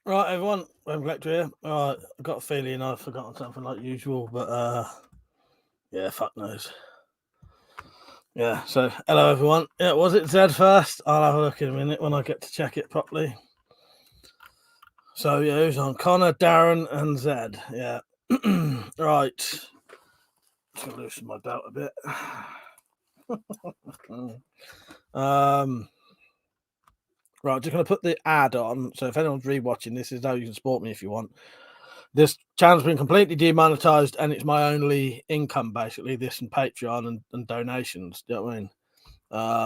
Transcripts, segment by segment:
Right, everyone, WeaponCollector here. Right, I've got a feeling I've forgotten something like usual, but yeah, fuck knows. Yeah, so hello everyone. Yeah, was it Zed first? I'll have a look in a minute when I get to check it properly. So yeah, who's on? Connor, Darren, and Zed. Yeah. Right. Just gonna loosen my belt a bit. Right, just gonna put the ad on. So if anyone's rewatching this, is how you can support me if you want. This channel's been completely demonetized, and it's my only income basically. This and Patreon and donations. Do you know what I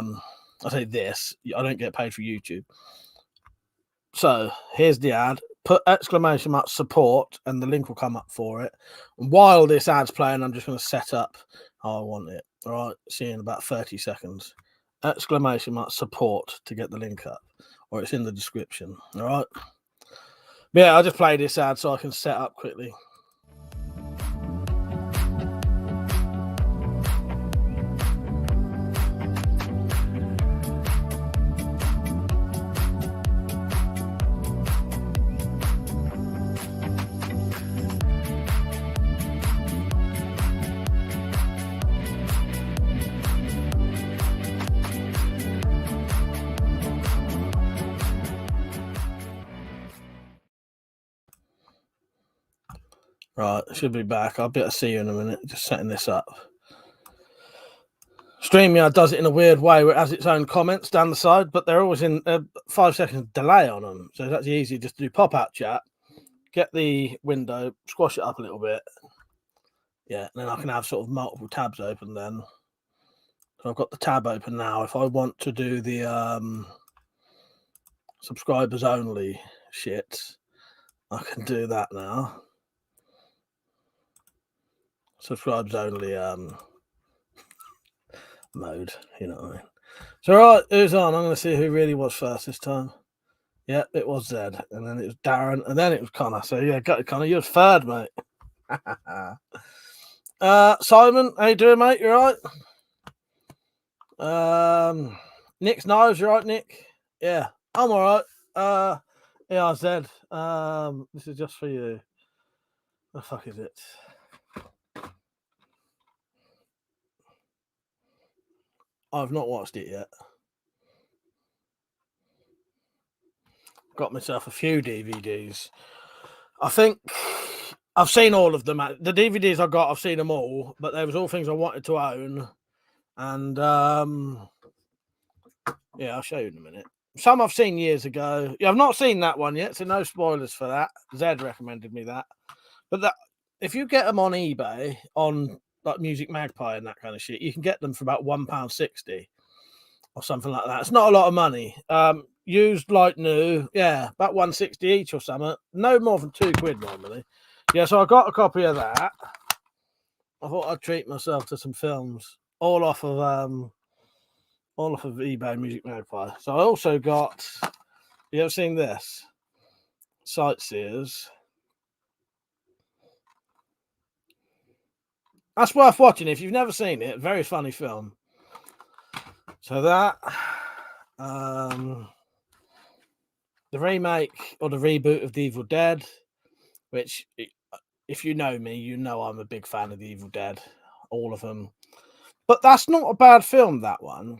mean? I say this. I don't get paid for YouTube. So here's the ad. Put exclamation mark support, and the link will come up for it. And while this ad's playing, I'm just going to set up how I want it. All right. See you in about 30 seconds. Exclamation mark support to get the link up, or it's in the description. All right. But yeah, I'll just play this ad so I can set up quickly. Right, should be back. I'll be able to see you in a minute. Just setting this up. StreamYard does it in a weird way where it has its own comments down the side, but they're always in 5 seconds delay on them. So it's actually easy just to do pop-out chat, get the window, squash it up a little bit. Yeah, and then I can have sort of multiple tabs open then. So I've got the tab open now. If I want to do the subscribers only shit, I can do that now. Subscribers only mode, you know what I mean. So right, who's on? I'm going to see who really was first this time. Yeah, it was Zed, and then it was Darren, and then it was Connor. So yeah, got it, Connor. You're third, mate. Simon, how you doing, mate? You all right? Nick's knives, you right, Nick? Yeah, I'm all right. Yeah, Zed. This is just for you. The fuck is it? I've not watched it yet. Got myself a few DVDs. I think I've seen all of them. The DVDs I got, I've seen them all, but they was all things I wanted to own. And yeah, I'll show you in a minute. Some I've seen years ago. Yeah, I've not seen that one yet, so no spoilers for that. Zed recommended me that. But that if you get them on eBay, on like Music Magpie and that kind of shit, you can get them for about £1.60 or something like that. It's not a lot of money. Used like new, yeah, about 160 each or something. No more than £2 normally. Yeah, so I got a copy of that. I thought I'd treat myself to some films, all off of eBay Music Magpie. So I also got. You ever seen this? Sightseers. That's worth watching if you've never seen it. Very funny film. So that, the remake or the reboot of The Evil Dead, which, if you know me, you know I'm a big fan of The Evil Dead, all of them. But that's not a bad film, that one.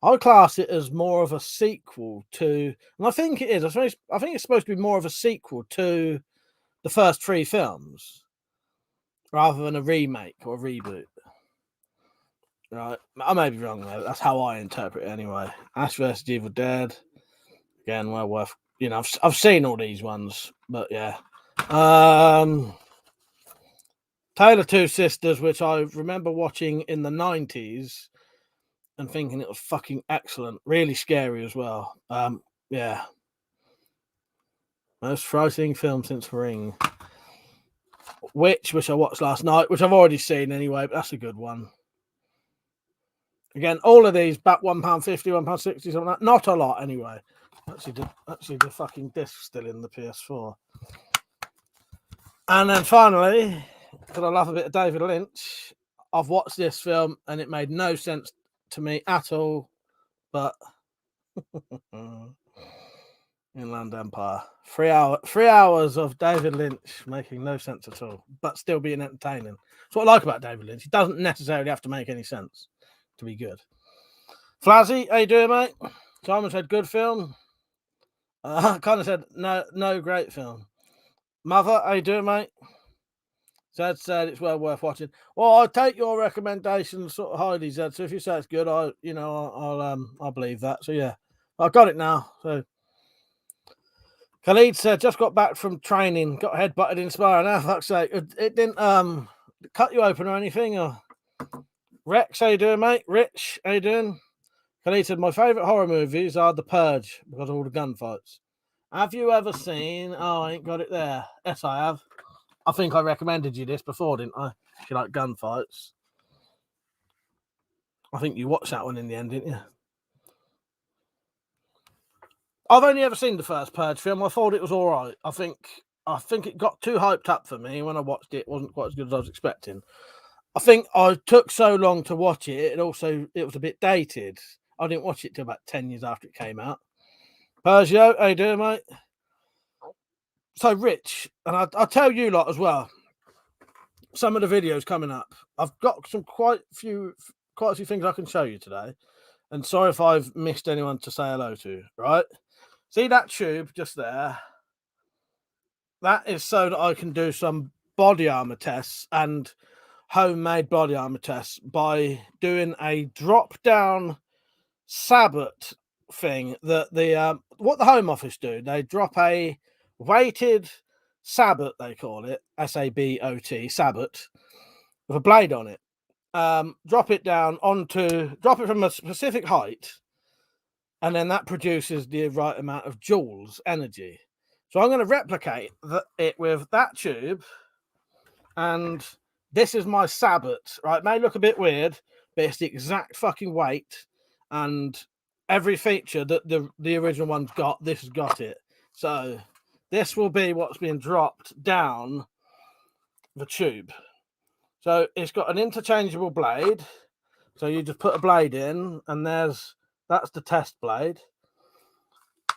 I class it as more of a sequel to, and I think it is. I think it's supposed to be more of a sequel to the first 3 films, rather than a remake or a reboot. Right, I may be wrong though. That's how I interpret it anyway. Ash vs Evil Dead. Again, well worth. You know, I've seen all these ones, but yeah. Tale of Two Sisters, which I remember watching in the 90s and thinking it was fucking excellent. Really scary as well. Yeah. Most frightening film since Ring. Which I watched last night, which I've already seen anyway, but that's a good one. Again, all of these about £1.50, £1.60, something like that. Not a lot anyway. Actually, the fucking disc's still in the PS4. And then finally, because I love a bit of David Lynch, I've watched this film and it made no sense to me at all. But Inland Empire. 3 hours of David Lynch making no sense at all, but still being entertaining. That's what I like about David Lynch. He doesn't necessarily have to make any sense to be good. Flazzy, how you doing, mate? Simon said good film. Kind of said no great film. Mother, how you doing, mate? Zed said it's well worth watching. Well, I'll take your recommendation sort of highly, Zed. So if you say it's good, I'll believe that. So yeah, I got it now. So Khalid said just got back from training, got headbutted in sparring. Now, fuck's sake, it didn't cut you open or anything. Or Rex, how you doing, mate? Rich, how you doing? Khalid said my favourite horror movies are The Purge because of all the gunfights. Have you ever seen? Oh, I ain't got it there. Yes, I have. I think I recommended you this before, didn't I? If you like gunfights. I think you watched that one in the end, didn't you? I've only ever seen the first Purge film. I thought it was all right. I think it got too hyped up for me when I watched it. It wasn't quite as good as I was expecting. I think I took so long to watch it. It was a bit dated. I didn't watch it till about 10 years after it came out. Pergio, how you doing, mate? So, Rich, and I'll tell you lot as well, some of the videos coming up. I've got quite a few things I can show you today. And sorry if I've missed anyone to say hello to, right? See that tube just there? That is so that I can do some body armor tests and homemade body armor tests by doing a drop-down sabot thing that what the Home Office do. They drop a weighted sabot, they call it, S-A-B-O-T, sabot, with a blade on it. Drop it from a specific height, and then that produces the right amount of joules energy. So I'm going to replicate it with that tube, and this is my sabot, right? It may look a bit weird, but it's the exact fucking weight, and every feature that the original one's got, this has got it. So this will be what's being dropped down the tube. So it's got an interchangeable blade. So you just put a blade in, and that's the test blade.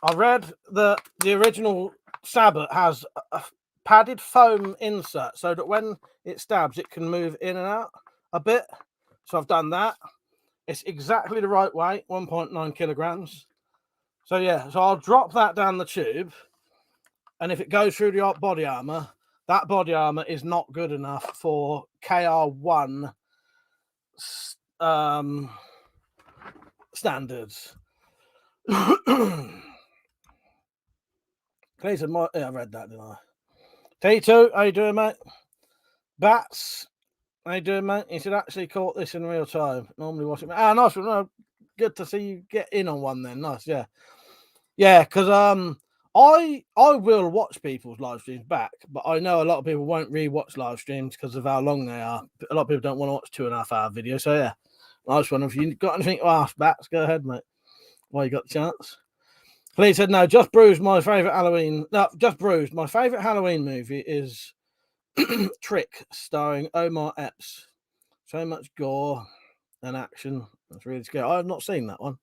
I read that the original sabot has a padded foam insert so that when it stabs, it can move in and out a bit. So I've done that. It's exactly the right weight, 1.9 kilograms. So yeah, so I'll drop that down the tube, and if it goes through the body armor, that body armor is not good enough for KR1 standards. Please, I read that, didn't I? T2, how you doing, mate? Bats, how you doing, mate? You should actually caught this in real time. Normally watch it. Ah, nice one. No, good to see you get in on one then. Nice, yeah. Yeah, because I will watch people's live streams back, but I know a lot of people won't re-watch live streams because of how long they are. A lot of people don't want to watch 2.5 hour videos. So yeah, nice one. If you got anything to ask, Bats, go ahead, mate. While you got the chance. Please said no. Just Bruised. My favorite Halloween. No, Just Bruised. My favorite Halloween movie is Trick, starring Omar Epps. So much gore and action. That's really scary. I have not seen that one.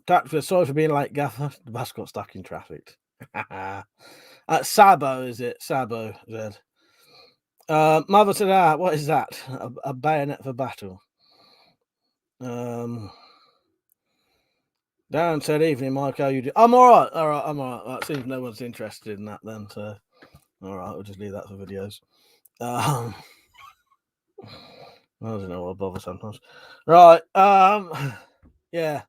Tactical, sorry for being late, Gaffer. The bus got stuck in traffic. Sabo, is it? Sabo, Zed. Mother said, what is that? A bayonet for battle. Darren said, evening, Mike, how you do? I'm all right. I'm all right. Well, it seems no one's interested in that then, so all right, we'll just leave that for videos. I don't know what bother sometimes. Right. Yeah.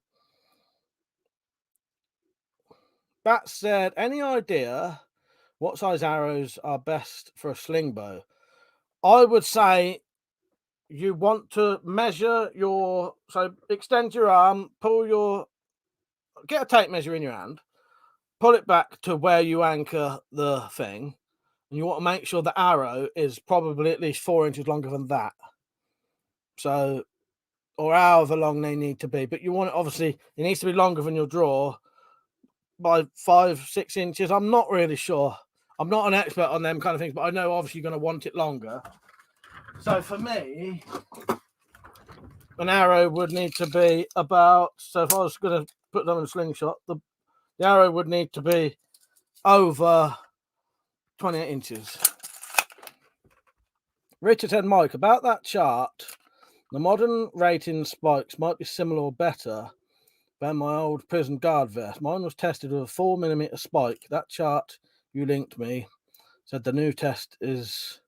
Bat said, any idea what size arrows are best for a sling bow? I would say you want to measure so extend your arm, get a tape measure in your hand, pull it back to where you anchor the thing, and you want to make sure the arrow is probably at least 4 inches longer than that. So, or however long they need to be, but you want it, obviously, it needs to be longer than your draw by 5-6 inches. I'm not really sure. I'm not an expert on them kind of things, but I know obviously you're going to want it longer. So for me, an arrow would need to be about, so if I was going to put them in a slingshot, the arrow would need to be over 28 inches. Richard said, Mike, about that chart, the modern rating spikes might be similar or better than my old prison guard vest. Mine was tested with a 4mm spike. That chart you linked me said the new test is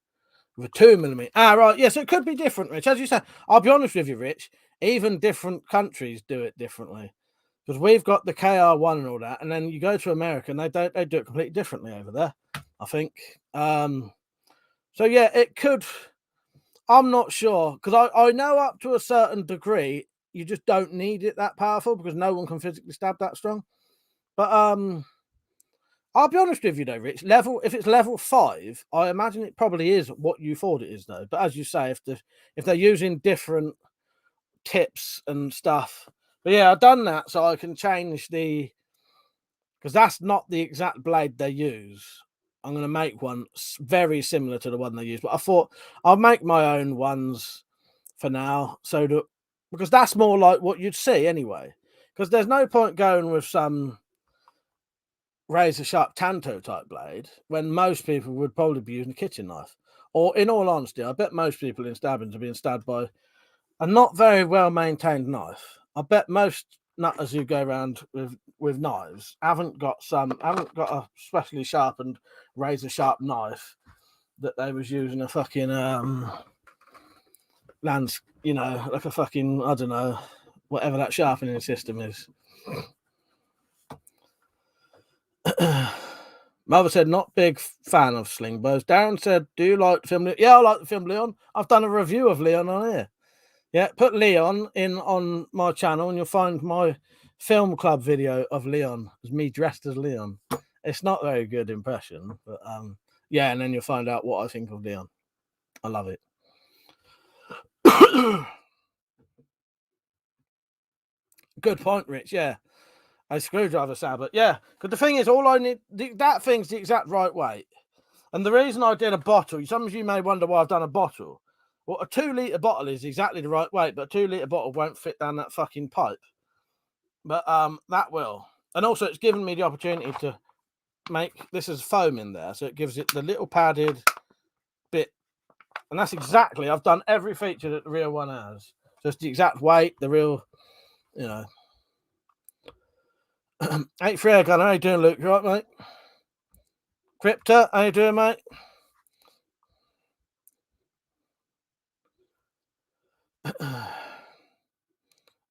with 2mm. Right. Yes, it could be different, Rich. As you said, I'll be honest with you, Rich. Even different countries do it differently. Because we've got the KR1 and all that, and then you go to America and they do it completely differently over there, I think. So yeah, it could. I'm not sure, because I know up to a certain degree you just don't need it that powerful because no one can physically stab that strong. But I'll be honest with you though, Rich. If it's level 5, I imagine it probably is what you thought it is though. But as you say, if they're using different tips and stuff, but yeah, I've done that so I can change because that's not the exact blade they use. I'm going to make one very similar to the one they use, but I thought I'll make my own ones for now, because that's more like what you'd see anyway. Because there's no point going with some razor sharp tanto type blade when most people would probably be using a kitchen knife. Or, in all honesty, I bet most people in stabbings are being stabbed by a not very well maintained knife. I bet most nutters who go around with knives haven't got a specially sharpened razor sharp knife that they was using a fucking like a fucking, I don't know, whatever that sharpening system is. Mother said, not big fan of sling bows. Darren said, do you like the film Leon? Yeah, I like the film Leon. I've done a review of Leon on here. Yeah, put Leon in on my channel and you'll find my film club video of Leon. It's me dressed as Leon. It's not a very good impression, but yeah, and then you'll find out what I think of Leon. I love it. Good point, Rich. Yeah, a screwdriver sabot. Yeah, because the thing is, all I need, that thing's the exact right weight. And the reason I did a bottle, some of you may wonder why I've done a bottle. Well, a 2-litre bottle is exactly the right weight, but a 2-litre bottle won't fit down that fucking pipe. But that will. And also, it's given me the opportunity to make this as foam in there, so it gives it the little padded bit. And that's exactly, I've done every feature that the real one has. Just the exact weight, the real, 8-3 air gun. How you doing, Luke? You right, mate? Crypto, how you doing, mate?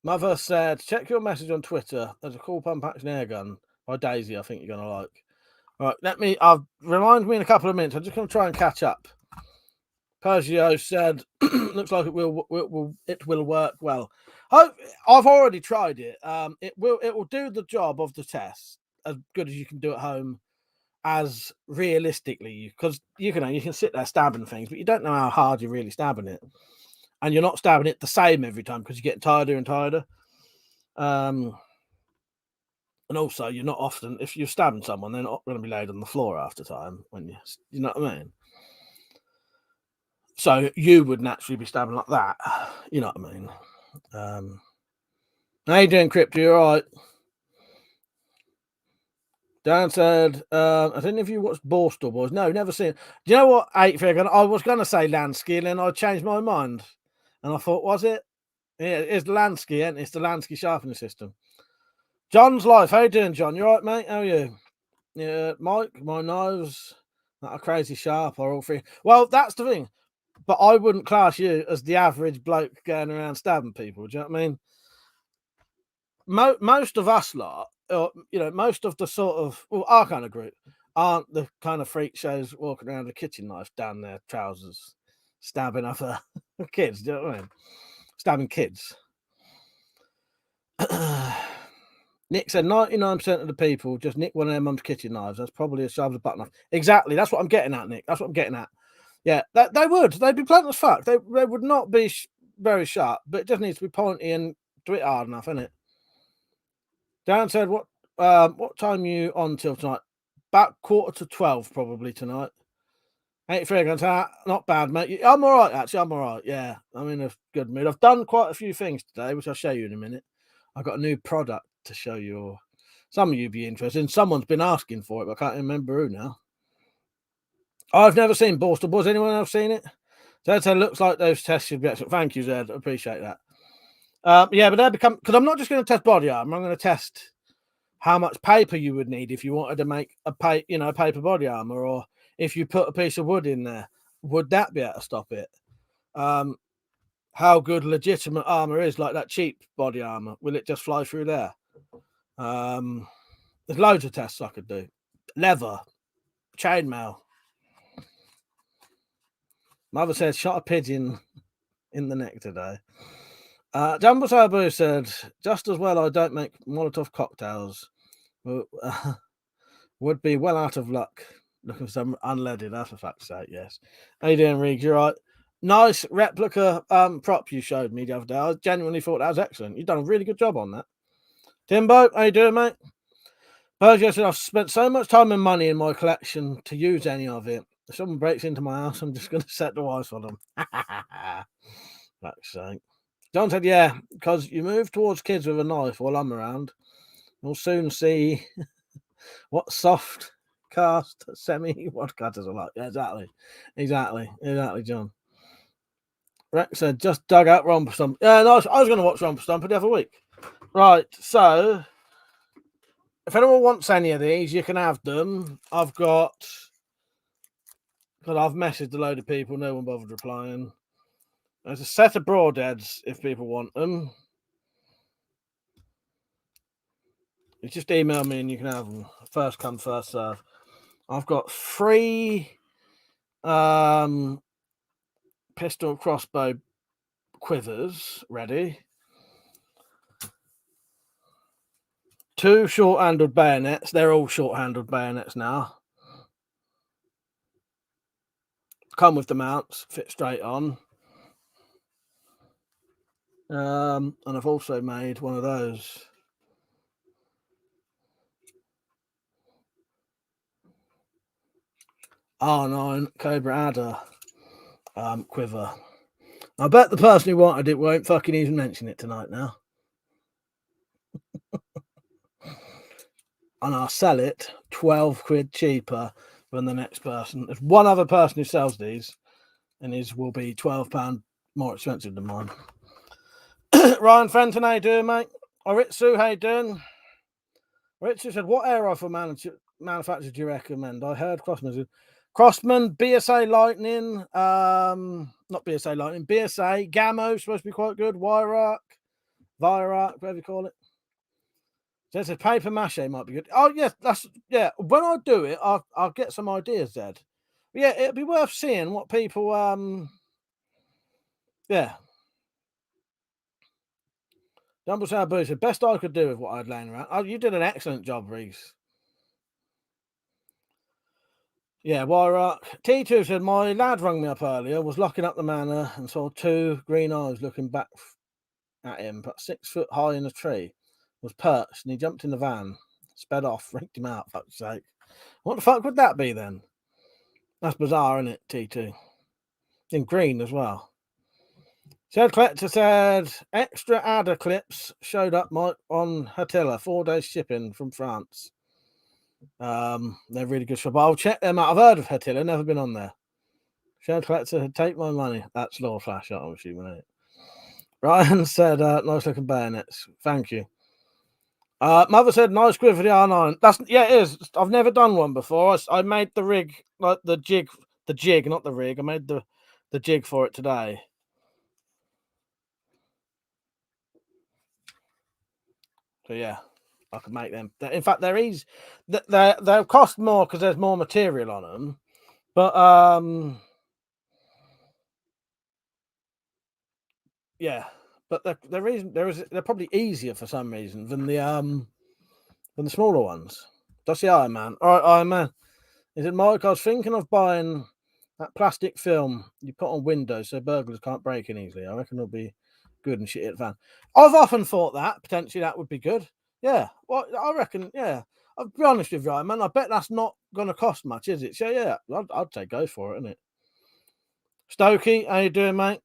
Mother said, check your message on Twitter. There's a cool pump action air gun by Daisy I think you're going to like. All right, remind me in a couple of minutes. I'm just going to try and catch up. Pergio said, looks like it will work well. I've already tried it. It will do the job of the test as good as you can do at home, as realistically, because you can sit there stabbing things, but you don't know how hard you're really stabbing it. And you're not stabbing it the same every time because you get tighter and tighter. And also, you're not often, if you're stabbing someone, they're not going to be laid on the floor after time when you know what I mean? So you would naturally be stabbing like that. You know what I mean? How you doing, Crypto? You all right? Dan said, I don't know if you watched Borstal Boys. No, never seen it. Do you know what, 8-3 air gun? I was going to say Lansky, and then I changed my mind. And I thought, was it? Yeah, it's the Lansky, and it's the Lansky sharpening system. John's life. How you doing, John? You all right, mate? How are you? Yeah, Mike, my knives that are crazy sharp are all free. Well, that's the thing. But I wouldn't class you as the average bloke going around stabbing people. Do you know what I mean? Most of us lot, or most of the sort of our kind of group aren't the kind of freak shows walking around with a kitchen knife down their trousers, stabbing other kids. Do you know what I mean? Stabbing kids. Nick said 99% of the people just nick one of their mum's kitchen knives. That's probably a sharp as a butter knife. Exactly. That's what I'm getting at, Nick. That's what I'm getting at. Yeah, they would. They'd be blunt as fuck. They would not be very sharp, but it just needs to be pointy and do it hard enough, innit? Dan said, what time are you on till tonight? About 11:45 probably tonight. 8-3 against that. Not bad, mate. I'm all right, actually. I'm all right. Yeah, I'm in a good mood. I've done quite a few things today, which I'll show you in a minute. I've got a new product to show you. Some of you be interested. And someone's been asking for it, but I can't remember who now. I've never seen Borstal Boys. Anyone else seen it? Zed said, looks like those tests should be excellent. Thank you, Zed. I appreciate that. Yeah, but they become, because I'm not just going to test body armor. I'm going to test how much paper you would need if you wanted to make a paper body armor, or if you put a piece of wood in there, would that be able to stop it? How good legitimate armor is, like that cheap body armor. Will it just fly through there? There's loads of tests I could do. Leather, chainmail. Mother said, shot a pigeon in the neck today. Jumbo Sabu said, just as well I don't make Molotov cocktails. Would be well out of luck looking for some unleaded, that's for fuck's sake, yes. How you doing, Riggs? You're right. Nice replica prop you showed me the other day. I genuinely thought that was excellent. You've done a really good job on that. Timbo, how you doing, mate? Persia said, I've spent so much time and money in my collection to use any of it. If someone breaks into my house, I'm just going to set the wires for them. Fuck's sake. John said, yeah, because you move towards kids with a knife while I'm around, you'll soon see what soft cast semi woodcutters are like. Yeah, exactly, John. Rex said, just dug out Romper Stomp. Yeah, no, I was going to watch Romper Stomper the other week. Right, so if anyone wants any of these, you can have them. I've messaged a load of people, no one bothered replying. There's a set of broadheads if people want them. You just email me and you can have them. First come, first serve. I've got 3 pistol crossbow quivers ready. 2 short-handled bayonets. They're all short-handled bayonets now. Come with the mounts, fit straight on. And I've also made one of those. R9 Cobra Adder quiver. I bet the person who wanted it won't fucking even mention it tonight now. And I'll sell it 12 quid cheaper than the next person. There's one other person who sells these, and his will be £12 more expensive than mine. Ryan Fenton, how you doing, mate? Oritsu, how you doing? Oritsu said, what air rifle manufacturer do you recommend? I heard Crossman, BSA Lightning, not BSA Lightning, BSA, Gammo, supposed to be quite good, Virak, whatever you call it. So it's a paper mache might be good. Oh, yes, yeah. When I do it, I'll get some ideas, Zed. But yeah, it'd be worth seeing what people, yeah. Dumble Sabu said, best I could do with what I'd laying around. Oh, you did an excellent job, Reese. Yeah, Wyrock. T2 said, my lad rang me up earlier, was locking up the manor and saw 2 green eyes looking back at him, but 6 foot high in a tree, was perched, and he jumped in the van, sped off, freaked him out, fuck's sake. What the fuck would that be then? That's bizarre, isn't it, T2? In green as well. Shed Collector said, extra adder clips showed up on Hatilla, 4 days shipping from France. They're really good shop. I'll check them out. I've heard of Hatilla, never been on there. Shed Collector, take my money. That's Lord Flashshot, I'm assuming. Ryan said, nice looking bayonets. Thank you. Mother said, nice quiver for the R9. It is. I've never done one before. I made the rig, like the jig, not the rig. I made the jig for it today. So yeah, I can make them. In fact, they're easy. They'll cost more because there's more material on them. But yeah, but they're probably easier for some reason than the smaller ones. That's the Iron Man. All right, Iron Man. Is it Mike? I was thinking of buying that plastic film you put on windows so burglars can't break in easily. I reckon it'll be good and shit at the van. I've often thought that potentially that would be good. Yeah, well, I reckon. Yeah, I'll be honest with you, Iron Man. I bet that's not going to cost much, is it? So yeah, I'd say go for it, isn't it? Stokey, how you doing, mate?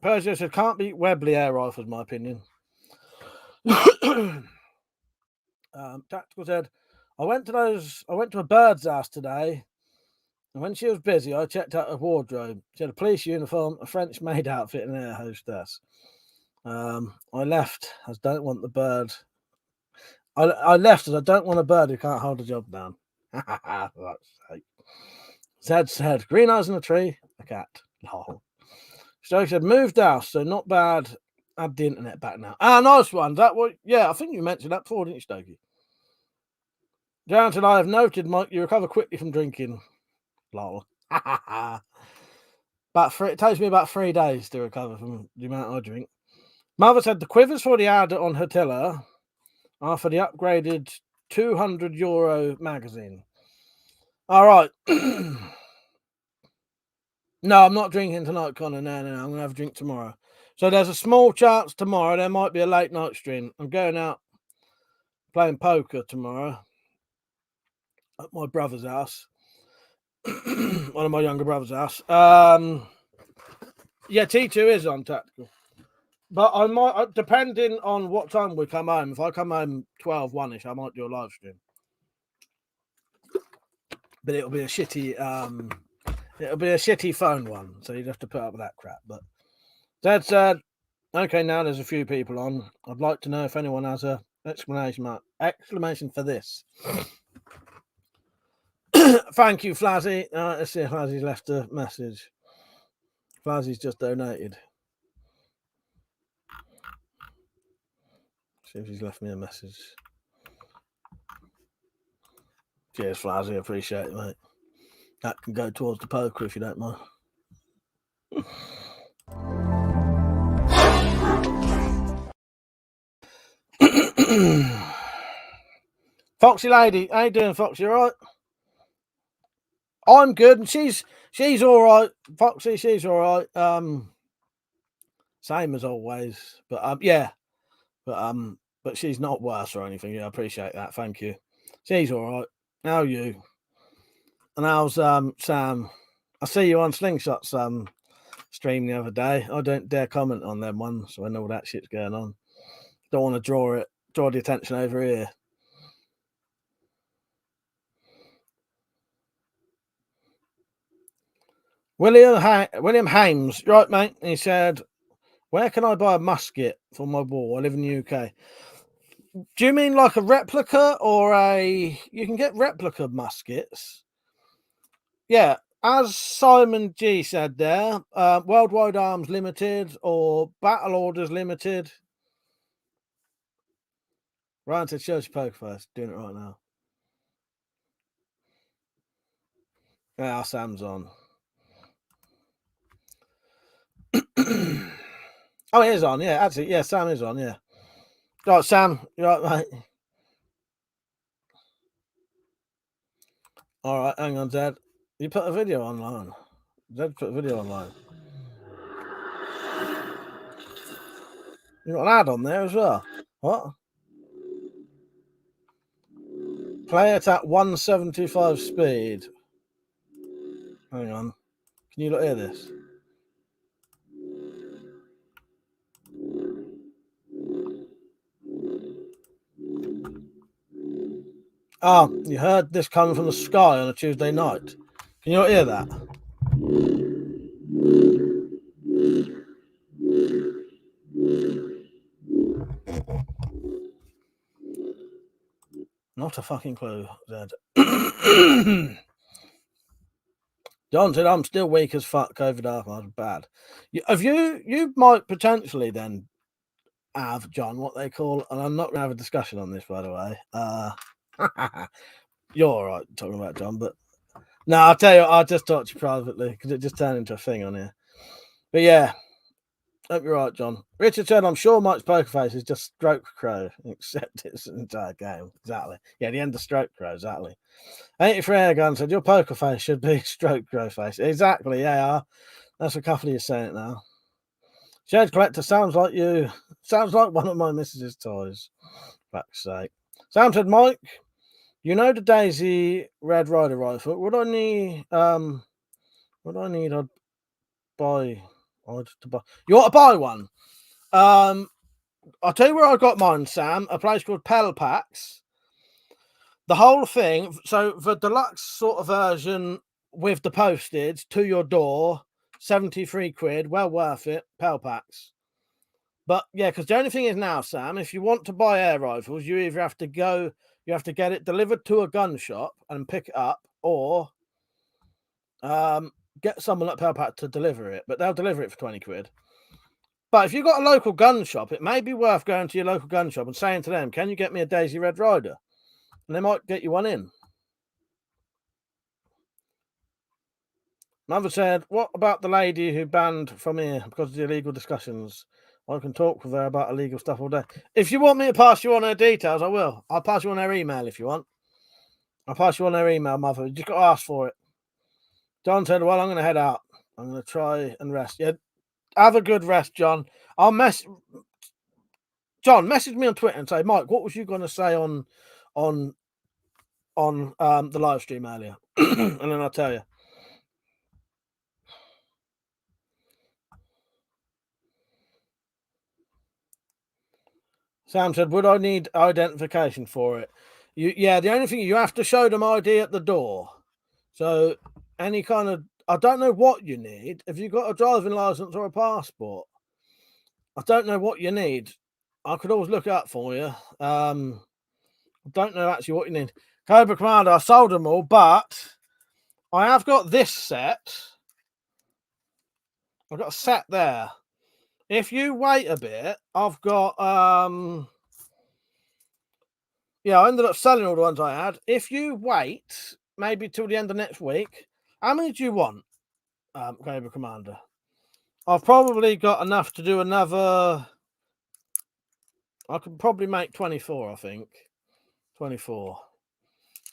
Persia said, can't beat Webley air rifles, my opinion. Tactical said, I went to a bird's house today, and when she was busy, I checked out her wardrobe. She had a police uniform, a French maid outfit, and an air hostess. I left as I don't want the bird. I left as I don't want a bird who can't hold a job down. Zed said, green eyes in a tree, a cat. Lol. Stokey said, moved house, so not bad. Add the internet back now. Ah, nice one. That was, yeah, I think you mentioned that before, didn't you, Stokey? Janet and I have noted, Mike, you recover quickly from drinking. Lol. It takes me about 3 days to recover from the amount I drink. Mother said the quivers for the ad on her tiller are for the upgraded €200 magazine. All right. No, I'm not drinking tonight, Connor. No. I'm going to have a drink tomorrow. So there's a small chance tomorrow there might be a late night stream. I'm going out playing poker tomorrow at my brother's house. One of my younger brother's house. Yeah, T2 is on Tactical. But I might, depending on what time we come home, if I come home 12, 1-ish, I might do a live stream. But it'll be a shitty phone one, so you'd have to put up with that crap. But Dad said, okay, now there's a few people on. I'd like to know if anyone has a exclamation for this. Thank you, Flazzy. Let's see if Flazzy's left a message. Flazzy's just donated. See if he's left me a message. Cheers, Flazzy. Appreciate it, mate. That can go towards the poker if you don't mind. Foxy lady, how you doing, Foxy? All right? I'm good, and she's all right. Foxy, she's all right. Same as always, but yeah, but she's not worse or anything. Yeah, I appreciate that. Thank you. She's all right. How are you? And how's Sam? I see you on Slingshot's stream the other day. I don't dare comment on them ones when all that shit's going on. Don't want to draw the attention over here. William Hames, right, mate? He said, where can I buy a musket for my war? I live in the UK. Do you mean like a replica or you can get replica muskets? Yeah, as Simon G said there, Worldwide Arms Limited or Battle Orders Limited. Ryan said, show us your poker first. Doing it right now. Yeah, Sam's on. Oh, he is on. Yeah, actually, yeah, Sam is on. Yeah. Right, Sam, you right, mate? All right, hang on, Dad. You put a video online. Dad put a video online. You got an ad on there as well. What? Play it at 175 speed. Hang on. Can you not hear this? Oh, you heard this coming from the sky on a Tuesday night. Can you not hear that? Not a fucking clue, Zed. John said, I'm still weak as fuck. COVID after bad. You might potentially then have, John, what they call, and I'm not going to have a discussion on this, by the way. You're all right talking about John, but no, I'll tell you, I'll just talk to you privately because it just turned into a thing on here. But yeah, hope you're right, John. Richard said, I'm sure Mike's poker face is just Stroke Crow, except it's an entire game. Exactly. Yeah, the end of Stroke Crow, exactly. 83 Airgun said, your poker face should be Stroke Crow face. Exactly, yeah. That's a couple of you saying it now. Shared Collector sounds like you. Sounds like one of my missus's toys. Fuck's sake. Sam said, Mike, you know the Daisy Red Rider rifle. Would I need I'd buy to buy. You want to buy one? I'll tell you where I got mine, Sam. A place called Pelpax. The whole thing. So the deluxe sort of version with the postage to your door, 73 quid. Well worth it. Pel packs. But yeah, because the only thing is now, Sam, if you want to buy air rifles, you either have to you have to get it delivered to a gun shop and pick it up, or get someone at Pelpat to deliver it. But they'll deliver it for 20 quid. But if you've got a local gun shop, it may be worth going to your local gun shop and saying to them, "Can you get me a Daisy Red Rider?" And they might get you one in. Mother said, "What about the lady who banned from here because of the illegal discussions? I can talk with her about illegal stuff all day. If you want me to pass you on her details, I will. I'll pass you on her email if you want. I'll pass you on her email, Mother. You just got to ask for it." John said, "Well, I'm going to head out. I'm going to try and rest." Yeah, have a good rest, John. John, message me on Twitter and say, "Mike, what was you going to say on the live stream earlier?" And then I'll tell you. Sam said, "Would I need identification for it?" Yeah, the only thing, you have to show them ID at the door. So any kind of, I don't know what you need. If you've got a driving license or a passport, I don't know what you need. I could always look it up for you. I don't know actually what you need. Cobra Commander, I sold them all, but I have got this set. I've got a set there. If you wait a bit, I've got yeah, I ended up selling all the ones I had. If you wait maybe till the end of next week, how many do you want, Cobra Commander? I've probably got enough to do another. I could probably make 24, I think. 24.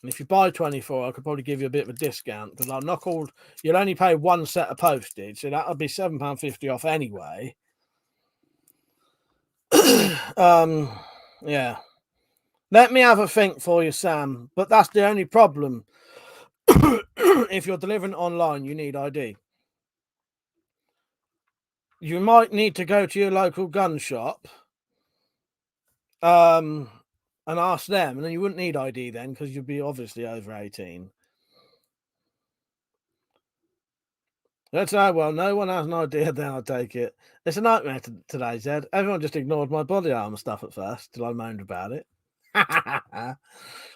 And if you buy 24, I could probably give you a bit of a discount because I'll knock all. You'll only pay one set of postage, so that'll be £7.50 off anyway. Yeah. Let me have a think for you, Sam. But that's the only problem. If you're delivering online, you need ID. You might need to go to your local gun shop and ask them, and then you wouldn't need ID then because you'd be obviously over 18. That's how well, no one has an idea, then I'll take it. It's a nightmare today, Zed. Everyone just ignored my body armor stuff at first till I moaned about it.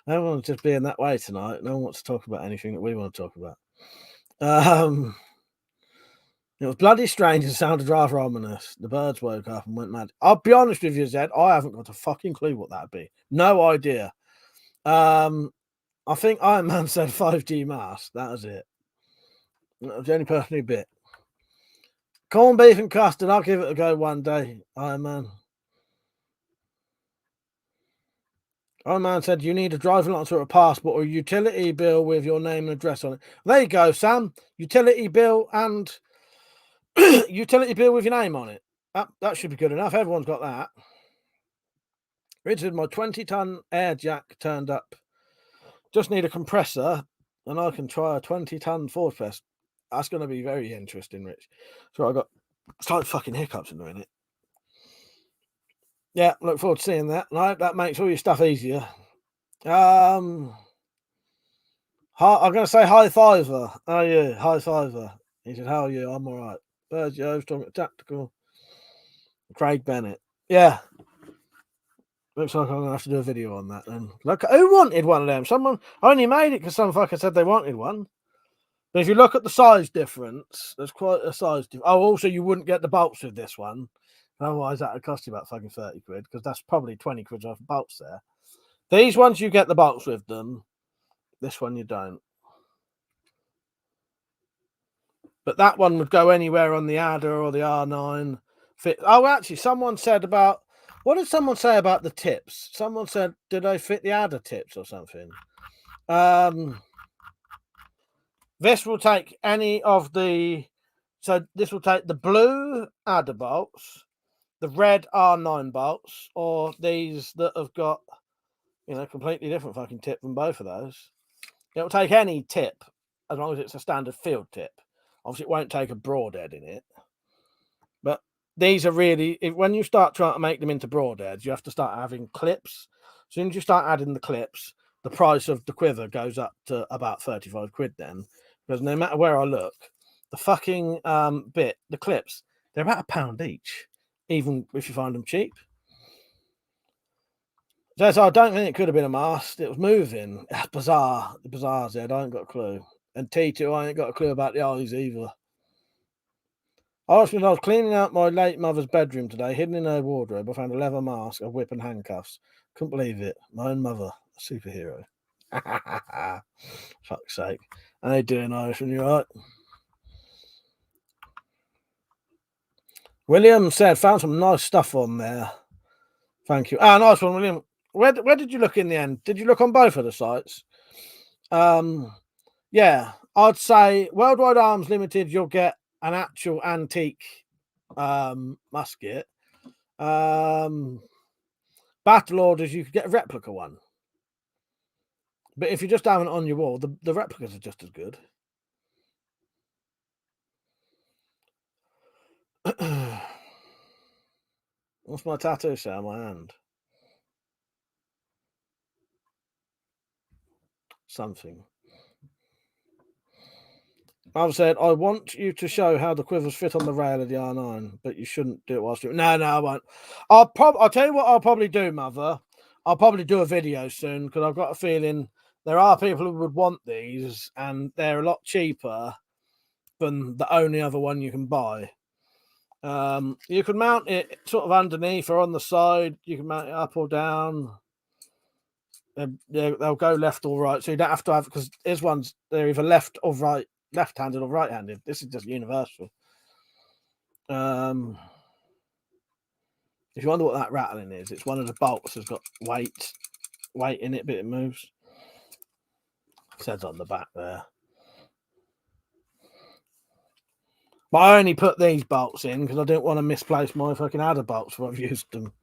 Everyone's just being that way tonight. No one wants to talk about anything that we want to talk about. It was bloody strange and sounded rather ominous. The birds woke up and went mad. I'll be honest with you, Zed, I haven't got a fucking clue what that'd be. No idea. I think Iron Man said 5G mask. That was it. That was the only person who bit. Corned beef and custard. I'll give it a go one day, Iron Man. Iron Man said you need a driving license or a passport or a utility bill with your name and address on it. There you go, Sam. Utility bill and utility bill with your name on it. That should be good enough. Everyone's got that. Richard, my 20-ton air jack turned up. Just need a compressor and I can try a 20-ton Ford press. That's going to be very interesting, Rich. So I got slight fucking hiccups in a minute. Yeah, look forward to seeing that. And I hope that makes all your stuff easier. I'm going to say high fiver. How are you? High fiver. He said, "How are you?" "I'm all right." Birds, Joe, talking tactical. Craig Bennett. Yeah. Looks like I'm going to have to do a video on that then. Look, who wanted one of them? Someone only made it because some fucker said they wanted one. But if you look at the size difference, there's quite a size difference. Oh, also, you wouldn't get the bolts with this one. Otherwise, that would cost you about fucking 30 quid because that's probably 20 quid worth of bolts there. These ones, you get the bolts with them. This one, you don't. But that one would go anywhere on the Adder or the R9. Fit. Oh, actually, someone said about... What did someone say about the tips? Someone said, did they fit the Adder tips or something? This will take any of the... So this will take the blue Adder bolts, the red R9 bolts, or these that have got, completely different fucking tip than both of those. It'll take any tip, as long as it's a standard field tip. Obviously, it won't take a broadhead in it. But these are really... When you start trying to make them into broadheads, you have to start having clips. As soon as you start adding the clips, the price of the quiver goes up to about 35 quid then, because no matter where I look, the fucking the clips, they're about £1 each, even if you find them cheap. So I don't think it could have been a mast. It was moving. Bizarre. The bizarre's there. I ain't got a clue. And T2, I ain't got a clue about the eyes either. I was cleaning out my late mother's bedroom today, hidden in her wardrobe. I found a leather mask, a whip, and handcuffs. Couldn't believe it. My own mother, a superhero. Fuck's sake. How you doing, Irishman? You right? William said, found some nice stuff on there. Thank you. Ah, nice one, William. Where did you look in the end? Did you look on both of the sites? Yeah, I'd say Worldwide Arms Limited, you'll get an actual antique musket. Battle Orders, you could get a replica one. But if you just have it on your wall, the replicas are just as good. What's my tattoo say on my hand? Something. I've said, I want you to show how the quivers fit on the rail of the R9, but you shouldn't do it whilst doing. No, I won't. I'll tell you what I'll probably do, Mother. I'll probably do a video soon, because I've got a feeling there are people who would want these, and they're a lot cheaper than the only other one you can buy. You can mount it sort of underneath or on the side. You can mount it up or down. They'll go left or right, so you don't have to have, because these ones, they're either left or right, left-handed or right-handed. This is just universal. If you wonder what that rattling is, it's one of the bolts that's got weight in it, but it moves. It says on the back there. But I only put these bolts in because I didn't want to misplace my fucking adder bolts where I've used them.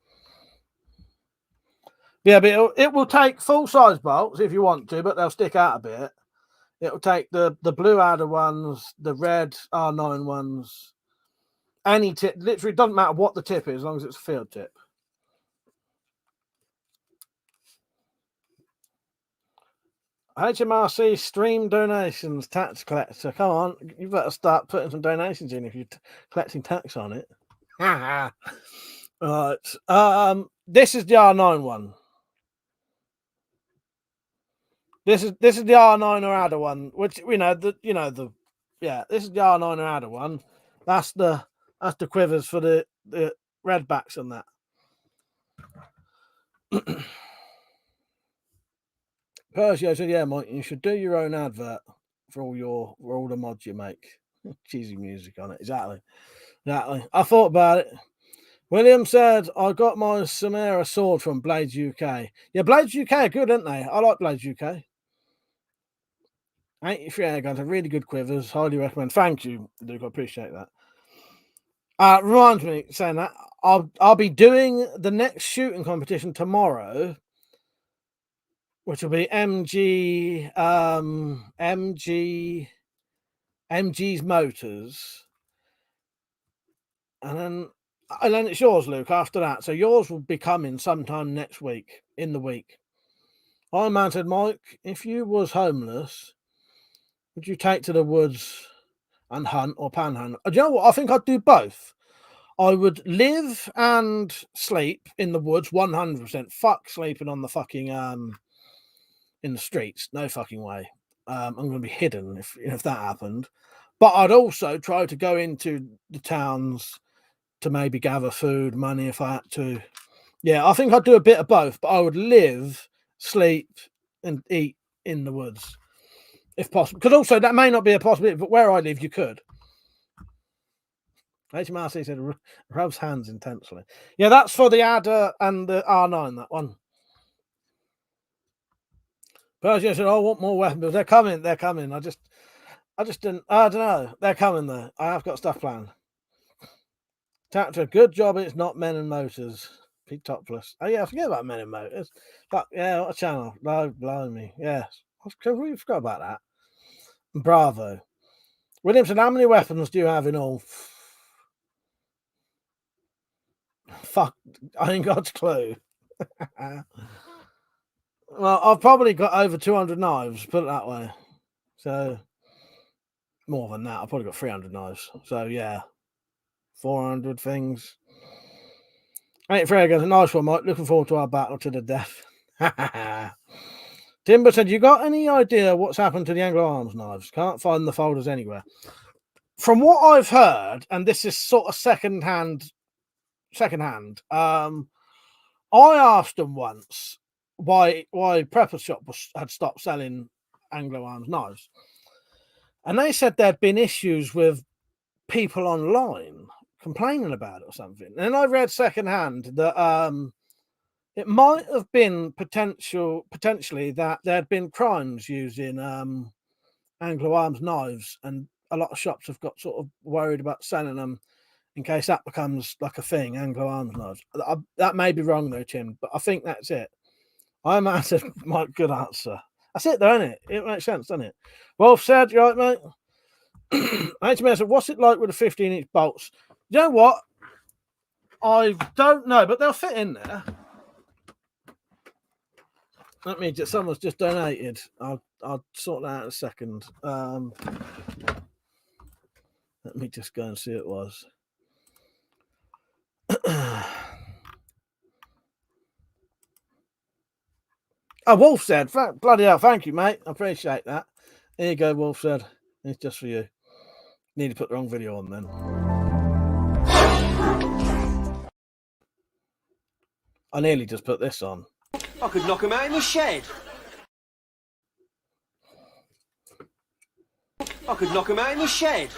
Yeah, but it will take full-size bolts if you want to, but they'll stick out a bit. It'll take the blue adder ones, the red R9 ones, any tip. Literally, doesn't matter what the tip is, as long as it's a field tip. HMRC stream donations, tax collector. Come on, you better start putting some donations in if you're collecting tax on it. Right. This is the R9 one. This is the R9 or adder one, which this is the R9 or adder one. That's the quivers for the redbacks on that. Persia said, "Yeah, Mike, you should do your own advert for all the mods you make. Cheesy music on it, exactly. I thought about it." William said, "I got my Samara sword from Blades UK. Yeah, Blades UK are good, aren't they? I like Blades UK. 83 airguns are really good quivers. Highly recommend. Thank you, Luke. I appreciate that. Reminds me, saying that I'll be doing the next shooting competition tomorrow, which will be MG's Motors, and then it's yours, Luke. After that, so yours will be coming sometime next week in the week. Iron Man said, Mike, if you was homeless, would you take to the woods and hunt or panhandle? Do you know what? I think I'd do both. I would live and sleep in the woods 100%. Fuck sleeping on the fucking in the streets. No fucking way. I'm going to be hidden if that happened. But I'd also try to go into the towns to maybe gather food, money if I had to. Yeah, I think I'd do a bit of both, but I would live, sleep, and eat in the woods if possible. Because also that may not be a possibility, but where I live, you could. HMRC said rubs hands intensely. Yeah, that's for the adder and the R9, that one. Persia said, I want more weapons. They're coming. I just didn't. I don't know. They're coming though. I have got stuff planned. Tactor, good job. It's not Men and Motors. Pete Topless. Oh yeah, I forget about Men and Motors. But yeah, what a channel. Blimey. Yes, I completely forgot about that. Bravo. Williamson, how many weapons do you have in all? Fuck, I ain't got a clue. Well, I've probably got over 200 knives, put it that way. So, more than that. I've probably got 300 knives. So, yeah. 400 things. Ain't fair again. A nice one, Mike. Looking forward to our battle to the death. Timber said, you got any idea what's happened to the Anglo Arms knives? Can't find the folders anywhere. From what I've heard, and this is sort of secondhand. I asked them once why Prepper Shop had stopped selling Anglo Arms knives, and they said there'd been issues with people online complaining about it or something. And then I read secondhand that it might have been potentially that there'd been crimes using Anglo Arms knives, and a lot of shops have got sort of worried about selling them in case that becomes like a thing, Anglo Arms knives. That may be wrong though, Tim, but I think that's it. I'm answered, Mike, good answer. That's it though, isn't it? It makes sense, doesn't it? Wolf said, you right, mate? HMS said, what's it like with the 15-inch bolts? You know what? I don't know, but they'll fit in there. That means that someone's just donated. I'll sort that out in a second. Let me just go and see who it was. Oh, Wolf said, bloody hell, thank you, mate. I appreciate that. Here you go, Wolf said. It's just for you. Need to put the wrong video on then. I nearly just put this on. I could knock him out in the shed. I could knock him out in the shed.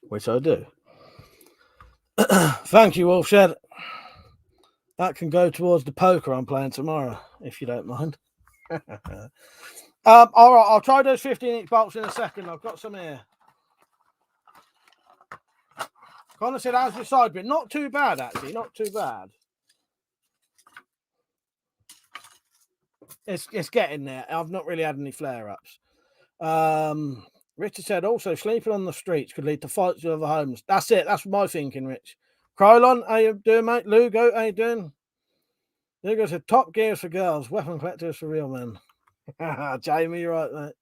Which I do. Thank you, Wolf said. That can go towards the poker I'm playing tomorrow, if you don't mind. All right, I'll try those 15-inch bolts in a second. I've got some here. Connor said, how's your side been? Not too bad, actually. Not too bad. It's getting there. I've not really had any flare-ups. Richard said, also, sleeping on the streets could lead to fights with other homes. That's it. That's my thinking, Rich. Krylon, how you doing, mate? Lugo, how you doing? Lugo said, Top Gears for girls, WeaponCollectors for real men. Jamie, you're right, mate.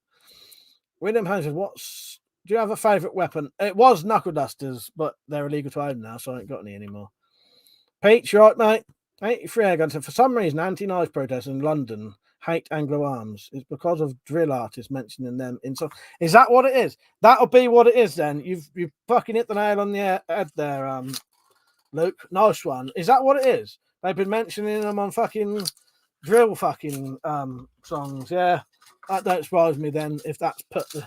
William Haynes said, do you have a favourite weapon? It was knuckle dusters, but they're illegal to own now, so I ain't got any anymore. Pete, you're right, mate. 83 Agon said, for some reason, anti-knife protests in London hate Anglo Arms. It's because of drill artists mentioning them in some. Is that what it is? That'll be what it is then. You've fucking hit the nail on the head there, Luke. Nice one. Is that what it is? They've been mentioning them on fucking drill fucking songs. Yeah, that don't surprise me then if that's put the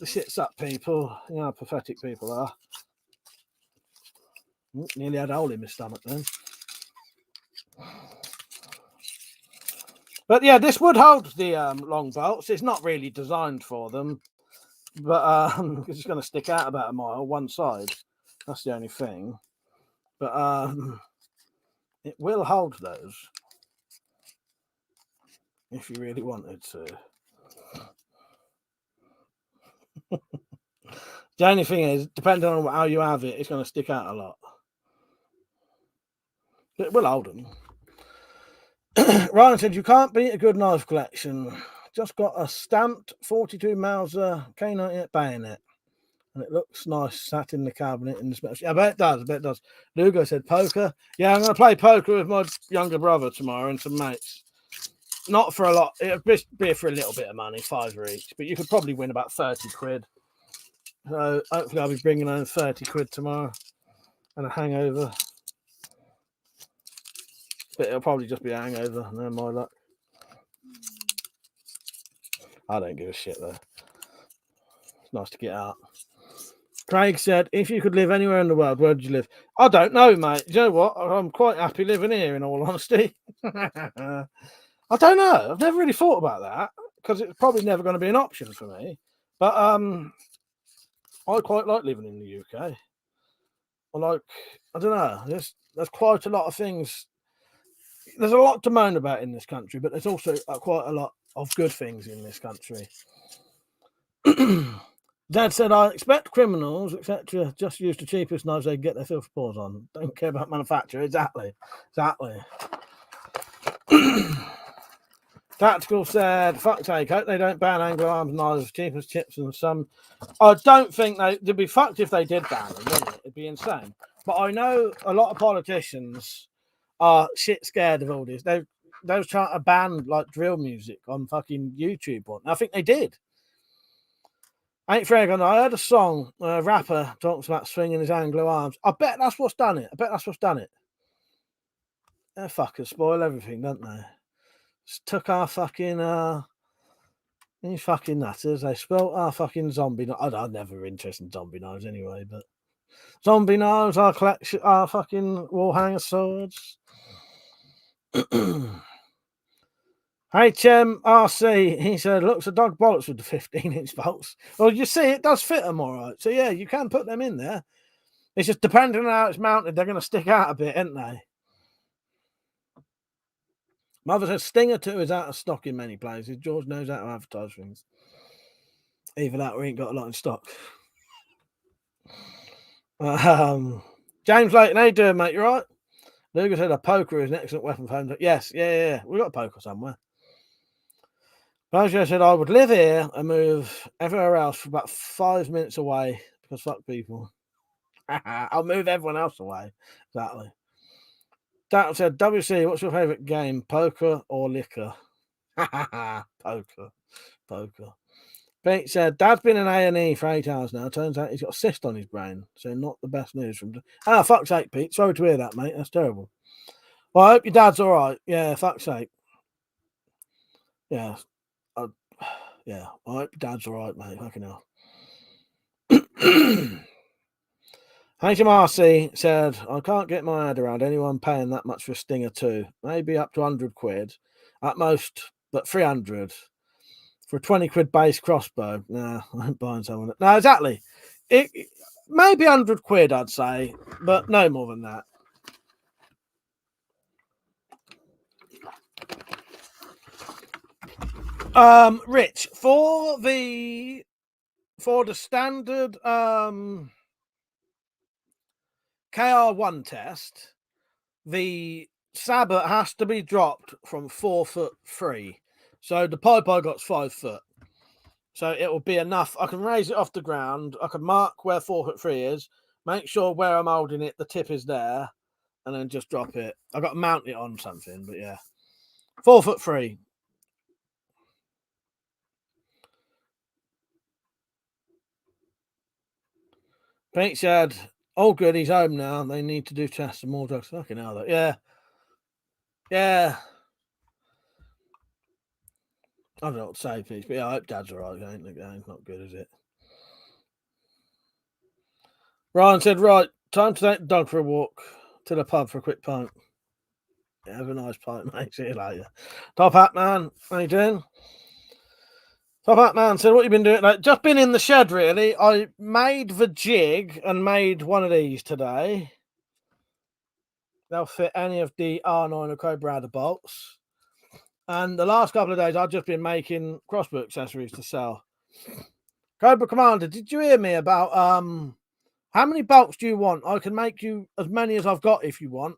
shits up people. You know how pathetic people are. Nearly had a hole in my stomach then. But yeah, this would hold the long bolts. It's not really designed for them, but it's going to stick out about a mile one side. That's the only thing. But it will hold those if you really wanted to. The only thing is, depending on how you have it, it's going to stick out a lot. But it will hold them. Ryan said, you can't beat a good knife collection. Just got a stamped 42 Mauser K98 bayonet. And it looks nice sat in the cabinet in the special. Yeah, I bet it does. I bet it does. Lugo said poker. Yeah, I'm going to play poker with my younger brother tomorrow and some mates. Not for a lot. It'll be for a little bit of money, £5 each. But you could probably win about 30 quid. So hopefully I'll be bringing home 30 quid tomorrow. And a hangover. But it'll probably just be a hangover. No, my luck. I don't give a shit, though. It's nice to get out. Craig said, if you could live anywhere in the world, where would you live? I don't know, mate. You know what? I'm quite happy living here, in all honesty. I don't know. I've never really thought about that because it's probably never going to be an option for me. But I quite like living in the UK. I don't know. There's quite a lot of things. There's a lot to moan about in this country, but there's also quite a lot of good things in this country. Dad said, I expect criminals, etc., just use the cheapest knives they can get their filthy paws on. Don't care about manufacture. Exactly. Tactical said, fuck's sake, hope they don't ban Anglo arms knives, cheap as chips and some. I don't think they'd be fucked if they did ban them, wouldn't it? It'd be insane. But I know a lot of politicians are shit scared of all this. They was trying to ban like drill music on fucking YouTube. I think they did. Ain't Freg on. I heard a song, a rapper talks about swinging his Anglo arms. I bet that's what's done it. They fuckers spoil everything, don't they? Just took our fucking these fucking nutters. They spoilt our fucking zombie. I'm never interested in zombie knives anyway, but zombie knives, our collection, our fucking warhanger swords. HMRC, he said, looks a dog bollocks with the 15-inch bolts. Well, you see, it does fit them all right. So, yeah, you can put them in there. It's just depending on how it's mounted, they're going to stick out a bit, aren't they? Mother says Stinger 2 is out of stock in many places. George knows how to advertise things. Either that or he ain't got a lot in stock. James Layton, how you doing, mate? You right? Luger said a poker is an excellent weapon for home. Yes, yeah. We got a poker somewhere. Roger said I would live here and move everywhere else for about 5 minutes away because fuck people. I'll move everyone else away. Exactly. That said, WC, what's your favourite game? Poker or liquor? Poker. Pete said, Dad's been in A&E for 8 hours now. Turns out he's got a cyst on his brain. So not the best news from... fuck's sake, Pete. Sorry to hear that, mate. That's terrible. Well, I hope your dad's all right. Yeah, fuck's sake. Yeah. I hope your dad's all right, mate. Fucking hell. HMRC said, I can't get my head around anyone paying that much for a Stinger 2. Maybe up to 100 quid. At most, but 300. For a 20 quid base crossbow. Nah, I ain't buying someone. No, exactly. It maybe 100 quid, I'd say, but no more than that. Rich, for the standard KR1 test, the sabot has to be dropped from 4'3". So the pipe I got's 5 foot. So it will be enough. I can raise it off the ground. I can mark where 4'3" is, make sure where I'm holding it, the tip is there, and then just drop it. I've got to mount it on something, but yeah. 4'3". Pete said, oh good, he's home now. They need to do tests and more drugs. Fucking hell, though. Yeah. I don't know what to say, Pete, but yeah, I hope Dad's alright. Ain't not good, is it? Ryan said, right, time to take the dog for a walk to the pub for a quick pint. Yeah, have a nice pint, mate. See you later. Top Hat Man, how you doing? Top Hat Man said, what you been doing? Like, just been in the shed, really. I made the jig and made one of these today. They'll fit any of the R9 or Cobra bolts. And the last couple of days, I've just been making crossbow accessories to sell. Cobra Commander, did you hear me about how many bolts do you want? I can make you as many as I've got if you want.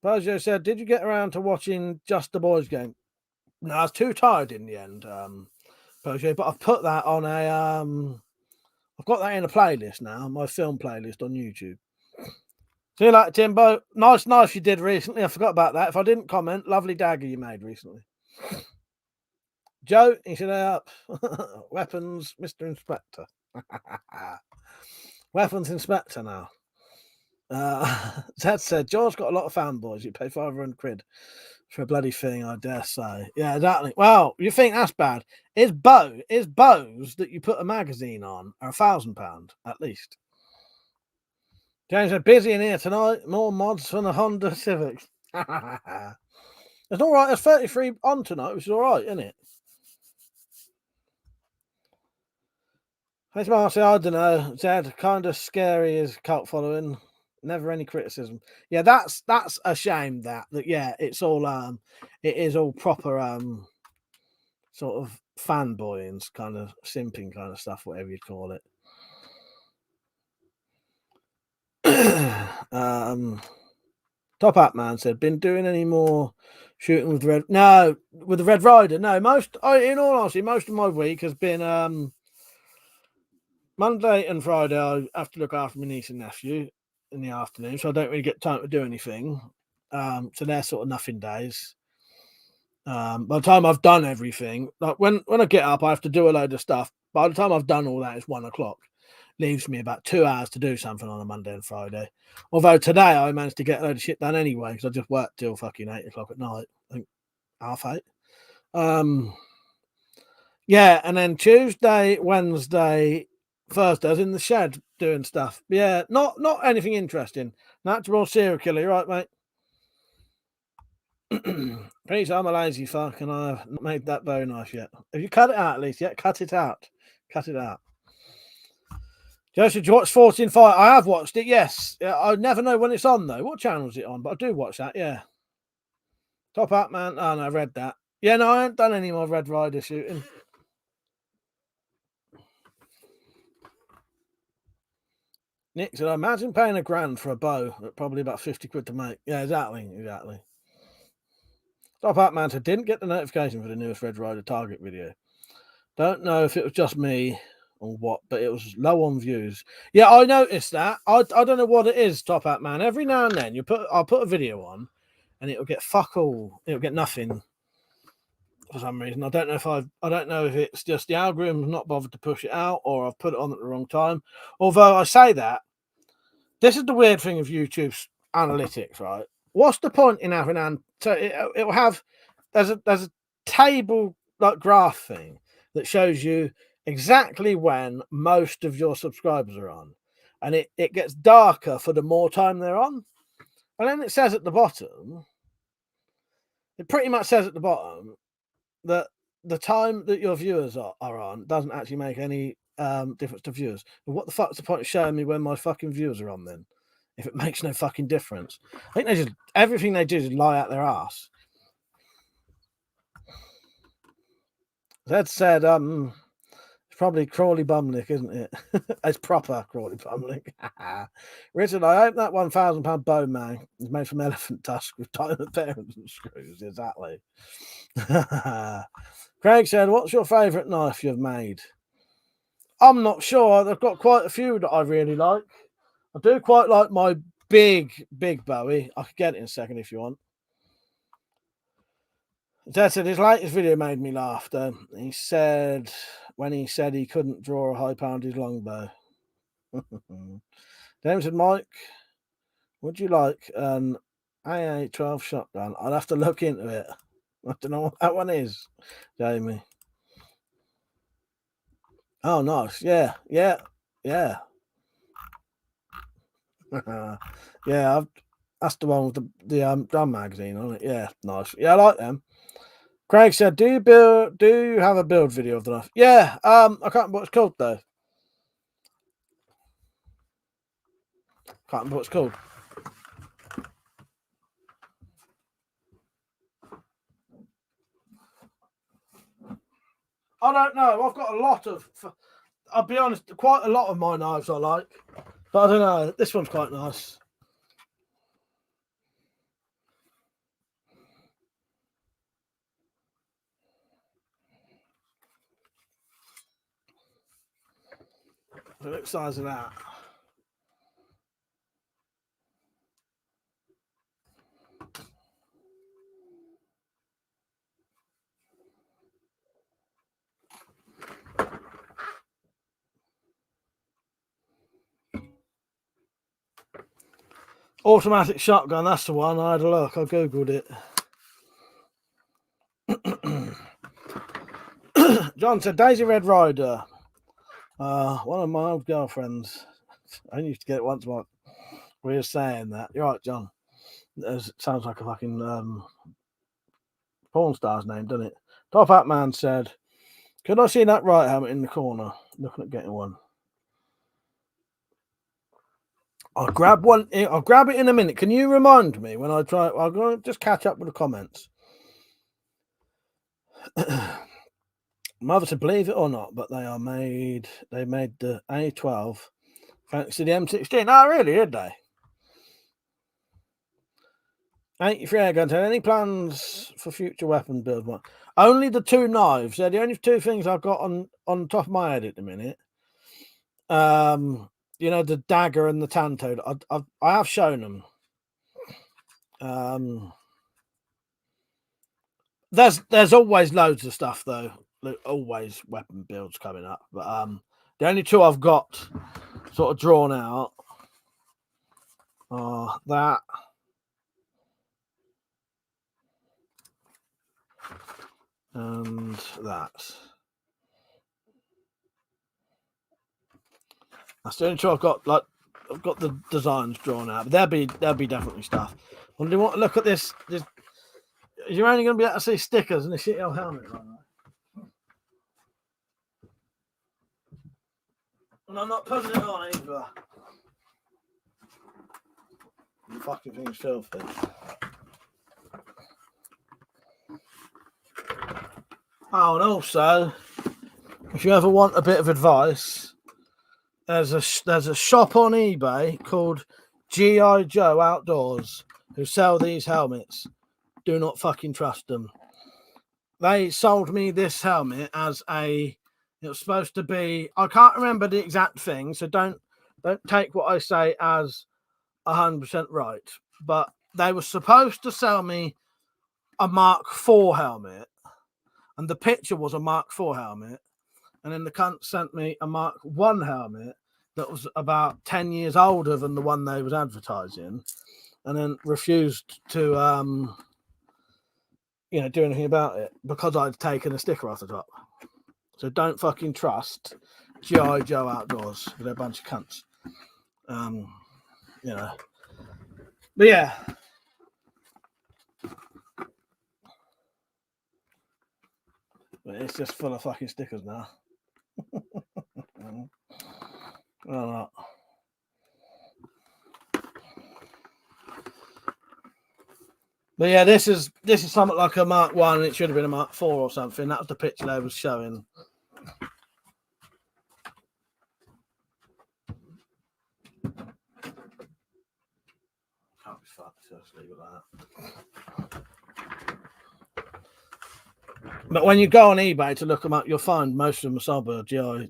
Persia said, did you get around to watching Just the Boys game? No, I was too tired in the end, Persia, but I've put that on a I've got that in a playlist now, my film playlist on YouTube. See you later, Timbo. Nice knife you did recently. I forgot about that. If I didn't comment, lovely dagger you made recently. Joe, he said, up. Weapons, Mr. Inspector. Weapons Inspector now. That said, George got a lot of fanboys. You pay 500 quid for a bloody thing, I dare say. Yeah, exactly. Well, you think that's bad. Is bows that you put a magazine on are £1,000 at least. James said, busy in here tonight. More mods for the Honda Civics. It's all right. There's 33 on tonight, which is all right, isn't it? Hey, Marcy, I don't know. Zed, kind of scary is cult following. Never any criticism. Yeah, that's a shame. That yeah, it's all it is all proper sort of fanboying, kind of simping kind of stuff, whatever you call it. Top Hat Man said, been doing any more Shooting with the Red... No, with the Red Rider. No, in all honesty, most of my week has been Monday and Friday. I have to look after my niece and nephew in the afternoon, so I don't really get time to do anything. So they're sort of nothing days. By the time I've done everything, like when I get up, I have to do a load of stuff. By the time I've done all that, it's 1 o'clock. Leaves me about 2 hours to do something on a Monday and Friday. Although today I managed to get a load of shit done anyway because I just worked till fucking 8 o'clock at night. I think 8:30. Yeah, and then Tuesday, Wednesday, Thursday, I was in the shed doing stuff. Yeah, not anything interesting. Natural serial killer, you right, mate? Please, I'm a lazy fuck, and I've not made that very nice yet. Have you cut it out at least? Yeah, cut it out. Cut it out. Joseph, did you watch 14 Fight? I have watched it, yes. Yeah, I never know when it's on, though. What channel is it on? But I do watch that, yeah. Top Hat Man. Oh, no, I read that. Yeah, no, I haven't done any more Red Rider shooting. Nick said, I imagine paying £1,000 for a bow, but probably about 50 quid to make. Yeah, exactly. Top Hat Man said, didn't get the notification for the newest Red Rider Target video. Don't know if it was just me or what, but it was low on views. Yeah, I noticed that. I don't know what it is, Top Hat Man. Every now and then I'll put a video on and it'll get fuck all. It'll get nothing for some reason. I don't know if it's just the algorithm's not bothered to push it out or I've put it on at the wrong time. Although I say that, this is the weird thing of YouTube's analytics, right? What's the point in having so it will have there's a table like graph thing that shows you exactly when most of your subscribers are on, and it gets darker for the more time they're on, and then it says at the bottom, it pretty much says at the bottom that the time that your viewers are on doesn't actually make any difference to viewers. But what the fuck's the point of showing me when my fucking viewers are on then? If it makes no fucking difference. I think everything they do is lie out their ass. That said, it's probably Crawley Bumlick, isn't it? It's proper Crawley Bumlick. Richard, I hope that £1,000 bone man is made from elephant tusk with diamond parents and screws. Exactly. Craig said, what's your favourite knife you've made? I'm not sure. I've got quite a few that I really like. I do quite like my big Bowie. I could get it in a second if you want. Dad said his latest video made me laugh, though. He said when he said he couldn't draw a high-pounded longbow. Then said, Mike, would you like an AA-12 shotgun? I'll have to look into it. I don't know what that one is, Jamie. Oh, nice. Yeah. Yeah, that's the one with the drum magazine on it. Yeah, nice. Yeah, I like them. Craig said, do you have a build video of the knife? Yeah, I can't remember what it's called though. Can't remember what it's called. I don't know. I've got a lot of, I'll be honest, quite a lot of my knives I like. But I don't know. This one's quite nice. Look at the size of that. Automatic shotgun, that's the one. I had a look. I googled it. John said, Daisy Red Rider. One of my old girlfriends. I used to get it once. What we were saying that. You're right, John. It sounds like a fucking porn star's name, doesn't it? Top Hat Man said, could I see that right helmet in the corner? Looking at getting one. I'll grab one. I'll grab it in a minute. Can you remind me when I try? I'll go just catch up with the comments. Mother said, believe it or not, but they made the A12 thanks to the M16. Oh, really? Did they? 83 airguns. Any plans for future weapon build? Only the 2 knives. They're the only 2 things I've got on top of my head at the minute. You know, the dagger and the tantoad. I have shown them. There's always loads of stuff though. Always weapon builds coming up. But the only 2 I've got sort of drawn out are that and that. That's the only 2 I've got. Like, I've got the designs drawn out, but there'll be definitely stuff. Well, do you want to look at this? You're only going to be able to see stickers and a shitty old helmet like that. And I'm not putting it on either. The fucking thing's filthy. Oh, and also, if you ever want a bit of advice, there's a shop on eBay called G.I. Joe Outdoors who sell these helmets. Do not fucking trust them. They sold me this helmet as it was supposed to be, I can't remember the exact thing, so don't take what I say as 100% right. But they were supposed to sell me a Mark IV helmet, and the picture was a Mark IV helmet, and then the cunt sent me a Mark I helmet that was about 10 years older than the one they was advertising, and then refused to do anything about it because I'd taken a sticker off the top. So don't fucking trust G.I. Joe Outdoors. They're a bunch of cunts. But yeah. But it's just full of fucking stickers now. Well, but yeah, this is something like a Mark 1, and it should have been a Mark 4 or something. That was the picture they was showing. Can't be fucked, just leave it like that. But when you go on eBay to look them up, you'll find most of them are sold by G.I.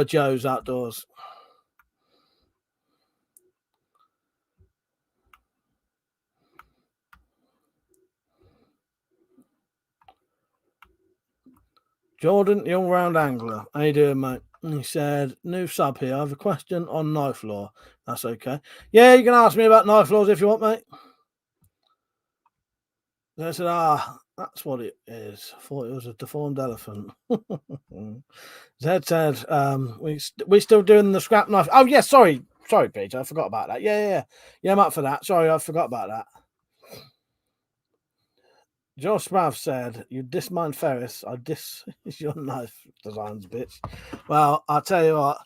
Joe's Outdoors. Jordan, the all-round angler. How you doing, mate? And he said, new sub here. I have a question on knife law. That's okay. Yeah, you can ask me about knife laws if you want, mate. And I said, that's what it is. I thought it was a deformed elephant. Zed said, we still doing the scrap knife. Oh, yeah, sorry, Peter. I forgot about that. Yeah, I'm up for that. Sorry, I forgot about that. Joe Sprav said, you diss mine Ferris, I diss your knife designs, bitch. Well, I'll tell you what,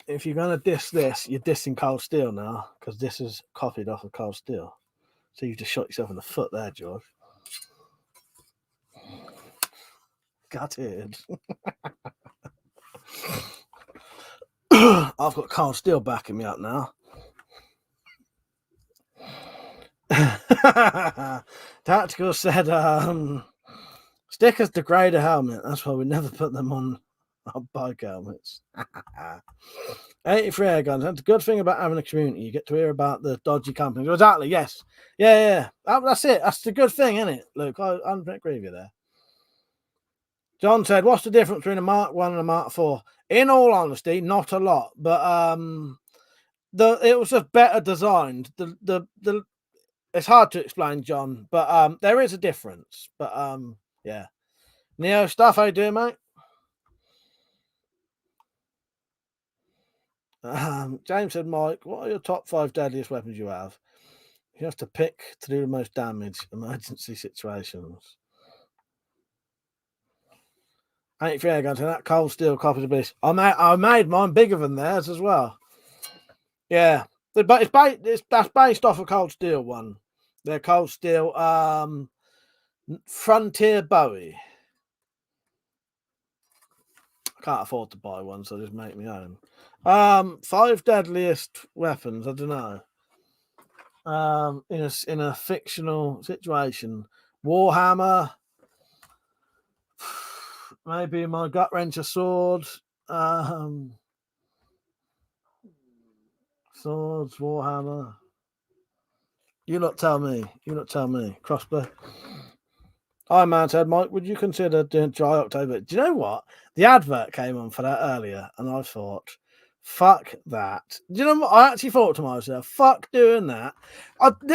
if you're going to diss this, you're dissing Cold Steel now, because this is copied off of Cold Steel. So you just shot yourself in the foot there, George. Gutted. I've got Cold Steel backing me up now. Tactical said, stickers degrade a helmet. That's why we never put them on our bike helmets. 83 air guns. That's a good thing about having a community. You get to hear about the dodgy companies. Exactly, yes. Yeah. That's it. That's the good thing, isn't it, Luke? I agree with you there. John said, what's the difference between a Mark 1 and a Mark 4? In all honesty, not a lot. But it was just better designed. It's hard to explain, John, but there is a difference. But yeah. Neo stuff, how you doing, mate? James said, Mike, what are your top 5 deadliest weapons you have? You have to pick to do the most damage, emergency situations. 83 air guns, and that Cold Steel copies of beast. I made mine bigger than theirs as well. Yeah, but that's based off a Cold Steel one. They're Cold Steel Frontier Bowie. I can't afford to buy one, so I just make my own. 5 deadliest weapons. I don't know. in a fictional situation. Warhammer, maybe my gut wrencher sword. Swords, Warhammer. You not tell me. You not tell me. Crossbow. Hi, man. Said Mike, would you consider doing Dry October? Do you know what? The advert came on for that earlier, and I thought, fuck that. Do you know what? I actually thought to myself, fuck doing that.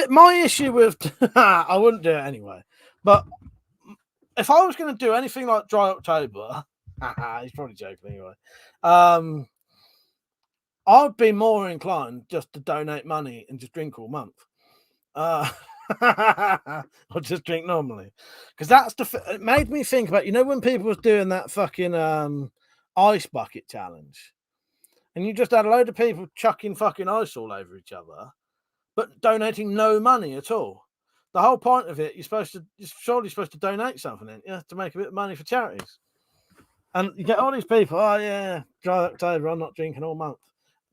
My issue with I wouldn't do it anyway. But if I was going to do anything like Dry October, he's probably joking anyway. I'd be more inclined just to donate money and just drink all month. Or just drink normally, because that's it made me think about, you know, when people was doing that fucking ice bucket challenge, and you just had a load of people chucking fucking ice all over each other, but donating no money at all. The whole point of it, you're surely supposed to donate something in, to make a bit of money for charities. And you get all these people, oh yeah, Dry October, I'm not drinking all month,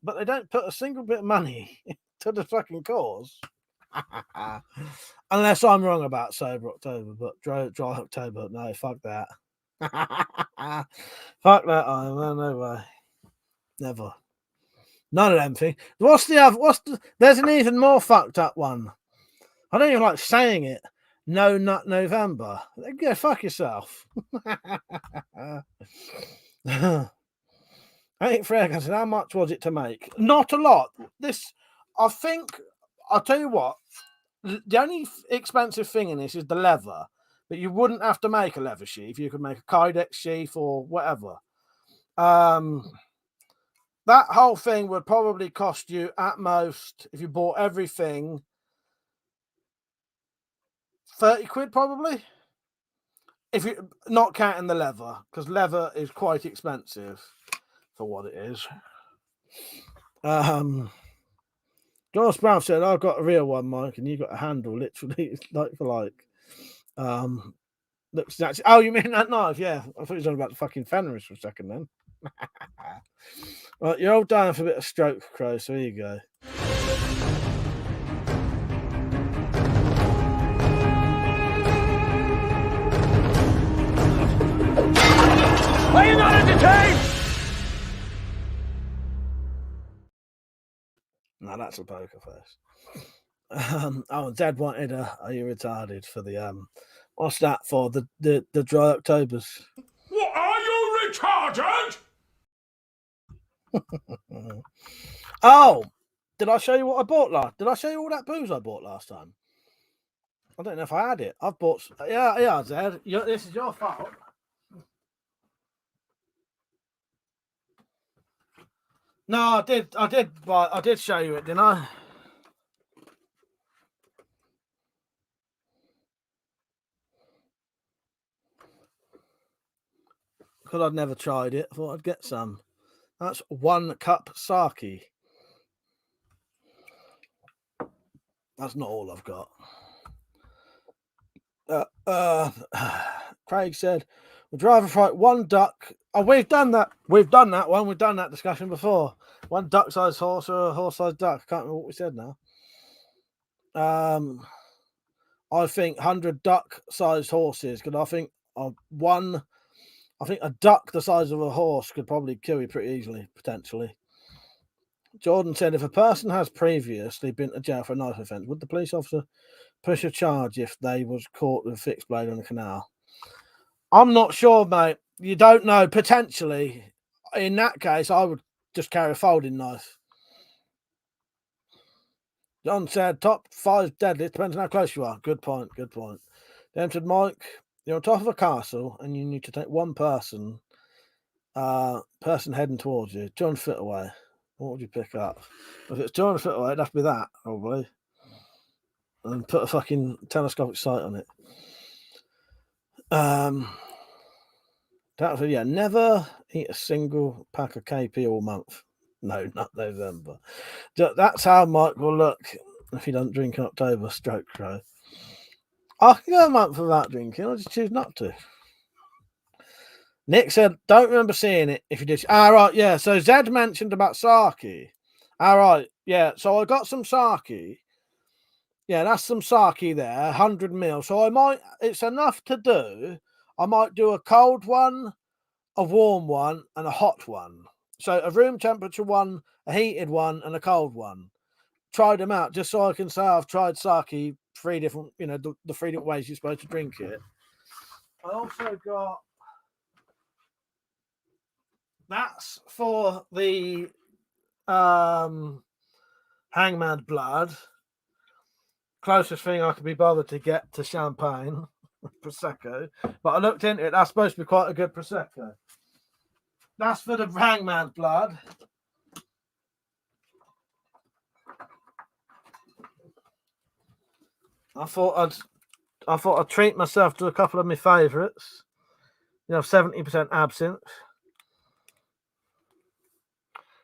but they don't put a single bit of money to the fucking cause. Unless I'm wrong about Sober October, but dry October, no, fuck that. Fuck that, no way. Never. None of them things. There's an even more fucked up one. I don't even like saying it. No Nut November. Go fuck yourself. I think Fred said, how much was it to make? Not a lot. I think, I'll tell you what, the only expensive thing in this is the leather, but you wouldn't have to make a leather sheath. You could make a Kydex sheath or whatever. That whole thing would probably cost you at most, if you bought everything, 30 quid probably. If you're not counting the leather, because leather is quite expensive for what it is. Josh Brown said, I've got a real one, Mike, and you got a handle, literally, like for like. Looks actually, oh, you mean that knife? Yeah. I thought you were talking about the fucking Fenris for a second then. Right, you're all dying for a bit of stroke, Crow, so here you go. Are you not entertained? No, that's a poker face. And Zed wanted are you retarded for the what's that for? The Dry Octobers. What, are you retarded? Oh, did I show you what I bought last? Did I show you all that booze I bought last time? I don't know if I had it. I've bought. Yeah, Zed. This is your fault. No, I did show you it, didn't I? Because I'd never tried it. I thought I'd get some. That's 1 cup sake. That's not all I've got. Craig said, we'll drive a fright 1 duck. Oh, we've done that. We've done that one. We've done that discussion before. 1 duck-sized horse or a horse-sized duck. I can't remember what we said now. I think 100 duck-sized horses. Because I think a duck the size of a horse could probably kill you pretty easily, potentially. Jordan said, if a person has previously been to jail for a knife offence, would the police officer push a charge if they was caught with a fixed blade on the canal? I'm not sure, mate. You don't know. Potentially. In that case, I would just carry a folding knife. John said, top 5 deadlift, depends on how close you are. Good point. Dan said, Mike, you're on top of a castle and you need to take one person heading towards you, 200 feet away. What would you pick up? If it's 200 feet away, it'd have to be that, probably. And put a fucking telescopic sight on it. That was, yeah, never eat a single pack of KP all month. No, not November. That's how Mike will look if he doesn't drink in October, stroke Crow. I can go a month without drinking. I just choose not to. Nick said, don't remember seeing it if you did. Right, yeah. So Zed mentioned about sake. Right, yeah. So I got some sake Yeah, that's some sake there, 100 ml. So it's enough to do. I might do a cold one, a warm one, and a hot one. So a room temperature one, a heated one, and a cold one. Try them out just so I can say I've tried sake 3 different, the 3 different ways you're supposed to drink it. I also got that's for the Hangman's Blood. Closest thing I could be bothered to get to champagne, Prosecco. But I looked into it. That's supposed to be quite a good Prosecco. That's for the Hangman's Blood. I thought I'd treat myself to a couple of my favourites. 70% absinthe.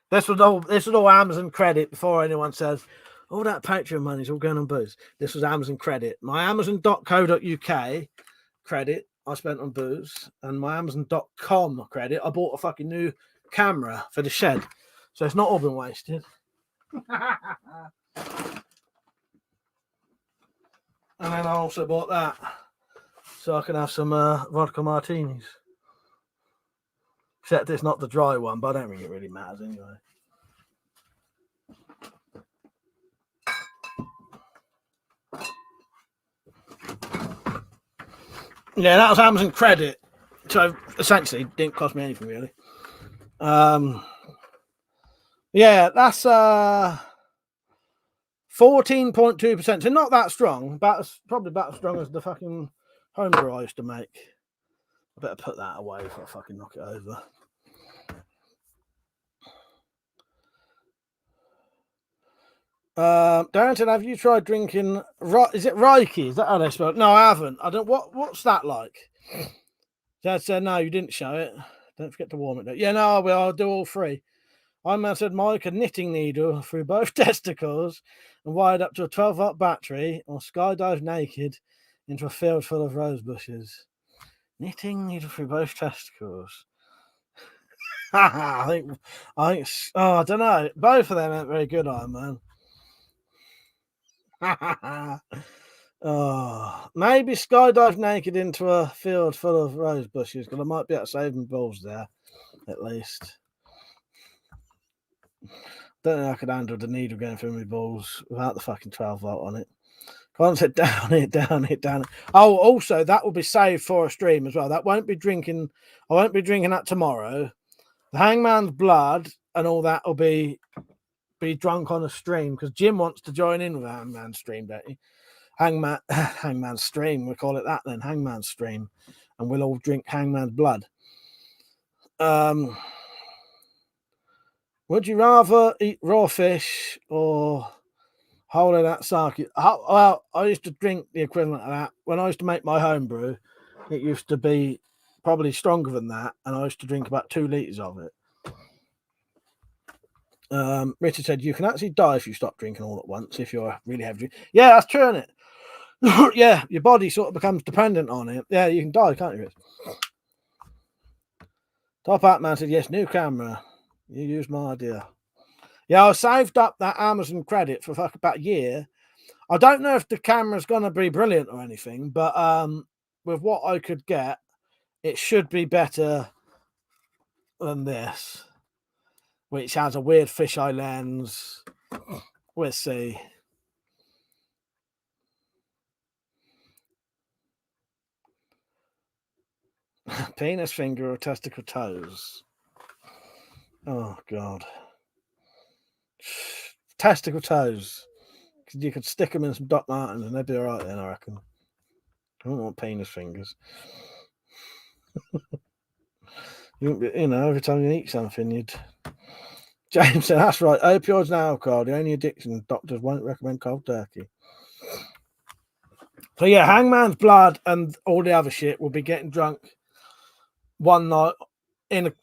This was all Amazon credit before anyone says, "Oh, that Patreon money's all going on booze." This was Amazon credit. My Amazon.co.uk credit I spent on booze, and my Amazon.com credit I bought a fucking new camera for the shed, so it's not all been wasted. And then I also bought that so I can have some vodka martinis. Except it's not the dry one, but I don't think it really matters anyway. Yeah, that was Amazon credit. So essentially it didn't cost me anything really. Yeah, that's 14.2%. So not that strong, probably about as strong as the fucking homebrew I used to make. I better put that away before I fucking knock it over. Darrington, have you tried drinking? Is it Reiki? Is that how they spell it? No, I haven't. I don't. What's that like? Dad said, no, you didn't show it. Don't forget to warm it. Yeah, no, I'll do all 3. I said, Mike, a knitting needle through both testicles and wired up to a 12-volt battery, or skydive naked into a field full of rose bushes. Knitting needle through both testicles. I think. I don't know. Both of them ain't very good, Iron Man. Maybe skydive naked into a field full of rose bushes, because I might be able to save my balls there, at least. Don't think I could handle the needle going through my balls without the fucking 12-volt on it. Can't sit down it. Oh, also, that will be saved for a stream as well. That won't be drinking. I won't be drinking that tomorrow. The Hangman's Blood and all that will be drunk on a stream, because Jim wants to join in with Hangman's stream, don't he? Hangman's stream, we call it that then, Hangman's stream, and we'll all drink Hangman's Blood. Would you rather eat raw fish or whole of that sake? Well, I used to drink the equivalent of that when I used to make my homebrew. It used to be probably stronger than that, and I used to drink about 2 litres of it. Richard said you can actually die if you stop drinking all at once if you're really heavy. Yeah, that's true, isn't it? Yeah, your body sort of becomes dependent on it. Yeah, you can die, can't you, Rich? Top Hat Man said yes, new camera. You used my idea. Yeah, I saved up that Amazon credit for about a year. I don't know if the camera's going to be brilliant or anything, but with what I could get, it should be better than this, which has a weird fisheye lens. We'll see. Penis finger or testicle toes? Oh, God. Testicle toes. You could stick them in some Doc Martens and they'd be all right then, I reckon. I don't want penis fingers. Every time you eat something, you'd... James said, that's right. Opioids and alcohol, the only addiction doctors won't recommend cold turkey. So, yeah, Hangman's Blood and all the other shit will be getting drunk one night in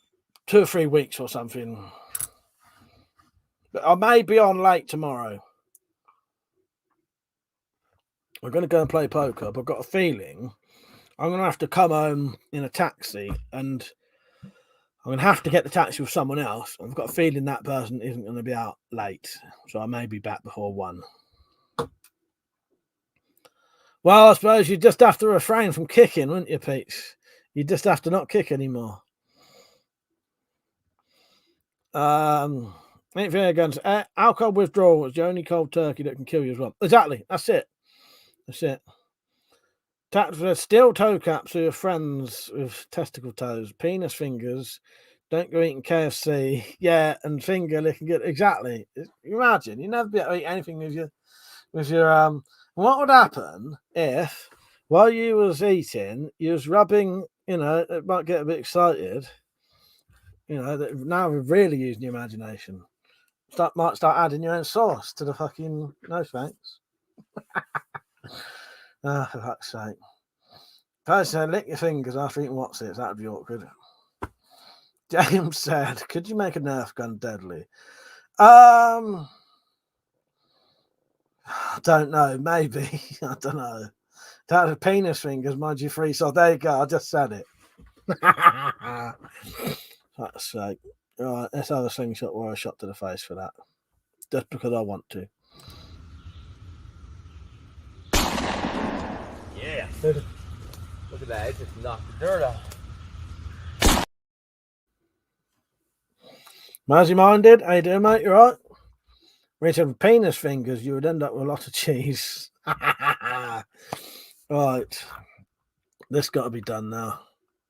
2 or 3 weeks or something. But I may be on late tomorrow. We're going to go and play poker, but I've got a feeling I'm going to have to come home in a taxi, and I'm going to have to get the taxi with someone else. I've got a feeling that person isn't going to be out late, so I may be back before 1. Well, I suppose you'd just have to refrain from kicking, wouldn't you, Pete? You'd just have to not kick anymore. Guns. Alcohol withdrawal is the only cold turkey that can kill you as well. Exactly. That's it. That's it. Steel toe caps for your friends with testicle toes, penis fingers. Don't go eating KFC. Yeah, and finger licking good. Exactly. Imagine you never be able to eat anything with your What would happen if while you was eating, you was rubbing? It might get a bit excited. Now we're really using your imagination. Might start adding your own sauce to the fucking. No thanks. For fuck's sake. Personally, lick your fingers after eating what's it. That'd be awkward. James said, "Could you make a Nerf gun deadly?" I don't know. Maybe. I don't know. That had penis fingers, mind you, free. So there you go. I just said it. That's sake. All right, let's have a slingshot or a shot to the face for that. Just because I want to. Yeah. Look at that. It just knocked the dirt off. Mazzy minded, how you doing, mate? You right? With some penis fingers, you would end up with a lot of cheese. Right. This got to be done now.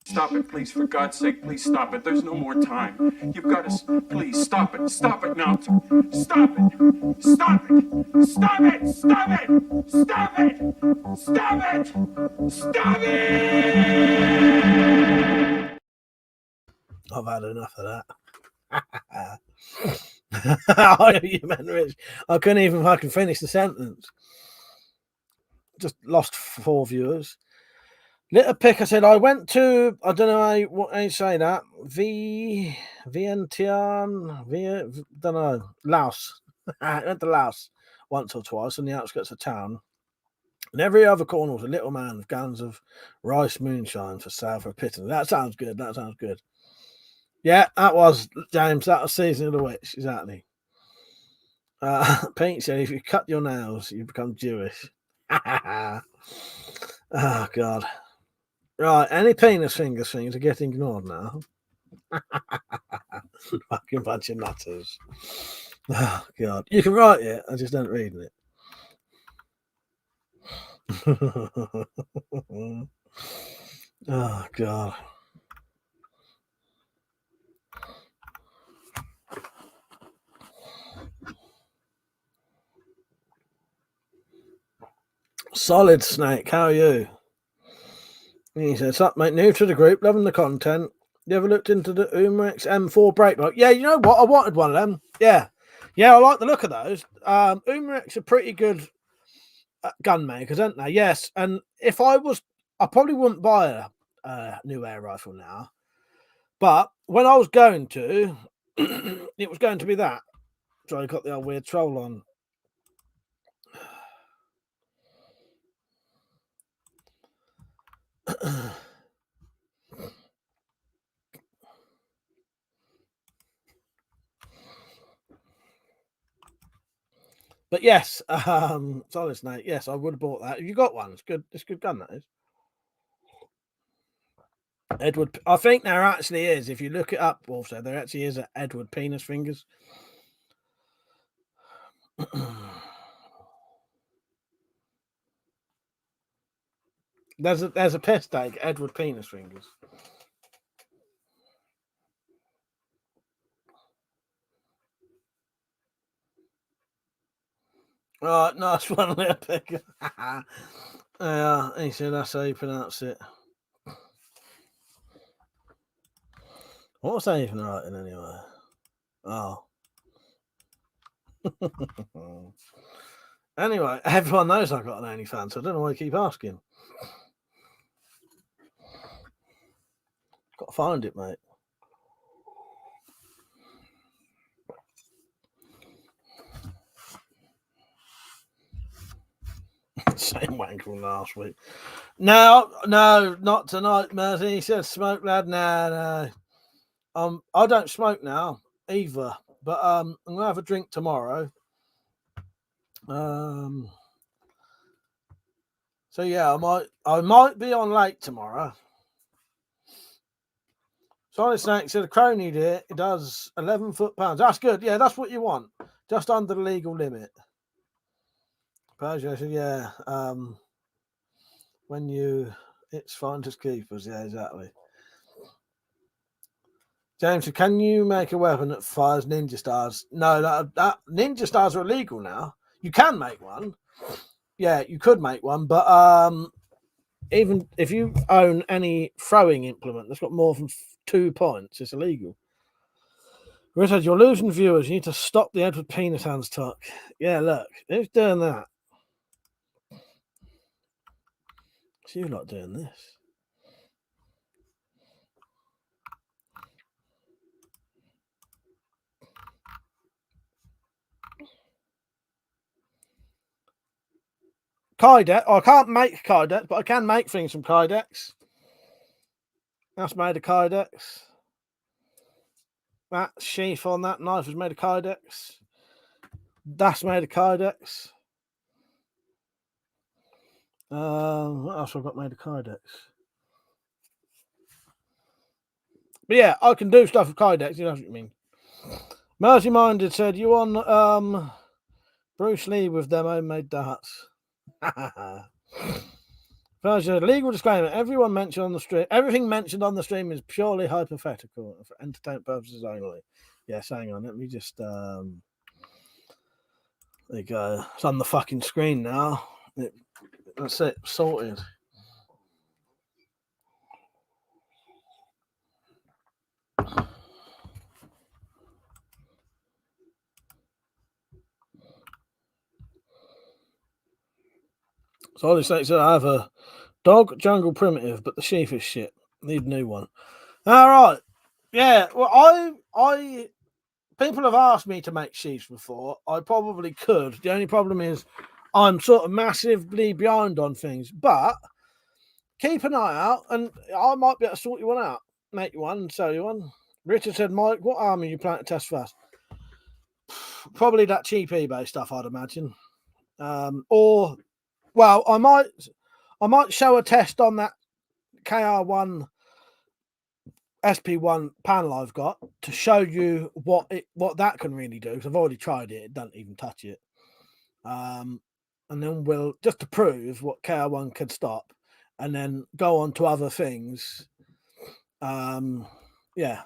Stop it, please. For God's sake, please stop it. There's no more time. You've got to... Please, stop it. Stop it now. Stop it. Stop it. Stop it. Stop it. Stop it. Stop it. Stop it. I've had enough of that. You meant, Rich. I couldn't even fucking finish the sentence. Just lost 4 viewers. Little Pick, I said, I went to, I don't know what you say that, Vientiane, don't know, Laos. I went to Laos once or twice on the outskirts of town. And every other corner was a little man with gallons of rice moonshine for sale for a pittance. That sounds good. That sounds good. Yeah, that was, James, that was Season of the Witch, exactly. Pete said, if you cut your nails, you become Jewish. Oh, God. Right, any penis fingers things are getting ignored now. Fucking bunch of nutters. Oh, God. You can write it, I just don't read it. Oh, God. Solid Snake, how are you? He says, up, mate, new to the group, loving the content. You ever looked into the Umrex M4 brake bike? Yeah, you know what? I wanted one of them. Yeah, I like the look of those. Umrex are pretty good gun makers, aren't they? Yes, and if I probably wouldn't buy a new air rifle now. But when I was going to, it was going to be that. So I got the old weird troll on. But yes, Solid Snake. Yes, I would have bought that. If you got one, it's good. It's a good gun, that is. Edward, I think there actually is. If you look it up, also there actually is a Edward penis fingers. There's a piss take, Edward penis fingers. Right, nice one, Little Pick. Yeah, he said that's how you pronounce it. What was I even writing anyway? Oh. Anyway, everyone knows I've got an OnlyFans, so I don't know why I keep asking. Got to find it, mate. Same wank from last week. No, not tonight, Mercy. He said smoke, lad. No. I don't smoke now either, but I'm gonna have a drink tomorrow. So So yeah, I might be on late tomorrow. Solid Snake said a crony deer. It does 11 foot-pounds. That's good. Yeah, that's what you want. Just under the legal limit. Persia said, yeah. When it's finders keepers. Yeah, exactly. James said, can you make a weapon that fires ninja stars? No, that ninja stars are illegal now. You can make one. Yeah, you could make one, but even if you own any throwing implement that's got more than 2 points, it's illegal. Richard, you're losing viewers. You need to stop the Edward Penis Hands talk. Yeah, look, who's doing that? It's you not doing this. Kydex. Oh, I can't make Kydex, but I can make things from Kydex. That's made of Kydex. That sheath on that knife is made of Kydex. That's made of Kydex. What else have I got made of Kydex? But yeah, I can do stuff with Kydex. You know what I mean? Mercy Minded said, you on Bruce Lee with them homemade darts? Version, legal disclaimer: everything mentioned on the stream is purely hypothetical for entertainment purposes only. Yes, hang on, let me just there you go. It's on the fucking screen now. That's it, sorted. So all said, I have a dog jungle primitive, but the sheath is shit. Need a new one. All right. Yeah. Well, I people have asked me to make sheaths before. I probably could. The only problem is I'm sort of massively behind on things. But keep an eye out, and I might be able to sort you one out. Make you one and sell you one. Richard said, Mike, what arm are you planning to test first? Probably that cheap eBay stuff, I'd imagine. Or, well, I might show a test on that KR1 SP1 panel I've got to show you what that can really do, because I've already tried it. It doesn't even touch it. And then we'll just to prove what KR1 can stop, and then go on to other things. Yeah.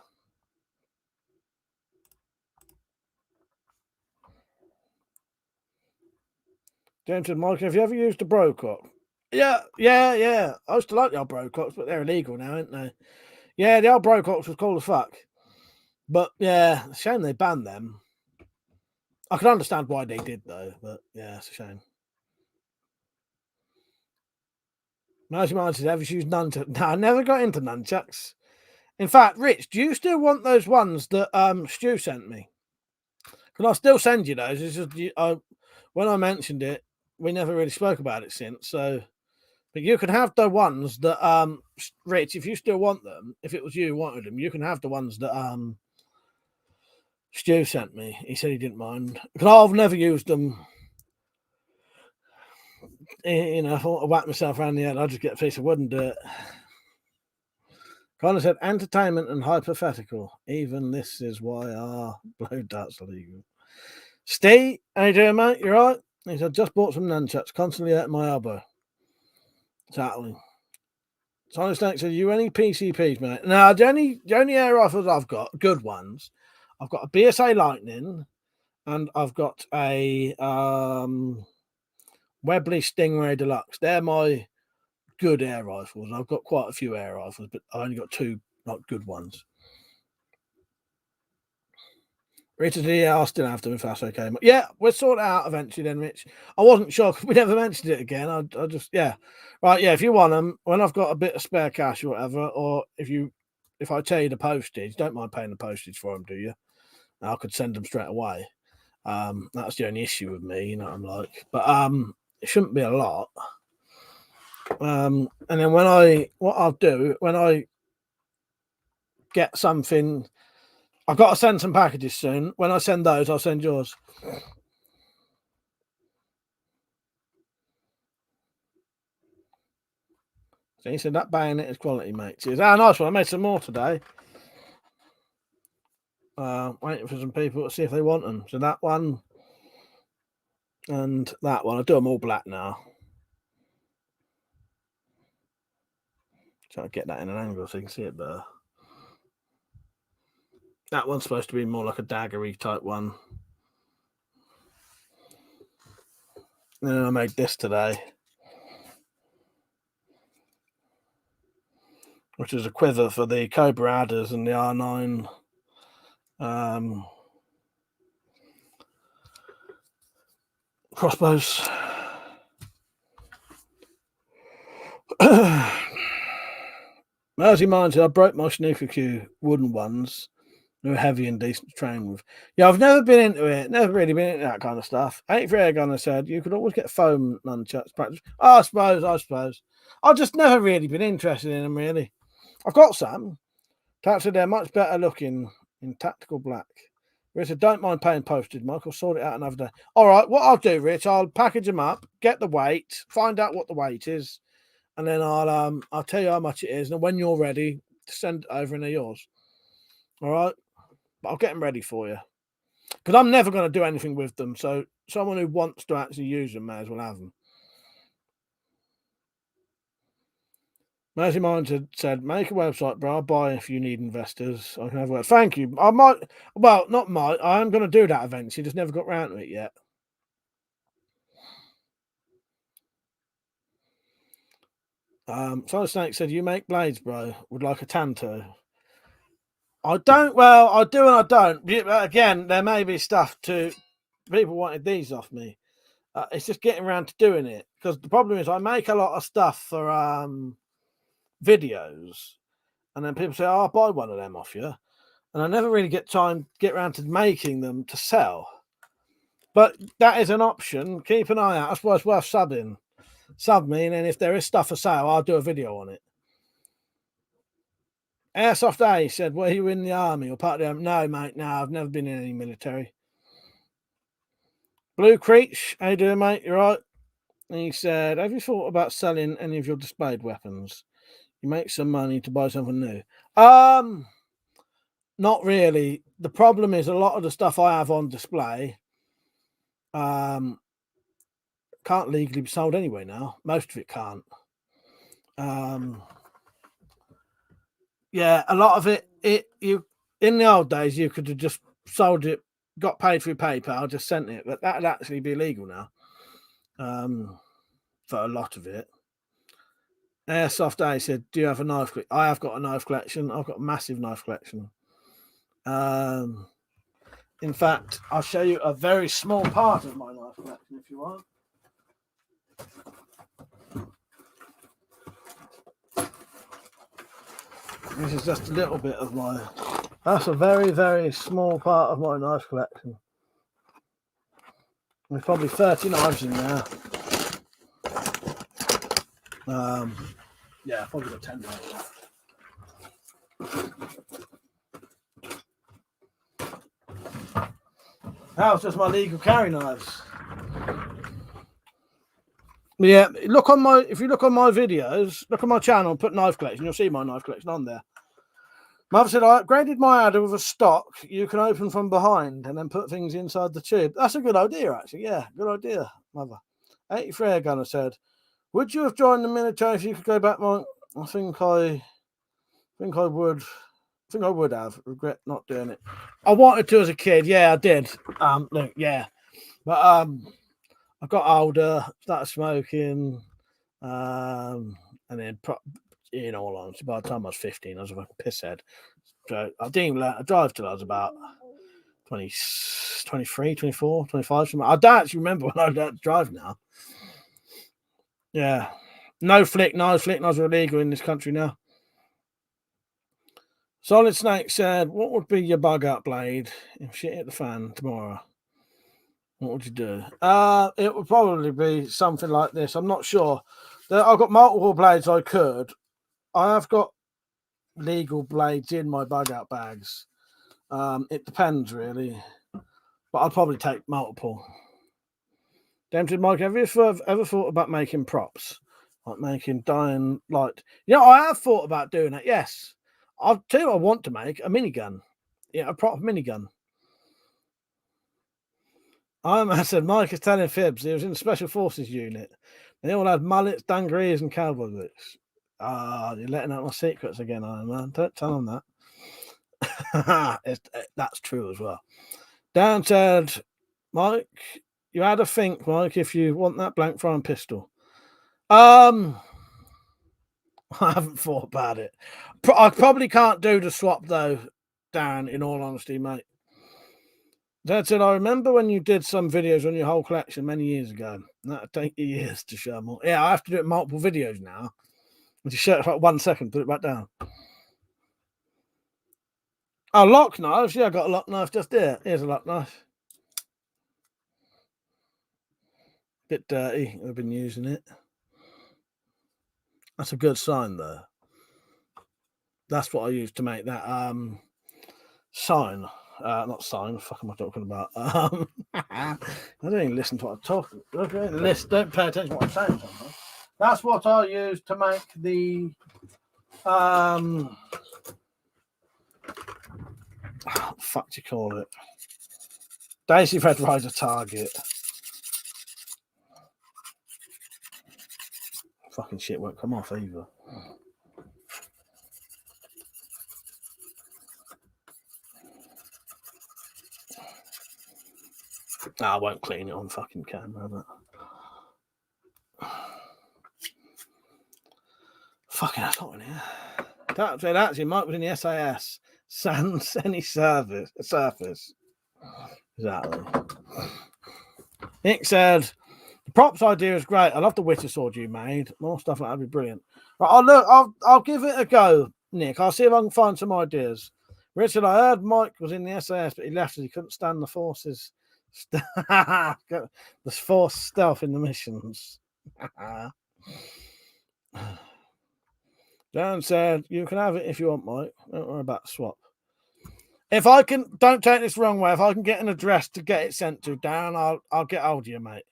James said, Mike, have you ever used a Brocock? Yeah. I used to like the old Brococks, but they're illegal now, aren't they? Yeah, the old Brococks was cool as fuck. But yeah, it's a shame they banned them. I can understand why they did though, but yeah, it's a shame. Most of says, ever used nunchucks? No, I never got into nunchucks. In fact, Rich, do you still want those ones that Stu sent me? Can I still send you those? It's just when I mentioned it, we never really spoke about it since. So, but you can have the ones that Rich, if you still want them, if it was you who wanted them, you can have the ones that Stu sent me. He said he didn't mind because I've never used them. You know, if I want to whack myself around the head, I'll just get a piece of wood and do it. Connor said, entertainment and hypothetical. Even this is why our blow darts are legal. Steve, how you doing, mate? You right? He said, just bought some nunchucks, constantly hurting my elbow. Exactly. Solid Snake said, you any PCPs, mate? No, the only air rifles I've got, good ones, I've got a BSA Lightning, and I've got a Webley Stingray Deluxe. They're my good air rifles. I've got quite a few air rifles, but I only got two not good ones. Richard, yeah, I'll still have them if that's okay. Yeah, we'll sort it out eventually then, Rich. I wasn't sure because we never mentioned it again. I just, yeah. Right, yeah, if you want them, when I've got a bit of spare cash or whatever, or if I tell you the postage, don't mind paying the postage for them, do you? I could send them straight away. That's the only issue with me, you know what I'm like. But it shouldn't be a lot. And then what I'll do when I get something, I've got to send some packages soon. When I send those, I'll send yours. So he said that bayonet is quality, mate. Cheers. Ah, nice one. I made some more today. Waiting for some people to see if they want them. So that one and that one. I do them all black now. Trying to get that in an angle so you can see it better. That one's supposed to be more like a daggery type one. And then I made this today, which is a quiver for the Cobra Adders and the R9 crossbows. Mersey Mine said, I broke my snooker cue wooden ones. They were heavy and decent to train with. Yeah, I've never been into it. Never really been into that kind of stuff. 83 Air Gunner said, you could always get foam nunchucks practice. Oh, I suppose. I've just never really been interested in them, really. I've got some. Tat said they're much better looking in tactical black. Rich said, don't mind paying postage, Mike. I'll sort it out another day. All right, what I'll do, Rich, I'll package them up, get the weight, find out what the weight is, and then I'll tell you how much it is. And when you're ready, send it over and they're yours. All right? But I'll get them ready for you. Because I'm never going to do anything with them. So someone who wants to actually use them may as well have them. Mercy Mine said, make a website, bro. I'll buy if you need investors. I can have a word. Thank you. I might, well, not might. I am going to do that eventually. Just never got round to it yet. Solid Snake said, you make blades, bro. Would like a tanto. I don't. Well, I do and I don't. Again, there may be stuff to people wanted these off me. It's just getting around to doing it because the problem is I make a lot of stuff for videos, and then people say, "Oh, I'll buy one of them off you," and I never really get around to making them to sell. But that is an option. Keep an eye out. That's why it's worth subbing. Sub me, and then if there is stuff for sale, I'll do a video on it. Airsoft A said, were you in the army or part of the army? No, mate, no, I've never been in any military. Blue Creech, how you doing, mate? You right? And he said, have you thought about selling any of your displayed weapons? You make some money to buy something new. Not really. The problem is a lot of the stuff I have on display can't legally be sold anyway now. Most of it can't. Yeah, a lot of it you in the old days you could have just sold it, got paid through PayPal, just sent it, but that'd actually be illegal now. For a lot of it. Airsoft A said, do you have a knife collection? I have got a knife collection. I've got a massive knife collection. In fact, I'll show you a very small part of my knife collection if you want. This is just a little bit of that's a very, very small part of my knife collection. There's probably 30 knives in there. Yeah, probably got 10 knives. That's just my legal carry knives. Yeah, if you look on my videos, look on my channel, put knife collection, you'll see my knife collection on there. Mother said, I upgraded my adder with a stock you can open from behind and then put things inside the tube. That's a good idea, actually. Yeah, good idea, Mother. 83 Air Gunner said, would you have joined the military if you could go back? I think I would. I think I would have. Regret not doing it. I wanted to as a kid. Yeah, I did. Yeah. But I got older, started smoking, and then, in all honesty, by the time I was 15, I was a fucking pisshead. So I didn't even learn to drive till I was about 20, 23, 24, 25. Something. I don't actually remember when I learned to drive now. Yeah. No flick knives. Flick knives are illegal in this country now. Solid Snake said, what would be your bug out blade if shit hit the fan tomorrow? What would you do? It would probably be something like this. I'm not sure. I've got multiple blades I could. I have got legal blades in my bug out bags. It depends, really. But I'd probably take multiple. Tempted Mike, have you ever thought about making props? like making dying light. You know, I have thought about doing it. Yes, I'll tell you what I want to make a minigun. Yeah, a proper minigun. I said Mike is telling fibs. He was in the Special Forces unit. They all had mullets, dungarees, and cowboy boots. Ah, you're letting out my secrets again, Iron Man. Don't tell them that. That's true as well. Dan said, Mike, you had a think, Mike, if you want that blank firing pistol. I haven't thought about it. I probably can't do the swap though, Dan, in all honesty, mate. Dad said, I remember when you did some videos on your whole collection many years ago. That'd take you years to show more. Yeah, I have to do it multiple videos now. Just show it for 1 second, put it back down. Oh, lock knives. Yeah, I got a lock knife just there. Here's a lock knife. Bit dirty. I've been using it. That's a good sign, though. That's what I used to make that sign. Not sign. What the fuck am I talking about? I don't even listen to what I'm talking about. Don't pay attention to what I'm saying sometimes. That's what I used to make the what the fuck do you call it? Daisy Red Rider target. Fucking shit won't come off either. No, I won't clean it on fucking camera, but fucking hell, not in here. That's actually Mike was in the SAS. Sans any surface. Exactly. Nick said the props idea is great. I love the Witter sword you made. More stuff like that'd be brilliant. Right, I'll give it a go, Nick. I'll see if I can find some ideas. Richard, I heard Mike was in the SAS, but he left as he couldn't stand the forces. The force stealth in the missions. Dan said, you can have it if you want, Mike. Don't worry about the swap. If I can, don't take this wrong way. If I can get an address to get it sent to, Dan, I'll get hold of you, mate.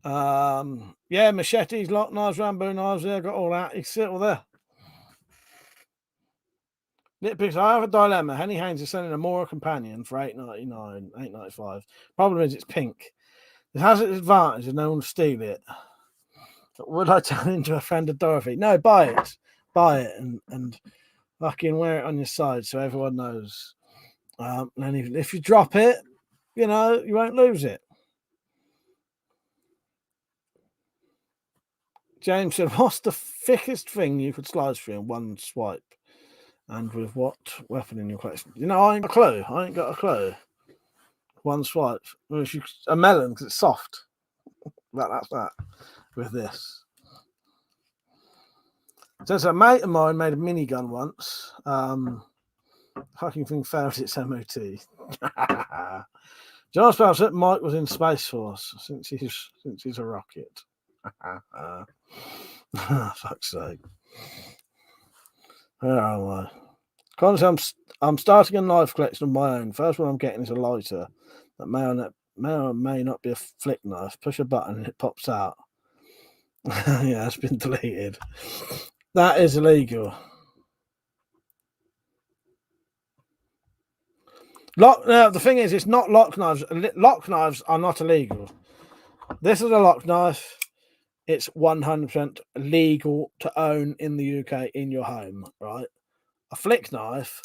Yeah, machetes, lock knives, Rambo knives, there, got all that. You see it all there. Nitpicks, I have a dilemma. Henny Haynes is selling a Mora companion for $8.99, $8.95. Problem is it's pink. It has its advantage and no one will steal it. But would I turn into a friend of Dorothy? No, buy it. Buy it and fucking wear it on your side so everyone knows. And if you drop it, you know, you won't lose it. James said, what's the thickest thing you could slice through in one swipe? And with what weapon in your collection? You know, I ain't got a clue. One swipe. A melon, because it's soft. That's that. With this. So a mate of mine made a minigun once. Fucking thing failed its MOT. John Sprout said Mike was in Space Force since he's a rocket. Fuck's sake. Where am I? I'm starting a knife collection of my own. First one I'm getting is a lighter that may or may not be a flick knife. Push a button and it pops out. Yeah, it's been deleted. That is illegal. The thing is, it's not lock knives. Lock knives are not illegal. This is a lock knife. It's 100% legal to own in the UK in your home, right? A flick knife,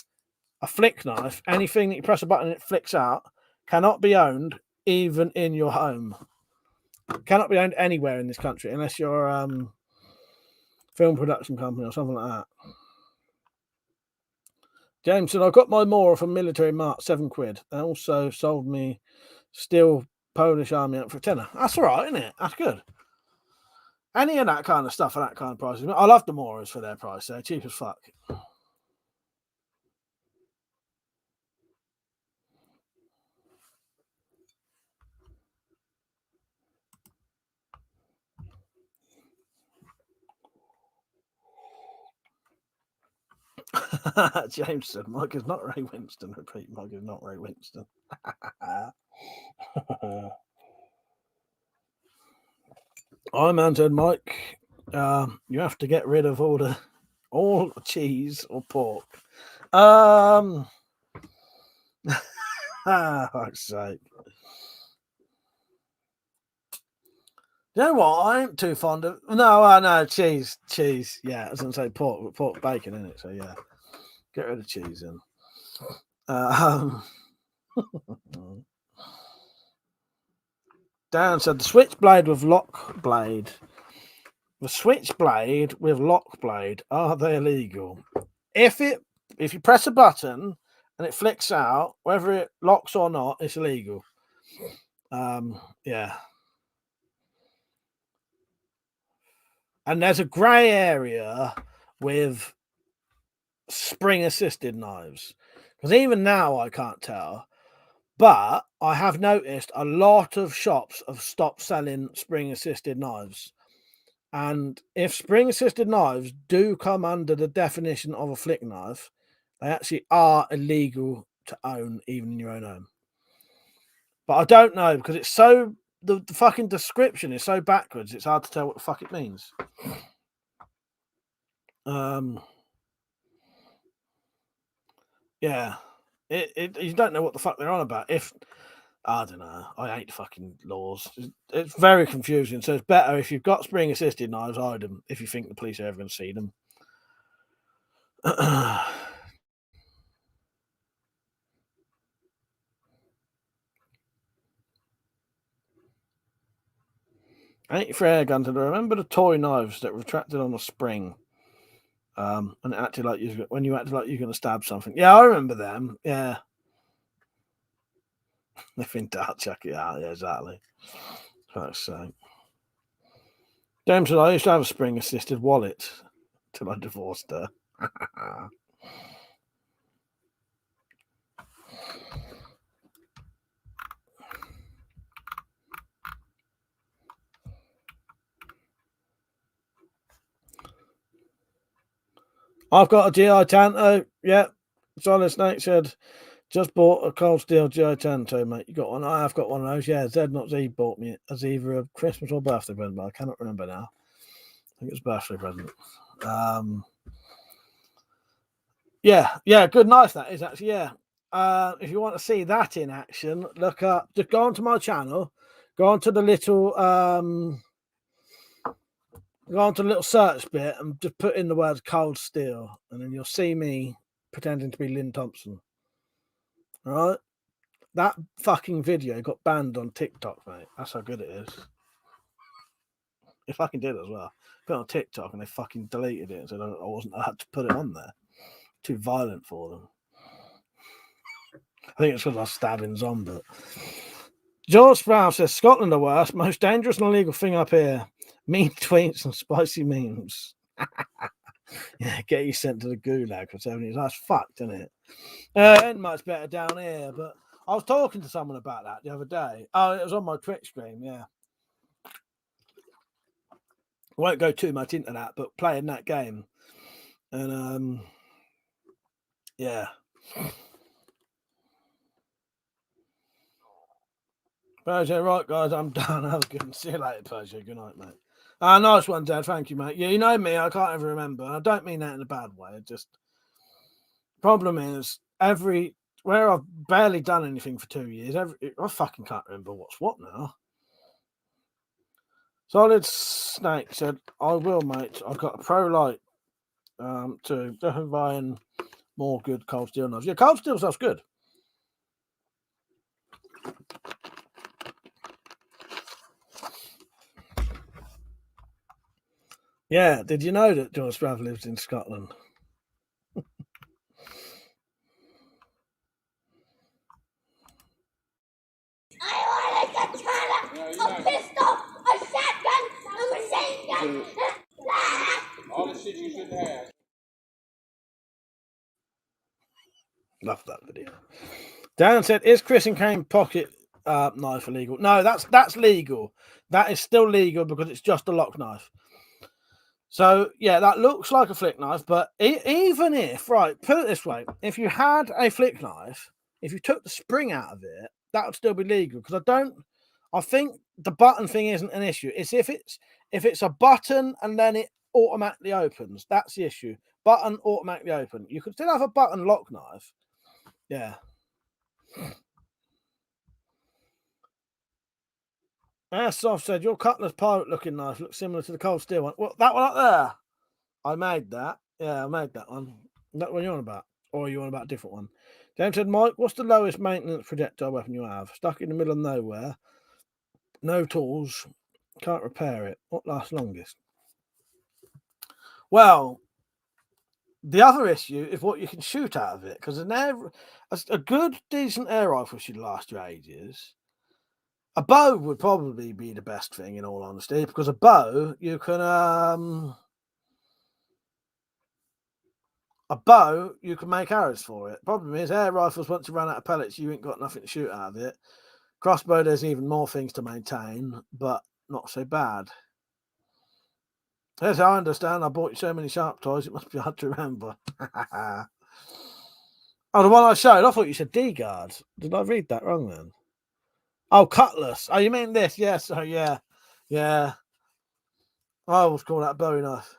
anything that you press a button and it flicks out, cannot be owned even in your home. Cannot be owned anywhere in this country unless you're a film production company or something like that. James said, I got my Mora from Military Mart, £7. They also sold me steel Polish army out for a tenner. That's all right, isn't it? That's good. Any of that kind of stuff for that kind of price. I love the Moras for their price. They're cheap as fuck. James said, Mike is not Ray Winston. Repeat, Mike is not Ray Winston. Iron Man said, Mike, you have to get rid of all cheese or pork. Fuck's sake. You know what? I ain't too fond of. No, cheese. Yeah, I was gonna say pork bacon in it. So yeah, get rid of cheese in. Dan said the switchblade with lock blade. The switchblade with lock blade, are they illegal? If you press a button and it flicks out, whether it locks or not, it's illegal. Yeah. And there's a grey area with spring assisted knives. Because even now I can't tell. But I have noticed a lot of shops have stopped selling spring assisted knives. And if spring assisted knives do come under the definition of a flick knife, they actually are illegal to own even in your own home. But I don't know because it's so the fucking description is so backwards, it's hard to tell what the fuck it means. Yeah. You don't know what the fuck they're on about. I don't know. I hate fucking laws. It's very confusing. So it's better if you've got spring assisted knives, hide them if you think the police are ever going to see them. Ain't for air guns. I remember the toy knives that retracted on a spring. And it acted like when you acted like you're going to stab something. Yeah, I remember them. Yeah. If in doubt, check it out. Yeah, exactly. Fuck's sake. James said, I used to have a spring assisted wallet till I divorced her. I've got a GI Tanto. Yeah. Solid Snake said, just bought a Cold Steel GI Tanto, mate. You got one? I have got one of those. Yeah, Zed, not Z, bought me it as either a Christmas or birthday present, but I cannot remember now. I think it was birthday present. Yeah, good, nice that is actually. Yeah. If you want to see that in action, look up. Just go onto my channel. Go onto the little search bit and just put in the words Cold Steel, and then you'll see me pretending to be Lynn Thompson. All right, that fucking video got banned on TikTok, mate. That's how good it is. It fucking did as well. Put it on TikTok and they fucking deleted it and said I wasn't allowed to put it on there. Too violent for them. I think it's because I was stabbing on, but George Sprouse says Scotland are worst, most dangerous and illegal thing up here. Mean tweets and spicy memes. Yeah, get you sent to the gulag for 7 years. That's fucked, isn't it? Ain't much better down here, but I was talking to someone about that the other day. Oh, it was on my Twitch stream, yeah. I won't go too much into that, but playing that game. And yeah. Persia, right, guys, I'm done. Have a good one. See you later, Persia. Good night, mate. Nice one, Dad. Thank you, mate. Yeah, you know me. I can't ever remember. I don't mean that in a bad way. Just problem is where I've barely done anything for 2 years. I fucking can't remember what's what now. Solid Snake said, "I will, mate. I've got a pro light to definitely buying more good cold steel knives. Yeah, cold steel stuff's good." Yeah, did you know that George Sprav lives in Scotland? I want a katana, a pistol, a shotgun, a machine gun. All the shit you shouldn't have. Love that video. Dan said, "Is Chris and Kane pocket knife illegal?" No, that's legal. That is still legal because it's just a lock knife. So yeah, that looks like a flick knife, but even if, right, put it this way, if you had a flick knife, if you took the spring out of it, that would still be legal. Because I think the button thing isn't an issue. It's if If it's a button and then it automatically opens, that's the issue. Button automatically open. You could still have a button lock knife. Yeah. Soft said, your Cutlass pirate looking knife looks similar to the cold steel one. Well, that one up there. I made that. Yeah, I made that one. That one you're on about? Or are you on about a different one? James said, Mike, what's the lowest maintenance projectile weapon you have? Stuck in the middle of nowhere. No tools. Can't repair it. What lasts longest? Well, the other issue is what you can shoot out of it. Because a good, decent air rifle should last you ages. A bow would probably be the best thing, in all honesty, because a bow, you can make arrows for it. Problem is, air rifles, once you run out of pellets, you ain't got nothing to shoot out of it. Crossbow, there's even more things to maintain, but not so bad. Yes, I understand. I bought you so many sharp toys, it must be hard to remember. Oh, the one I showed, I thought you said D-guard. Did I read that wrong then? Oh, Cutlass. Oh, you mean this? Yes. Oh, yeah. Yeah. I always call that Bowie knife.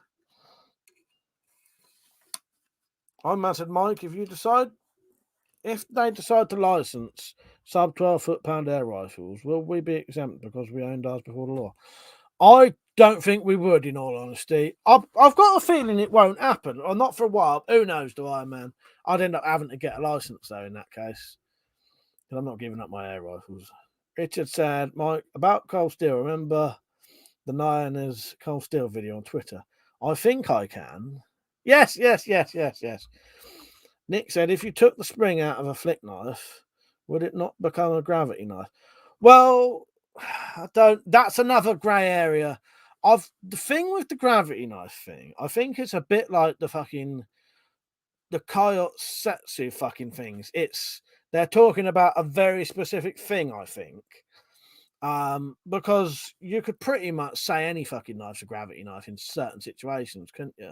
I'm said, Mike, if they decide to license sub 12 foot-pound air rifles, will we be exempt because we owned ours before the law? I don't think we would, in all honesty. I've got a feeling it won't happen, or not for a while. Who knows, do I, man? I'd end up having to get a license, though, in that case. Because I'm not giving up my air rifles. Richard said, Mike, about cold steel, remember the Niners cold steel video on Twitter? I think I can. Yes. Nick said, if you took the spring out of a flick knife, would it not become a gravity knife? Well, I don't. That's another grey area. The thing with the gravity knife thing, I think it's a bit like the Coyote Setsu fucking things. They're talking about a very specific thing, I think. Because you could pretty much say any fucking knife's a gravity knife in certain situations, couldn't you?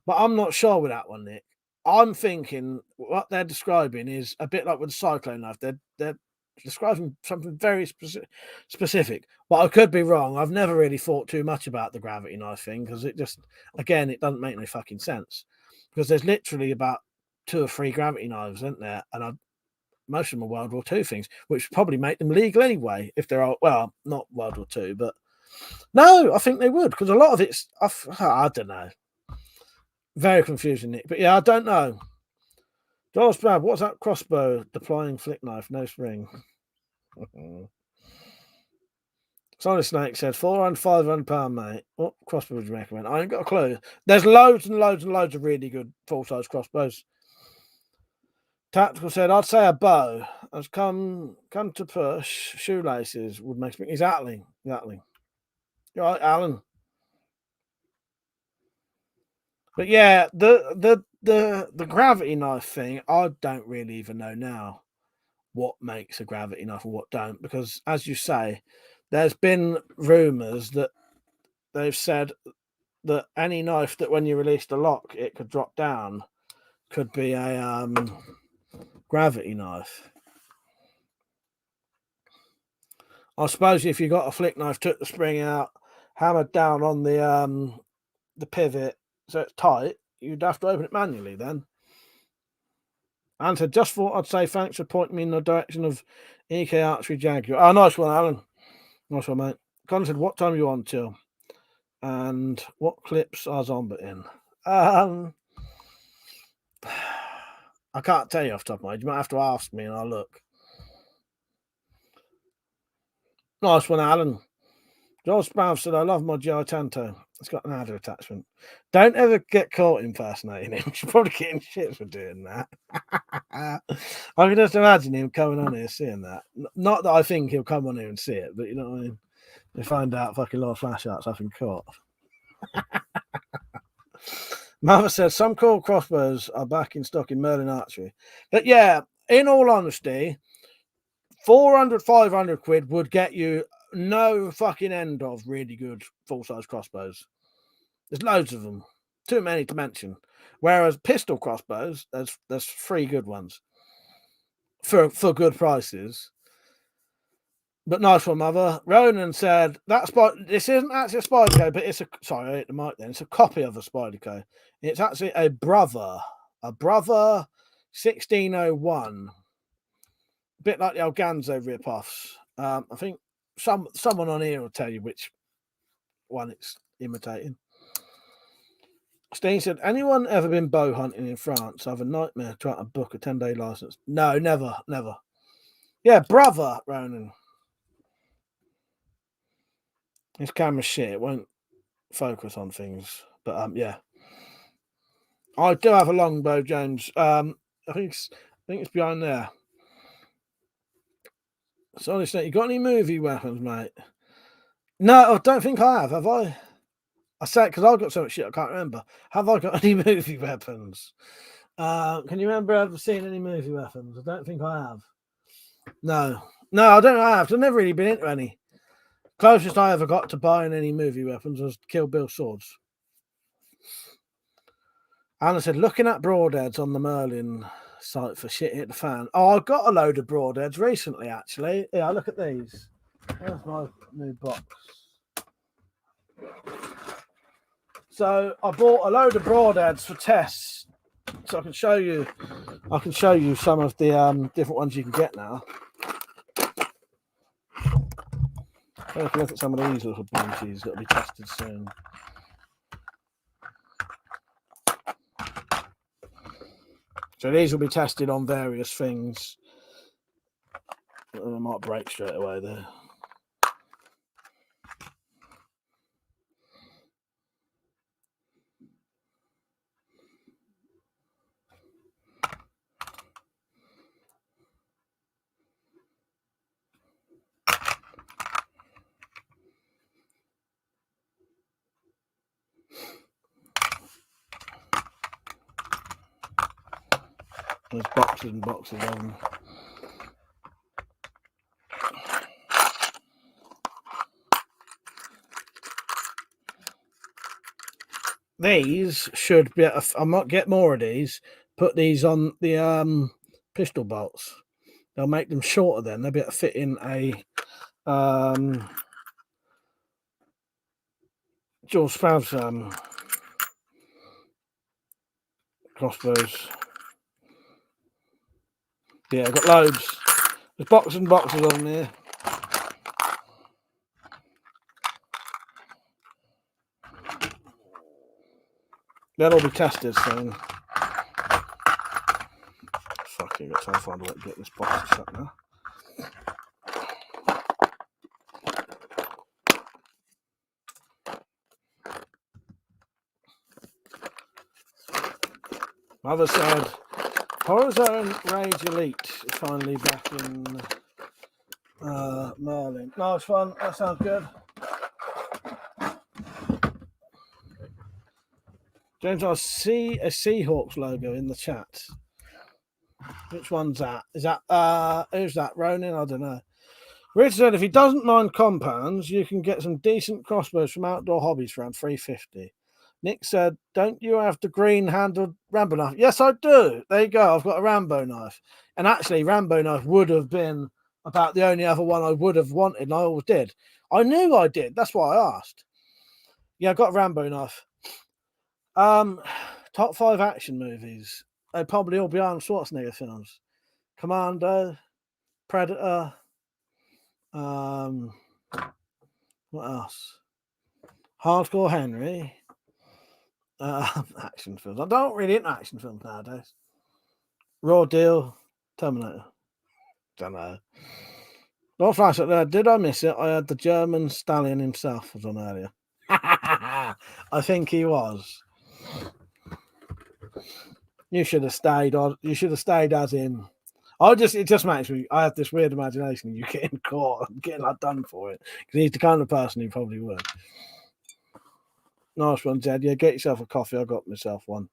But I'm not sure with that one, Nick. I'm thinking what they're describing is a bit like with the cyclone knife. They're describing something very specific. But I could be wrong. I've never really thought too much about the gravity knife thing because it doesn't make any fucking sense. Because there's literally about 2 or 3 gravity knives, isn't there? And most of them are World War II things, which probably make them legal anyway. If there are, well, not World War II, but no, I think they would because a lot of it's I don't know. Very confusing, Nick. But yeah, I don't know. Joel Brad, what's that crossbow deploying flick knife? No spring. Solid Snake said, £400, £500, mate. What crossbow would you recommend? I ain't got a clue. There's loads and loads and loads of really good full-size crossbows. Tactical said, I'd say a bow. As come to push, shoelaces would make me. Exactly. You're right, Alan. But yeah, the gravity knife thing, I don't really even know now what makes a gravity knife and what don't, because as you say, there's been rumours that they've said that any knife that when you release the lock it could drop down could be a gravity knife. I suppose if you got a flick knife, took the spring out, hammered down on the pivot so it's tight, you'd have to open it manually then. And so just thought I'd say thanks for pointing me in the direction of EK Archery Jaguar. Oh, nice one, Alan. Nice one, mate. Connor said, what time are you on till? And what clips are Zombie in? I can't tell you off the top of my head. You might have to ask me and I'll look. Nice one, Alan. Joel Sprout said, I love my Gio Tanto. It's got an adder attachment. Don't ever get caught impersonating him. You're probably getting shit for doing that. I can just imagine him coming on here seeing that. Not that I think he'll come on here and see it, but you know what I mean? You find out fucking lot of flash arts I've been caught. Mother says some cool crossbows are back in stock in Merlin Archery. But yeah, in all honesty, 400, 500 quid would get you no fucking end of really good full-size crossbows. There's loads of them. Too many to mention. Whereas pistol crossbows, there's 3 good ones for good prices. But nice one, mother. Ronan said that this isn't actually a Spyderco, but it's a sorry, I hit the mic then. It's a copy of a Spyderco. It's actually a brother 1601. A bit like the old Ganzo rip-offs. I think someone on here will tell you which one it's imitating. Steen said, anyone ever been bow hunting in France? I have a nightmare trying to book a 10-day license. No, never. Yeah, brother, Ronan. This camera's shit. It won't focus on things. But yeah. I do have a longbow, James. I think it's behind there. So honestly, you got any movie weapons, mate? No, I don't think I have I? I say it because I've got so much shit I can't remember. Have I got any movie weapons? Can you remember ever seeing any movie weapons? I don't think I have. No, I don't have. I've never really been into any. Closest I ever got to buying any movie weapons was Kill Bill swords. Anna said, looking at broadheads on the Merlin site for shit hit the fan. Oh, I got a load of broadheads recently, actually. Yeah, look at these. There's my new box. So I bought a load of broadheads for tests. So I can show you some of the different ones you can get now. Look at some of these little bunchies that'll be tested soon. So these will be tested on various things. I might break straight away there. There's boxes and boxes of them. These should be. I might get more of these. Put these on the pistol bolts. They'll make them shorter. Then they'll be able to fit in a George Sprouse crossbows. Yeah, I've got loads. There's boxes and boxes on there. They'll all be tested soon. Fucking got time to find a way to get this box shut now. Mother said, Horizon Rage Elite is finally back in Merlin. Nice one. That sounds good. James, I see a Seahawks logo in the chat. Which one's that? Is that who's that? Ronin? I don't know. Richard said if he doesn't mind compounds, you can get some decent crossbows from Outdoor Hobbies for around $3.50. Nick said, don't you have the green-handled Rambo knife? Yes, I do. There you go. I've got a Rambo knife. And actually, Rambo knife would have been about the only other one I would have wanted, and I always did. I knew I did. That's why I asked. Yeah, I got a Rambo knife. Top 5 action movies. They probably all be Arnold Schwarzenegger films. Commando, Predator. What else? Hardcore Henry. Action films. I don't really into action films nowadays. Raw Deal. Terminator. Don't know. Not flash up there. Did I miss it? I had the German stallion himself was on earlier. I think he was. You should have stayed on. You should have stayed as him. It just makes me. I have this weird imagination of you getting caught and getting like done for it. Because he's the kind of person who probably would. Nice one, Jed. Yeah, get yourself a coffee. I got myself one.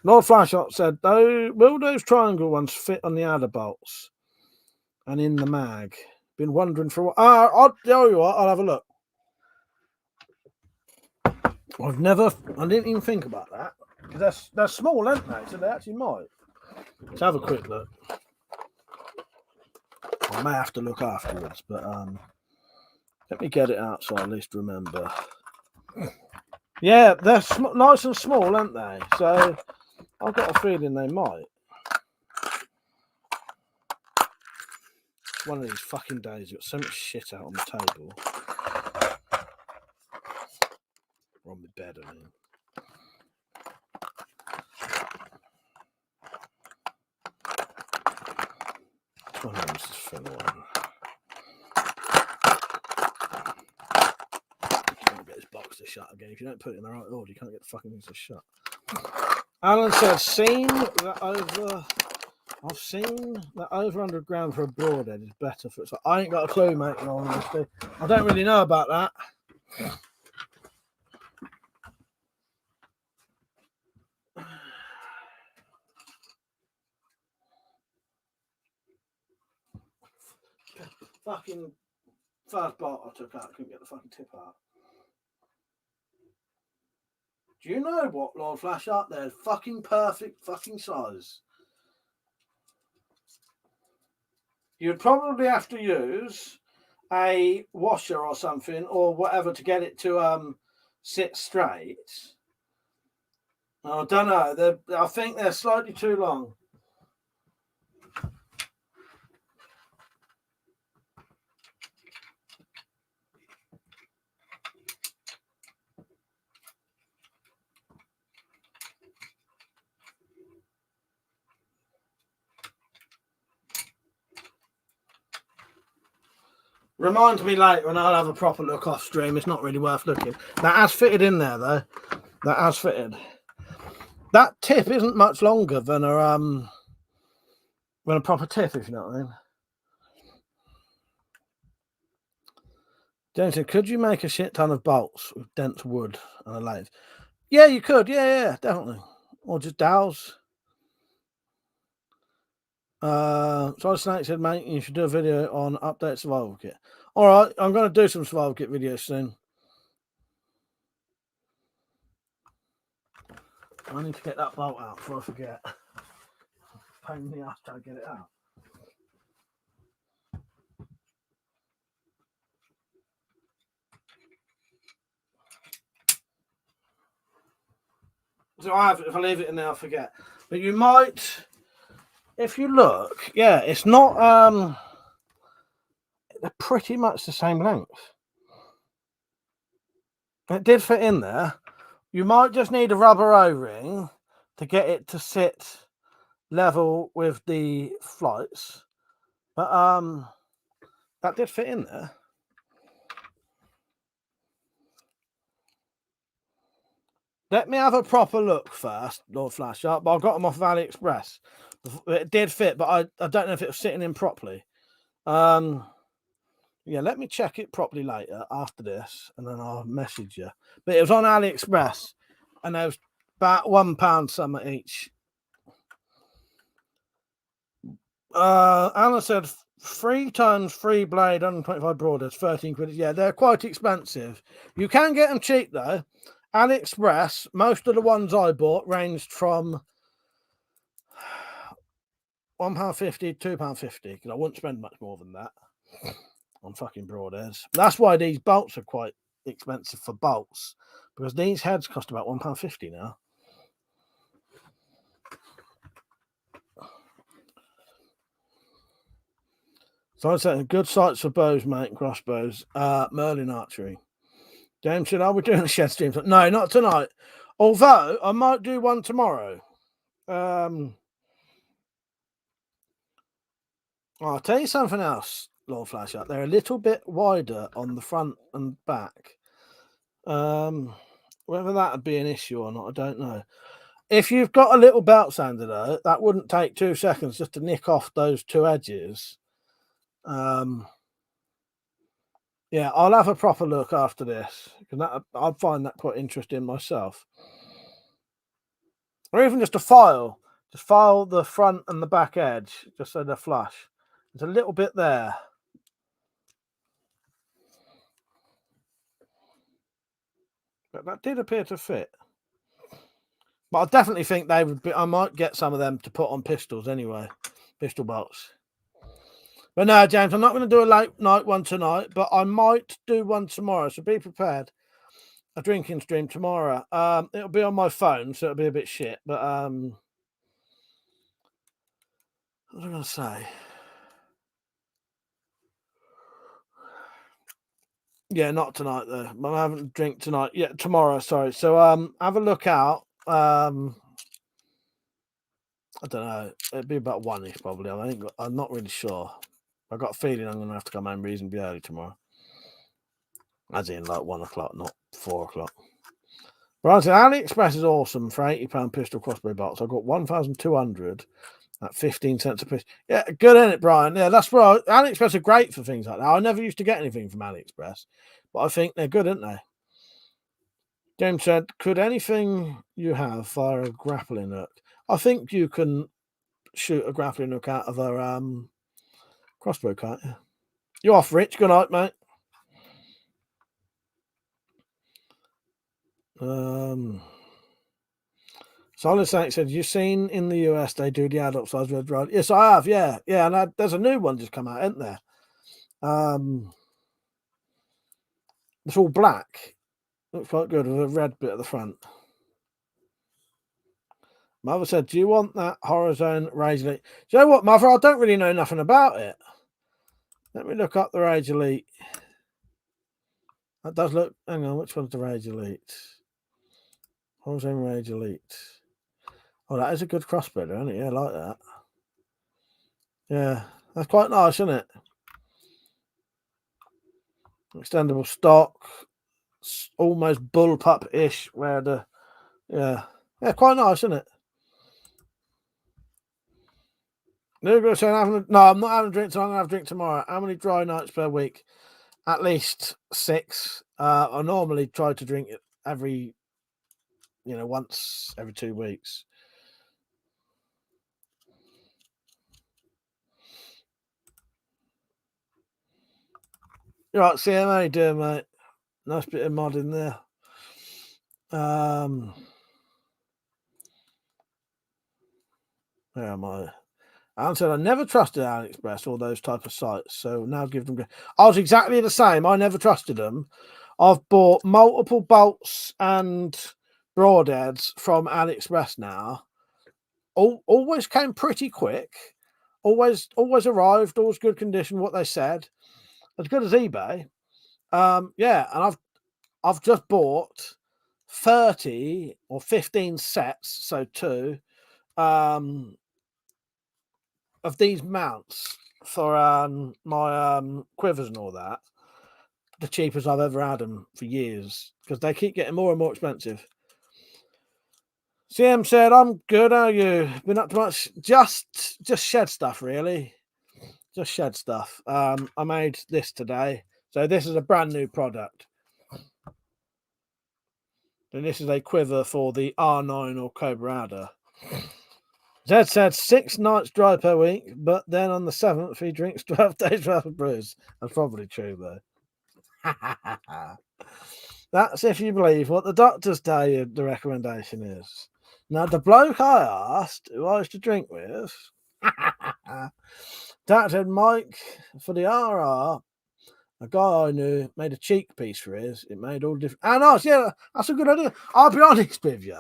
Lord Flashshot said, will those triangle ones fit on the adder bolts and in the mag? Been wondering for what. I'll tell you what. I'll have a look. I didn't even think about that. Because they're small, aren't they? So they actually might. Let's have a quick look. I may have to look afterwards, but let me get it out so I at least remember. Yeah, they're nice and small, aren't they? So I've got a feeling they might. One of these fucking days, you've got so much shit out on the table. Or on my bed, I mean. One of them's just fill one. Can't get this box to shut again. If you don't put it in the right order, you can't get the fucking things to shut. Alan said, I've seen that over 100 grams for a broadhead is better for it. So I ain't got a clue, mate, in all honesty. I don't really know about that. Fucking first bite I took out, I couldn't get the fucking tip out. Do you know what, Lord Flash up there? Fucking perfect fucking size. You'd probably have to use a washer or something or whatever to get it to sit straight. I don't know. I think they're slightly too long. Reminds me later when I'll have a proper look off stream. It's not really worth looking. That has fitted in there though. That has fitted. That tip isn't much longer than a proper tip, if you know what I mean. James said, could you make a shit ton of bolts with dense wood and a lathe? Yeah, you could. Yeah, definitely. Or just dowels. So Snake said, mate, you should do a video on update survival kit. All right, I'm going to do some survival kit videos soon. I need to get that bolt out before I forget. Pain in the ass trying to get it out. So if I leave it in there, I'll forget. But you might, if you look, yeah, it's not, they're pretty much the same length. It did fit in there. You might just need a rubber O-ring to get it to sit level with the flights. But that did fit in there. Let me have a proper look first, Lord Flash Up. But I got them off of AliExpress. It did fit, but I don't know if it was sitting in properly. Yeah, let me check it properly later after this, and then I'll message you. But it was on AliExpress, and there was about £1 something each. Anna said 3 tons, 3 blade, 125 broadheads, 13 quid. Yeah, they're quite expensive. You can get them cheap though. AliExpress, most of the ones I bought ranged from £1.50 to £2.50 because I wouldn't spend much more than that on fucking broadheads. That's why these bolts are quite expensive for bolts, because these heads cost about £1.50 now. So I'd say good sights for bows, mate, and crossbows. Merlin Archery. James said, are we doing a shed stream? No, not tonight. Although I might do one tomorrow. I'll tell you something else, Lord Flash Up. They're a little bit wider on the front and back. Whether that would be an issue or not, I don't know. If you've got a little belt sander though, that wouldn't take 2 seconds just to nick off those 2 edges. Yeah, I'll have a proper look after this, because I'd find that quite interesting myself. Or even just a file. Just file the front and the back edge, just so they're flush. There's a little bit there. But that did appear to fit. But I definitely think they would be. I might get some of them to put on pistols anyway. Pistol bolts. But no, James, I'm not going to do a late night one tonight, but I might do one tomorrow. So be prepared. A drinking stream tomorrow. It'll be on my phone, so it'll be a bit shit. But what was I going to say? Yeah, not tonight though. I haven't drink tonight. Yeah, tomorrow. Sorry. So have a look out. I don't know. It'd be about 1ish probably. I'm not really sure. I got a feeling I'm going to have to come home reasonably early tomorrow. As in like 1 o'clock, not 4 o'clock. Right, so AliExpress is awesome for £80 pistol crossbow box. I got 1,200 at 15 cents a piece. Yeah, good, isn't it, Brian? Yeah, that's right. AliExpress are great for things like that. I never used to get anything from AliExpress, but I think they're good, aren't they? James said, could anything you have fire a grappling hook? I think you can shoot a grappling hook out of a crossbow, can't you? You're off, Rich. Good night, mate. Solid Saint said, you've seen in the US they do the adult size red rod. Yes, I have, yeah. Yeah, and there's a new one just come out, isn't there? It's all black. Looks quite good with a red bit at the front. Mother said, do you want that Horror Zone Rage Elite? Do you know what, Mother? I don't really know nothing about it. Let me look up the Rage Elite. That does look... Hang on, which one's the Rage Elite? Horror Zone Rage Elite. Oh, that is a good crossbow, isn't it? Yeah, I like that. Yeah, that's quite nice, isn't it? Extendable stock. Almost bullpup-ish, where the... Yeah, quite nice, isn't it? No, saying I'm not having a drink tonight. I'm going to have a drink tomorrow. How many dry nights per week? At least 6. I normally try to drink it every, once every 2 weeks. You're right, CMA, dear mate. Nice bit of mod in there. Where am I? Alan said, I never trusted AliExpress or those type of sites, so now give them... I was exactly the same. I never trusted them. I've bought multiple bolts and broadheads from AliExpress now. Always came pretty quick. Always arrived. Always good condition, what they said. As good as eBay. Yeah, and I've just bought 30 or 15 sets, so 2, of these mounts for my quivers and all that. The cheapest I've ever had them for years, because they keep getting more and more expensive. CM said, I'm good. How are you? Been up to much? Just shed stuff, really. Just shed stuff. I made this today. So this is a brand new product. And this is a quiver for the R9 or Cobra Adder. Zed said 6 nights dry per week, but then on the 7th he drinks 12 days worth of brews. That's probably true, though. That's if you believe what the doctors tell you the recommendation is. Now, the bloke I asked who I used to drink with, Dr. Mike, for the RR, a guy I knew made a cheek piece for his. It made all different. Oh, nice. Yeah, that's a good idea. I'll be honest with you.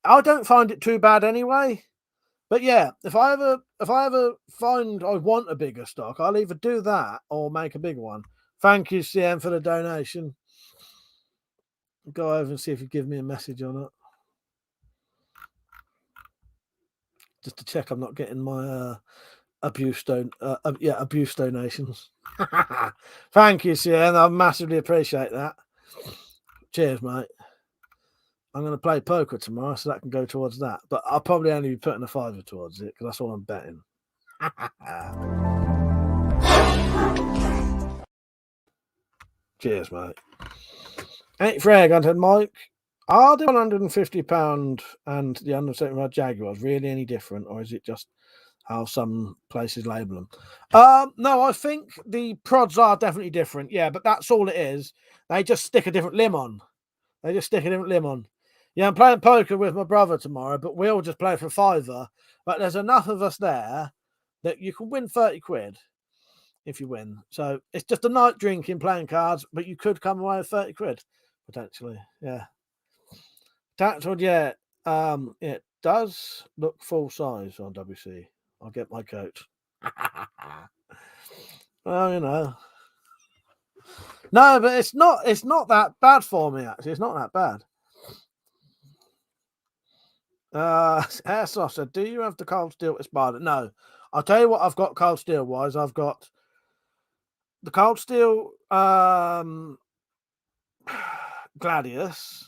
I don't find it too bad anyway. But yeah, if I ever find I want a bigger stock, I'll either do that or make a bigger one. Thank you, CM, for the donation. Go over and see if you give me a message on it. Just to check I'm not getting my abuse donations. Thank you, CM. I massively appreciate that. Cheers, mate. I'm going to play poker tomorrow, so that can go towards that. But I'll probably only be putting a £5 towards it, because that's all I'm betting. Cheers, mate. Ain't Frag, I said, Mike, are the £150 and the 175 Jaguars really any different, or is it just how some places label them? No, I think the prods are definitely different. Yeah, but that's all it is. They just stick a different limb on. Yeah, I'm playing poker with my brother tomorrow, but we'll just play for £5. But there's enough of us there that you can win 30 quid. if you win. So it's just a night drinking, playing cards, but you could come away with 30 quid potentially. Yeah. Tactile, yeah. It does look full size on WC. I'll get my coat. Well, you know. No, but it's not that bad for me, actually. It's not that bad. Airsoft said, do you have the cold steel expired? No. I'll tell you what I've got cold steel wise. I've got the cold steel Gladius,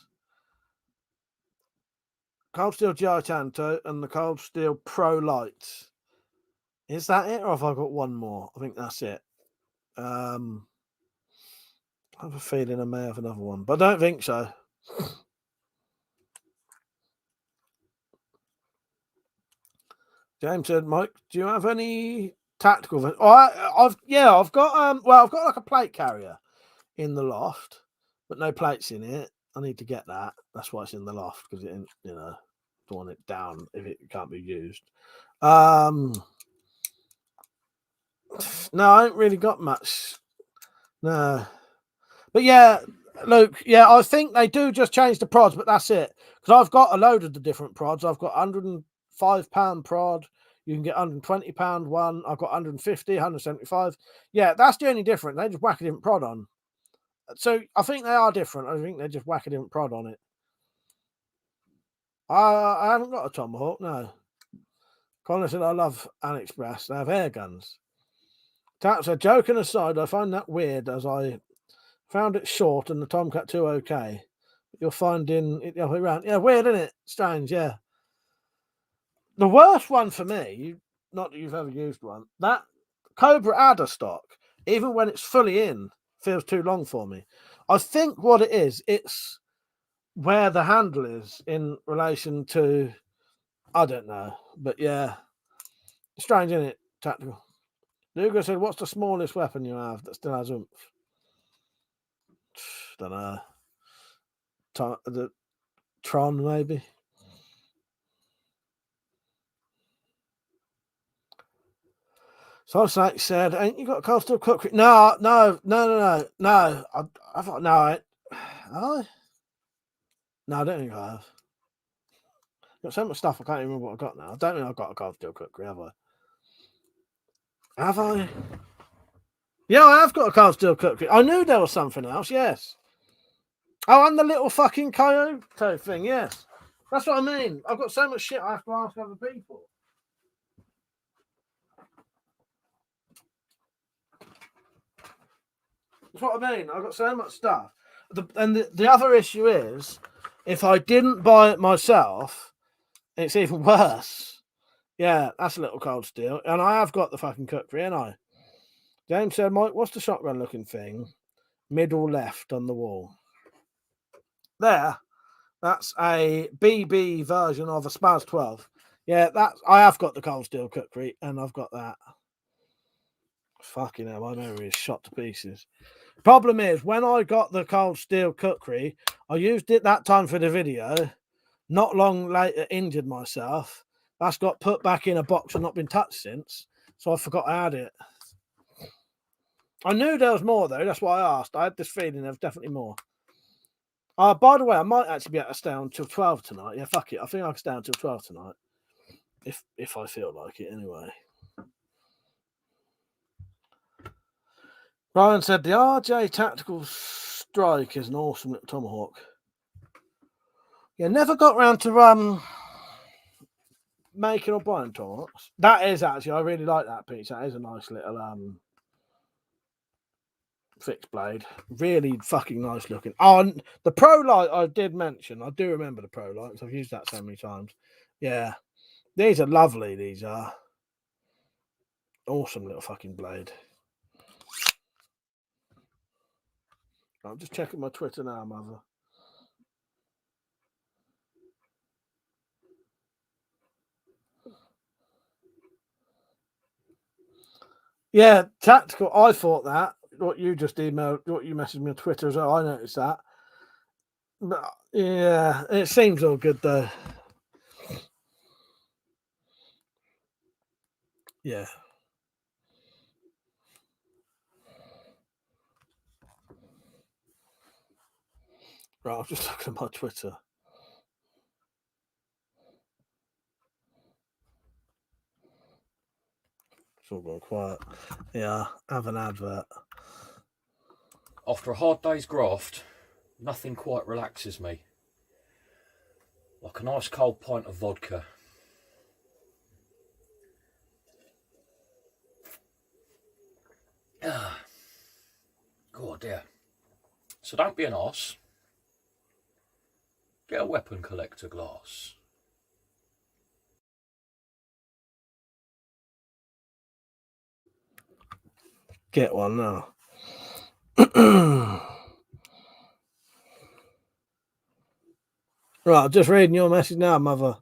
cold steel Giganto, and the cold steel Pro Light. Is that it, or have I got one more? I think that's it. I have a feeling I may have another one, but I don't think so. James said, Mike, do you have any tactical? I've got like a plate carrier in the loft, but no plates in it. I need to get that. That's why it's in the loft, because it, you know, don't want it down if it can't be used. No, I ain't really got much. No, but yeah, Luke. Yeah, I think they do just change the prods, but that's it. Because I've got a load of the different prods. I've got £105 prod. You can get £120 one. I've got 150, 175. Yeah, that's the only difference. They just whack a different prod on. So I think they are different. I think they just whack a different prod on it. I haven't got a Tomahawk, no. Connor said, I love AliExpress. They have air guns. Tap said, joking aside, I find that weird as I found it short and the Tomcat 2 okay. You're finding it the other way around. Yeah, weird, isn't it? Strange, yeah. The worst one for me, not that you've ever used one, that Cobra Adder stock, even when it's fully in, feels too long for me. I think what it is, it's where the handle is in relation to, I don't know, but yeah, strange, isn't it? Tactical. Lugo said, what's the smallest weapon you have that still has oomph? Don't know. The Tron, maybe. So Snake said, ain't you got a cold steel cookery? No. I thought, no. Have I? No, I don't think I have. Got so much stuff, I can't even remember what I got now. I don't think I've got a cold steel cookery, have I? Have I? Yeah, I have got a cold steel cookery. I knew there was something else, yes. Oh, and the little fucking coyote thing, yes. That's what I mean. I've got so much shit I have to ask other people. That's what I mean. I've got so much stuff. The other issue is, if I didn't buy it myself, it's even worse. Yeah, that's a little cold steel. And I have got the fucking cookery, ain't I? James said, Mike, what's the shotgun looking thing? Middle left on the wall. There. That's a BB version of a Spaz 12. Yeah, I have got the cold steel cookery, and I've got that. Fucking hell, my memory is shot to pieces. Problem is, when I got the cold steel cookery, I used it that time for the video. Not long later, injured myself. That's got put back in a box and not been touched since. So I forgot I had it. I knew there was more, though. That's why I asked. I had this feeling there was definitely more. By the way, I might actually be able to stay on till 12 tonight. Yeah, fuck it. I think I can stay on till 12 tonight. If I feel like it, anyway. Ryan said, the RJ Tactical Strike is an awesome little Tomahawk. Yeah, never got round to making or buying Tomahawks. That is actually, I really like that piece. That is a nice little fixed blade. Really fucking nice looking. Oh, and the Pro Light I did mention. I do remember the Pro Lights. I've used that so many times. Yeah. These are lovely, these are. Awesome little fucking blade. I'm just checking my Twitter now, mother. Yeah, tactical. I thought that. What you just emailed, what you messaged me on Twitter as well. I noticed that. But yeah, it seems all good though. Yeah. Right, I'm just looking at my Twitter. It's all gone quiet. Yeah, have an advert. After a hard day's graft, nothing quite relaxes me. Like a nice cold pint of vodka. God, dear. So don't be an arse. Get a WeaponCollector glass. Get one now. Right, just reading your message now, mother.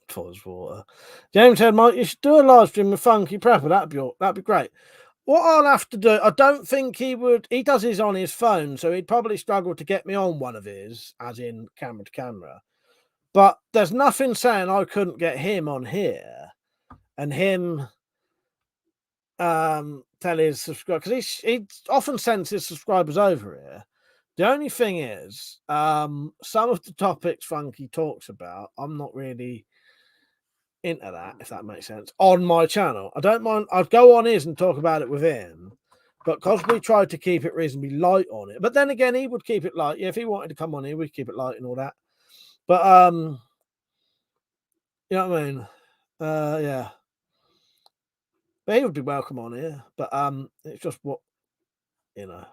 Pause water. James said, Mike, you should do a live stream with Funky Prepper. That'd be great. What I'll have to do, I don't think he would. He does his on his phone, so he'd probably struggle to get me on one of his, as in camera to camera. But there's nothing saying I couldn't get him on here and him tell his subscribers, because he often sends his subscribers over here. The only thing is, some of the topics Funky talks about, I'm not really into that, if that makes sense, on my channel. I don't mind. I'd go on his and talk about it with him, but because we tried to keep it reasonably light on it. But then again, he would keep it light. Yeah, if he wanted to come on here, we'd keep it light and all that. But you know what I mean? Yeah. But he would be welcome on here. But it's just what, you know.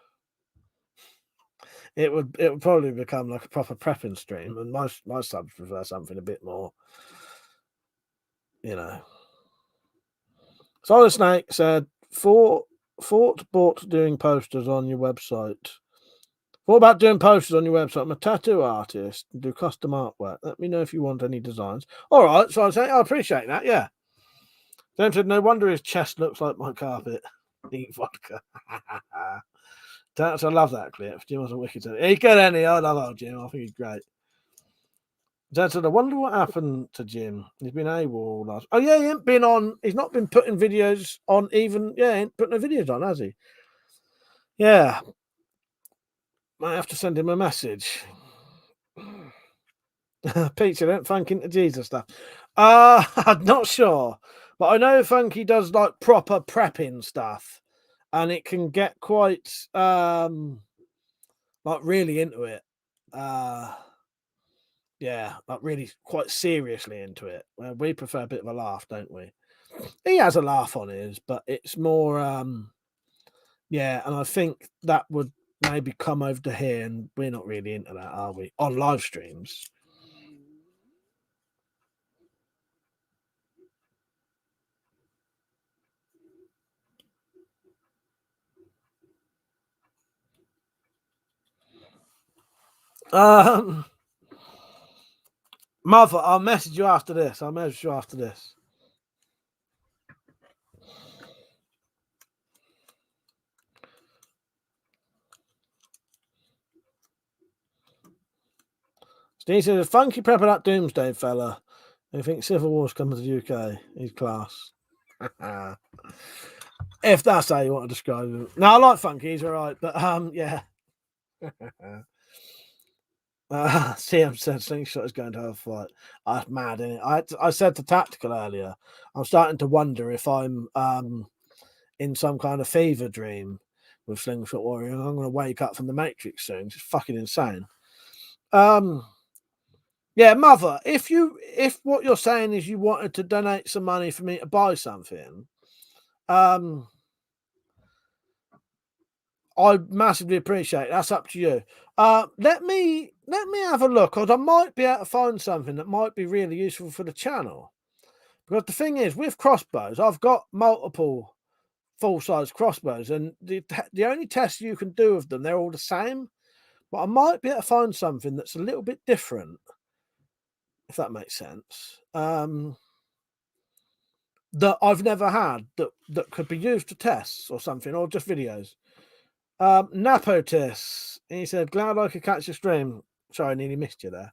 It would probably become like a proper prepping stream, and my subs prefer something a bit more, you know. Solid Snake said, thought about doing posters on your website. What about doing posters on your website? I'm a tattoo artist and do custom artwork. Let me know if you want any designs. All right, so I appreciate that. Yeah. James said, no wonder his chest looks like my carpet. Eat vodka. I love that clip. Jim was a wicked. He good, any. I love old Jim. I think he's great. Dad said, I wonder what happened to Jim. He's been AWOL last. Oh, yeah, he ain't been on. He's not been putting videos on even. Yeah, he ain't putting no videos on, has he? Yeah. Might have to send him a message. Peter, don't Funky into Jesus stuff. I'm not sure. But I know Funky does like proper prepping stuff. And it can get quite like really into it. Yeah, like really quite seriously into it. Well, we prefer a bit of a laugh, don't we? He has a laugh on his, but it's more yeah, and I think that would maybe come over to here, and we're not really into that, are we? On live streams. Mother, I'll message you after this. Steve says, Funky Prepper that Doomsday fella. I think Civil War's coming to the UK. He's class. If that's how you want to describe him. No, I like Funky, he's alright, but yeah. CM said Slingshot is going to have a fight. That's mad, isn't it? I said to Tactical earlier, I'm starting to wonder if I'm in some kind of fever dream with Slingshot Warrior, and I'm going to wake up from the Matrix soon. It's fucking insane. Yeah, Mother, if what you're saying is you wanted to donate some money for me to buy something, I massively appreciate it. That's up to you. Let me have a look, because I might be able to find something that might be really useful for the channel. Because the thing is, with crossbows, I've got multiple full-size crossbows, and the only tests you can do of them, they're all the same. But I might be able to find something that's a little bit different, if that makes sense. That I've never had that could be used to tests or something, or just videos. Napotis, he said, glad I could catch your stream. Sorry, I nearly missed you there.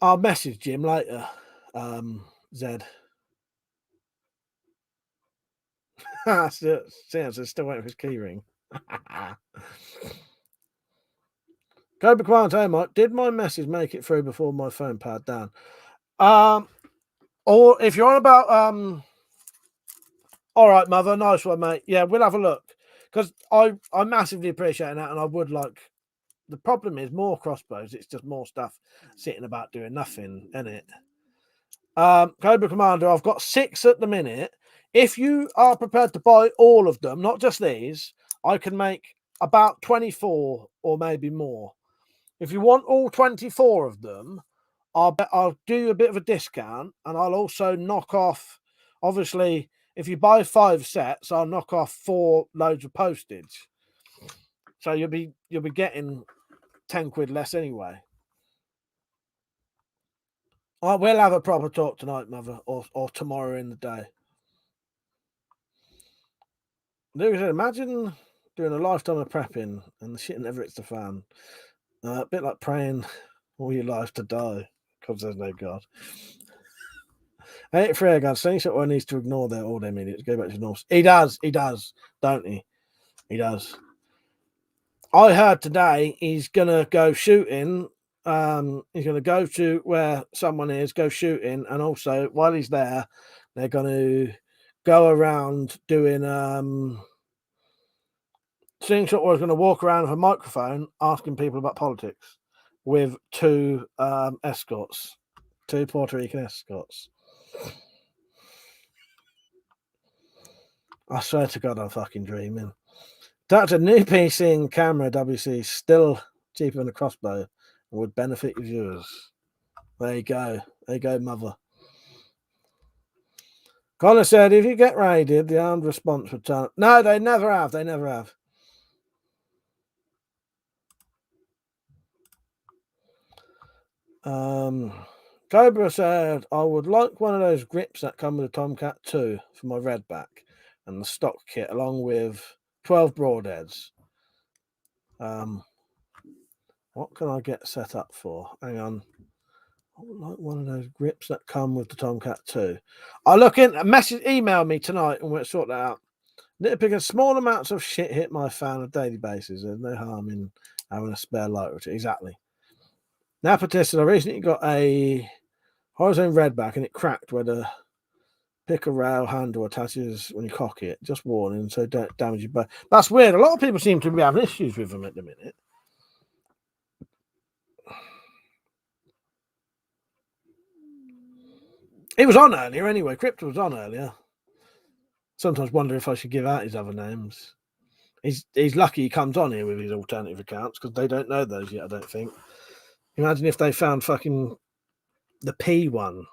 I'll message Jim later. Zed. Still waiting for his key ring. Cobra Commander, hey Mike, did my message make it through before my phone powered down? Or if you're on about all right, mother, nice one, mate. Yeah, we'll have a look. Because I massively appreciate that, and I would like. The problem is more crossbows. It's just more stuff sitting about doing nothing, isn't it? Cobra Commander, I've got 6 at the minute. If you are prepared to buy all of them, not just these, I can make about 24 or maybe more. If you want all 24 of them, I'll do a bit of a discount, and I'll also knock off. Obviously, if you buy 5 sets, I'll knock off 4 loads of postage. So you'll be getting 10 quid less anyway. We'll have a proper talk tonight, mother, or tomorrow in the day. Luke said, imagine doing a lifetime of prepping and the shit never hits the fan. A bit like praying all your life to die because there's no God. Hey, Freya, God, saying someone needs to ignore all their idiots, go back to north. He does, don't he? He does. I heard today he's gonna go shooting. He's gonna go to where someone is, go shooting, and also while he's there, they're gonna go around doing seeing sort of going to walk around with a microphone asking people about politics with 2 escorts, 2 Puerto Rican escorts. I swear to God, I'm fucking dreaming. Dr. New PC and camera WC still cheaper than a crossbow and would benefit your viewers. There you go. There you go, mother. Connor said, if you get raided, the armed response would turn. No, they never have. They never have. Cobra said, I would like one of those grips that come with a Tomcat 2 for my redback and the stock kit, along with 12 broadheads. What can I get set up for? Hang on. I would like one of those grips that come with the Tomcat 2. I'll look in, email me tonight and we'll sort that out. Nitpicking small amounts of shit hit my fan on a daily basis. There's no harm in having a spare light or two. Exactly. Napatis said, I recently got a horizontal redback and it cracked where the pick a rail handle attaches when you cock it. Just warning, so don't damage your bow. That's weird. A lot of people seem to be having issues with them at the minute. He was on earlier anyway. Crypto was on earlier. Sometimes wonder if I should give out his other names. He's lucky he comes on here with his alternative accounts because they don't know those yet, I don't think. Imagine if they found fucking the P one.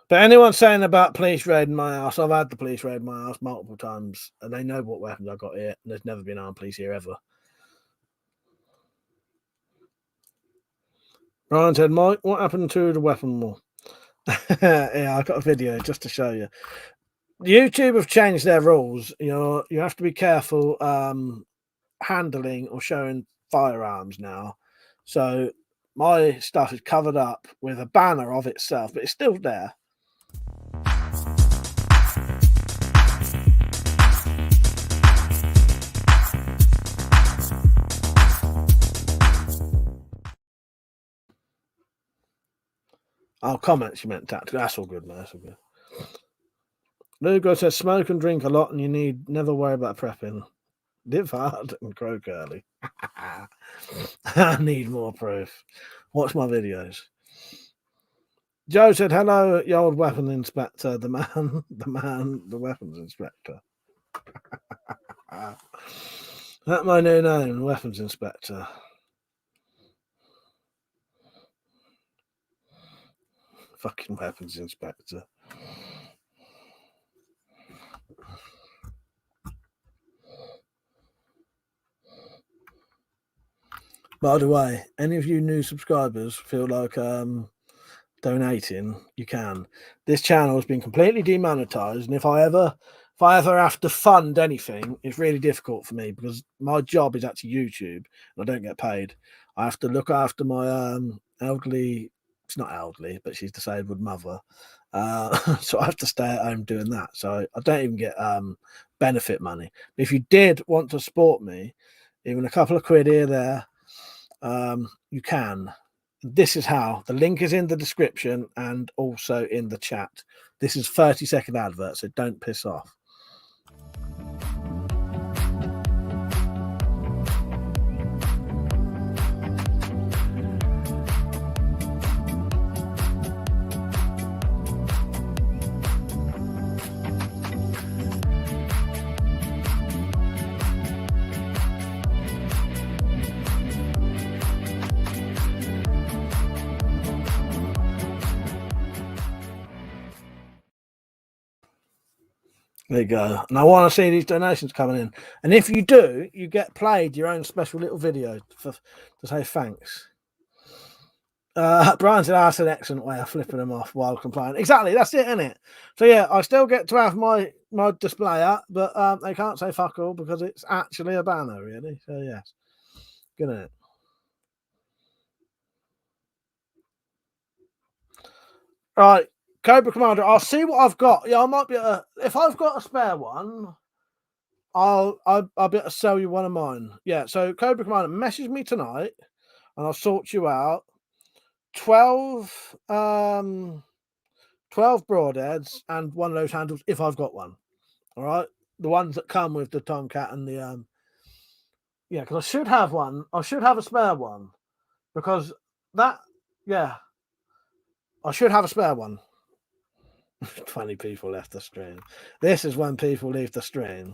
But anyone saying about police raiding my house, I've had the police raid my house multiple times and they know what weapons I got here. And there's never been armed police here ever. Brian said, Mike, what happened to the weapon wall? Yeah, I got a video just to show you. YouTube have changed their rules. You have to be careful handling or showing firearms now. So my stuff is covered up with a banner of itself, but it's still there. Oh, comments you meant tactical. That's all good, man. That's all good. Lugo says smoke and drink a lot and you need never worry about prepping. Live hard and croak early. I need more proof. Watch my videos. Joe said, hello, you old weapon inspector. The weapons inspector. That's my new name, weapons inspector. Fucking weapons inspector. By the way, any of you new subscribers feel like donating, you can. This channel has been completely demonetized, and if I ever have to fund anything, it's really difficult for me because my job is actually YouTube and I don't get paid. I have to look after my elderly, it's not elderly, but she's disabled mother. So I have to stay at home doing that. So I don't even get benefit money. But if you did want to support me, even a couple of quid here, there, you can. This is how. The link is in the description and also in the chat. This is 30-second advert, so don't piss off. There you go. And I want to see these donations coming in. And if you do, you get played your own special little video to say thanks. Brian said, that's an excellent way of flipping them off while complying. Exactly, that's it, isn't it? So yeah, I still get to have my display up, but they can't say fuck all because it's actually a banner, really. So yes. Good at it. Right. Cobra Commander, I'll see what I've got. Yeah, I might be if I've got a spare one, I'll be able to sell you one of mine. Yeah, so Cobra Commander, message me tonight and I'll sort you out 12 broadheads and one of those handles if I've got one. All right. The ones that come with the Tomcat and the yeah, because I should have one. I should have a spare one. Because that, yeah. I should have a spare one. 20 people left the stream. This is when people leave the stream.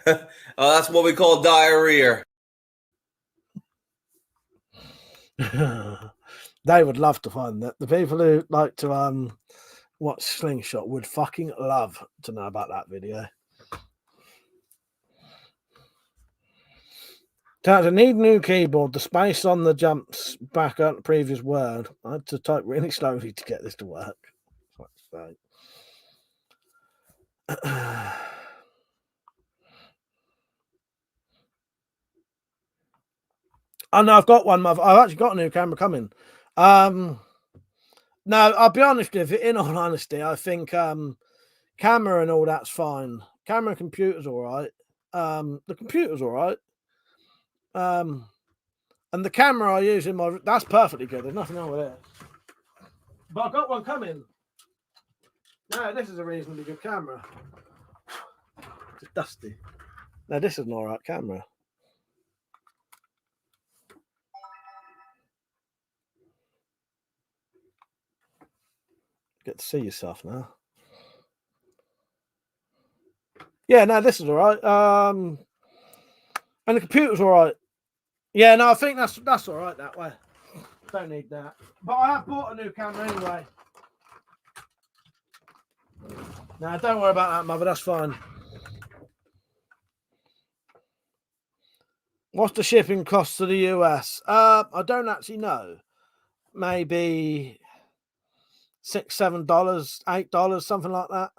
Oh, that's what we call diarrhea. They would love to find that. The people who like to watch Slingshot would fucking love to know about that video. I need new keyboard. The space on the jumps back on the previous word. I had to type really slowly to get this to work. Oh no, I've got one. I've actually got a new camera coming. No, I'll be honest with you. In all honesty, I think camera and all that's fine. Camera and computer's all right. The computer's all right. And the camera I use in that's perfectly good. There's nothing wrong with it. But I've got one coming. No, this is a reasonably good camera. It's dusty. No, this is an all right camera. Get to see yourself now. Yeah, no, this is all right. And the computer's all right. Yeah, no, I think that's all right that way. Don't need that. But I have bought a new camera anyway. No, don't worry about that, Mother. That's fine. What's the shipping cost to the US? I don't actually know. Maybe $6, $7, $8, something like that.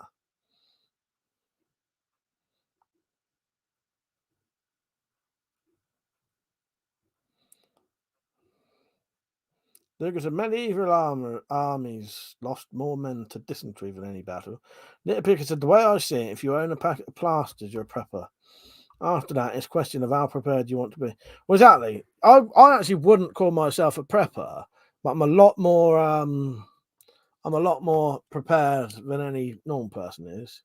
Because of medieval armies lost more men to dysentery than any battle. Nitpicker said, the way I see it, if you own a packet of plasters, you're a prepper. After that, it's a question of how prepared you want to be. Well, exactly. I actually wouldn't call myself a prepper, but I'm a lot more prepared than any normal person is.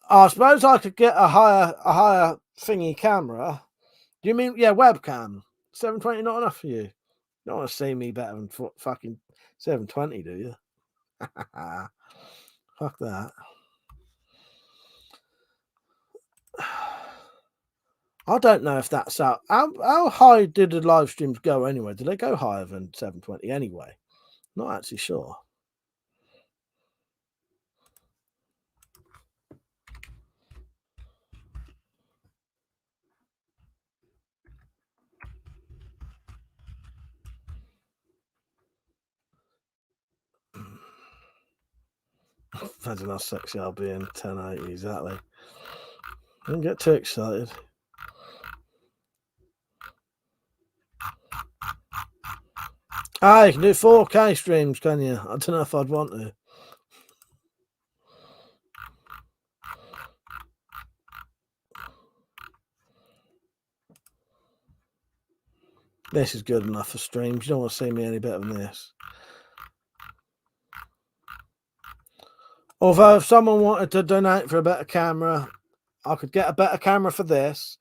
I suppose I could get a higher thingy camera. Do you mean, yeah, webcam? 720 not enough for you? You don't want to see me better than fucking 720, do you? Fuck that. I don't know if that's out. How high did the live streams go anyway? Did they go higher than 720 anyway? Not actually sure. Imagine how sexy I'll be in 1080, exactly. Don't get too excited. Ah, you can do 4K streams, can you? I don't know if I'd want to. This is good enough for streams. You don't want to see me any better than this. Although if someone wanted to donate for a better camera, I could get a better camera for this,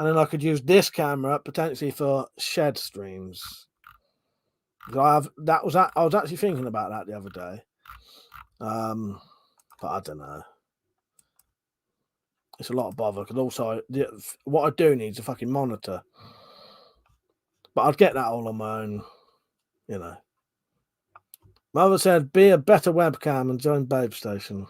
and then I could use this camera potentially for shed streams. I was actually thinking about that the other day. But I don't know. It's a lot of bother. Because also, what I do need is a fucking monitor. But I'd get that all on my own, you know. Mother said, be a better webcam and join Babe Station.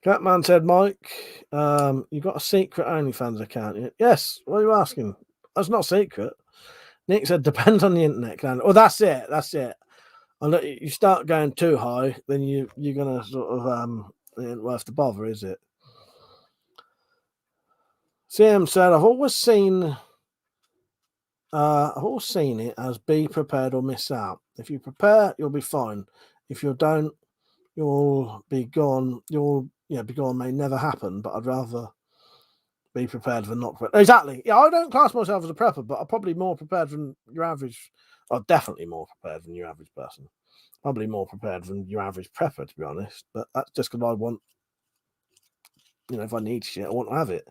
Catman said, Mike, you got a secret OnlyFans account? Yes. What are you asking? That's not secret. Nick said, depends on the internet. Oh, that's it. That's it. And you start going too high, then you're gonna sort of it ain't worth the bother, is it? CM said, I've always seen it as be prepared or miss out. If you prepare, you'll be fine. If you don't, you'll be gone. Be gone may never happen, but I'd rather be prepared than not prepared. Exactly. Yeah, I don't class myself as a prepper, but I'm probably more prepared than your average, or definitely more prepared than your average person. Probably more prepared than your average prepper, to be honest. But that's just because I want, if I need shit, I want to have it.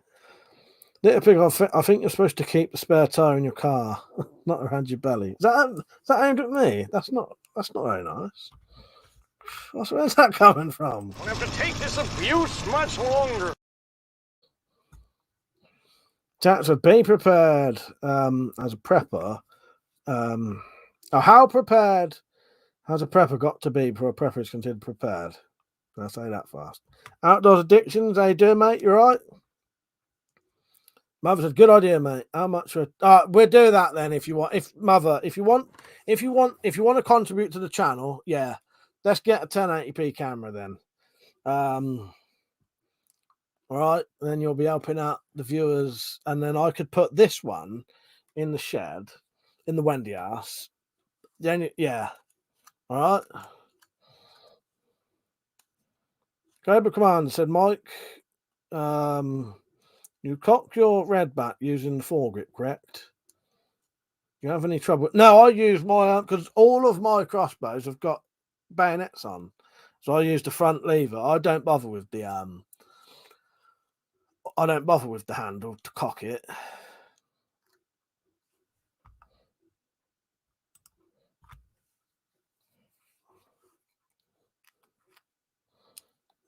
Little Pig, I think you're supposed to keep the spare tire in your car, not around your belly. Is that aimed at me? That's not very nice. Where's that coming from? We'll have to take this abuse much longer. Chat said, be prepared as a prepper. How prepared has a prepper got to be before a prepper is considered prepared? I'll say that fast. Outdoors addictions, how you doing, mate? You right? Mother said, good idea, mate. How much? We'll do that then if you want. If you want to contribute to the channel, yeah, let's get a 1080p camera then. All right, then you'll be helping out the viewers, and then I could put this one in the shed, in the Wendy house. Then yeah, all right. Cobra Commander said, Mike, you cock your red back using the foregrip, correct? Do you have any trouble? No, I use my because all of my crossbows have got bayonets on, so I use the front lever. I don't bother with the handle to cock it.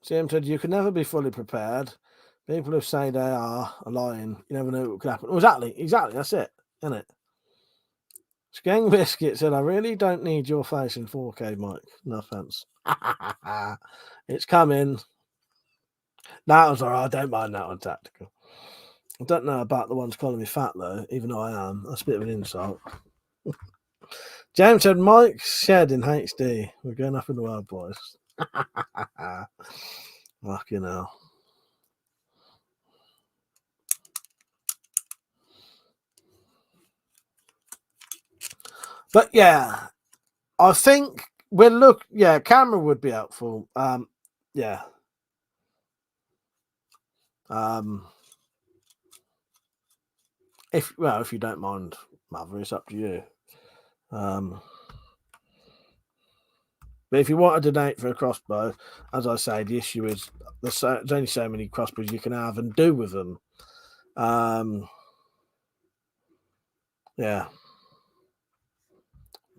Sam said, you can never be fully prepared. People who say they are lying. You never know what could happen. Oh, exactly. That's it, isn't it? Skeng Biscuit said, I really don't need your face in 4K, Mike. No offense. It's coming. That was all right. I don't mind that one, tactical. I don't know about the ones calling me fat, though, even though I am. That's a bit of an insult. James said, Mike's shed in HD. We're going up in the world, boys. Fucking hell. But yeah, I think camera would be helpful. Yeah. If you don't mind, Mother, it's up to you. But if you want to donate for a crossbow, as I say, the issue is there's only so many crossbows you can have and do with them. Yeah.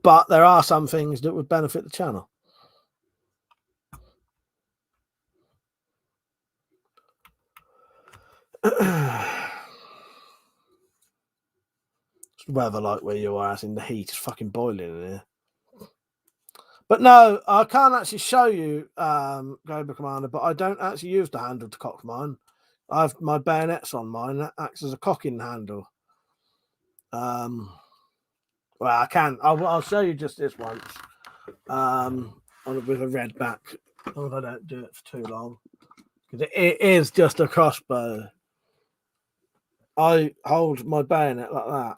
But there are some things that would benefit the channel. Weather like where you are, as in the heat is fucking boiling in here. But no, I can't actually show you Cobra Commander, but I don't actually use the handle to cock mine. I have my bayonets on mine. That acts as a cocking handle. Well, I can. I'll show you just this once. With a red back. Oh, I don't do it for too long. Because it is just a crossbow. I hold my bayonet like that.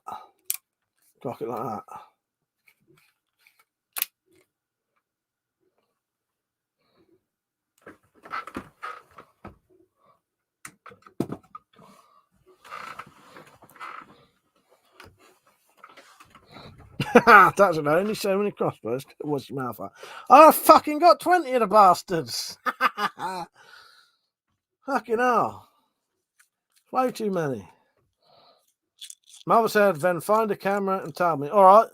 Cock it like that. That's an only so many crossbows. What's your mouth at? I fucking got 20 of the bastards. Fucking hell. Way too many. Mother said, then find a camera and tell me. All right.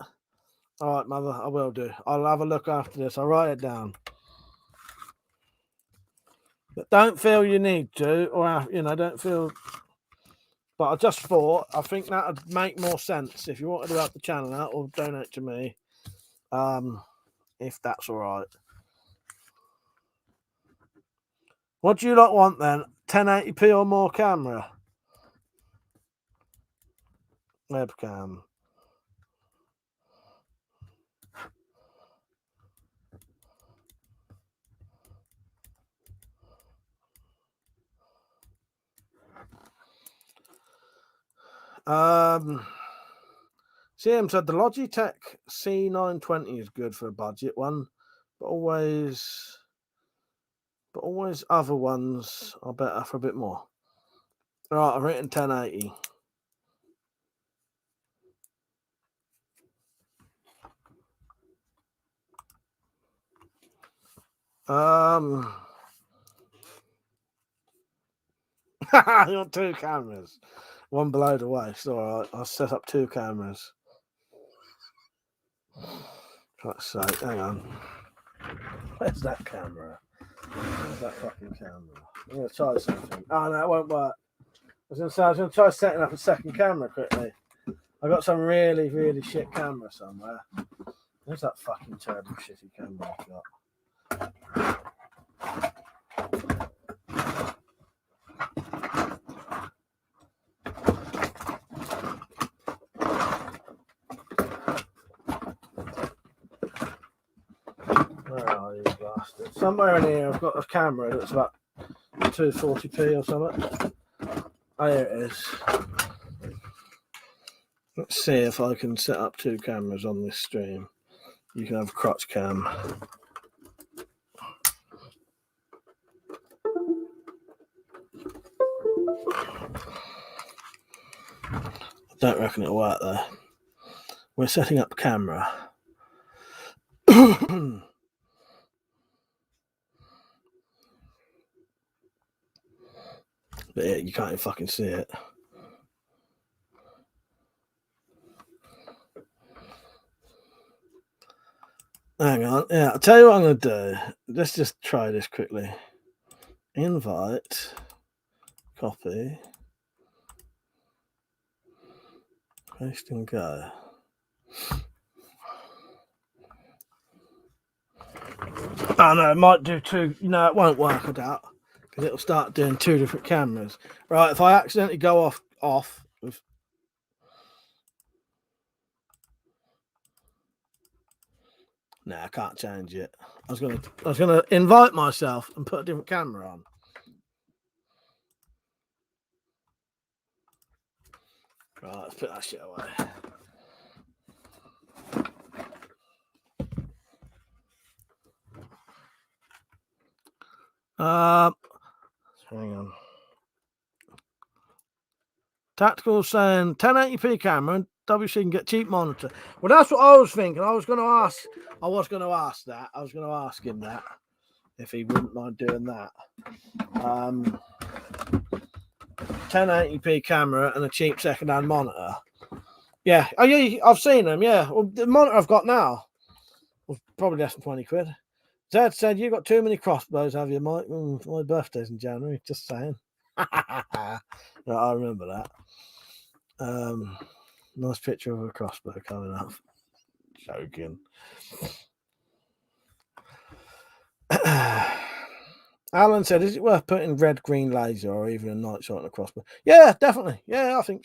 All right, Mother, I will do. I'll have a look after this. I'll write it down. But don't feel you need to, or, don't feel. But I just thought, I think that would make more sense if you wanted to help the channel out or donate to me. If that's all right. What do you lot want then? 1080p or more camera? Webcam. CM said the Logitech C920 is good for a budget one, but always other ones are better for a bit more. All right, I've written 1080. You want 2 cameras, one below the waist. All right, I'll set up 2 cameras. Let's say, hang on. Where's that camera? Where's that fucking camera? I'm going to try something. Oh, no, it won't work. I was going to try setting up a second camera quickly. I got some really, really shit camera somewhere. Where's that fucking terrible shitty camera I've got? Where are you bastards? Somewhere in here I've got a camera that's about 240p or something. Oh, here it is. Let's see if I can set up 2 cameras on this stream. You can have a crotch cam. I don't reckon it'll work though. We're setting up camera. But yeah, you can't even fucking see it. Hang on. Yeah, I'll tell you what I'm going to do. Let's just try this quickly. Invite. Copy. Paste and go. Oh no, it might do 2. No, it won't work, I doubt. Because it'll start doing 2 different cameras. Right, if I accidentally go off with. No, I can't change it. I was gonna invite myself and put a different camera on. Right, let's put that shit away. Hang on. Tactical saying 1080p camera and WC can get cheap monitor. Well, that's what I was thinking. I was going to ask that. I was going to ask him that if he wouldn't mind doing that. 1080p camera and a cheap second-hand monitor. Yeah. Oh, yeah. I've seen them. Yeah. Well, the monitor I've got now was probably less than 20 quid. Zed said, "You got too many crossbows, have you, Mike? My birthday's in January." Just saying. I remember that. Nice picture of a crossbow coming up. Joking. Alan said, "Is it worth putting red, green laser or even a night shot on a crossbow?" Yeah, definitely. Yeah, I think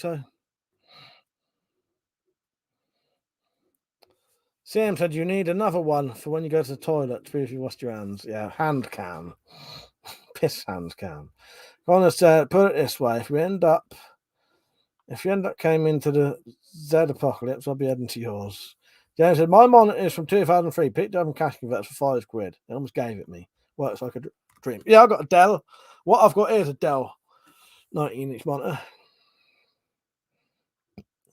so. Sam said, "You need another one for when you go to the toilet to prove you washed your hands." Yeah, hand cam. Piss hand cam. Connor said, "Put it this way: if you end up came into the Z Apocalypse, I'll be heading to yours. James said, my monitor is from 2003. Picked up in cash converters for £5. They almost gave it me. Works like a dream. Yeah, I've got a Dell. What I've got here is a Dell 19-inch monitor.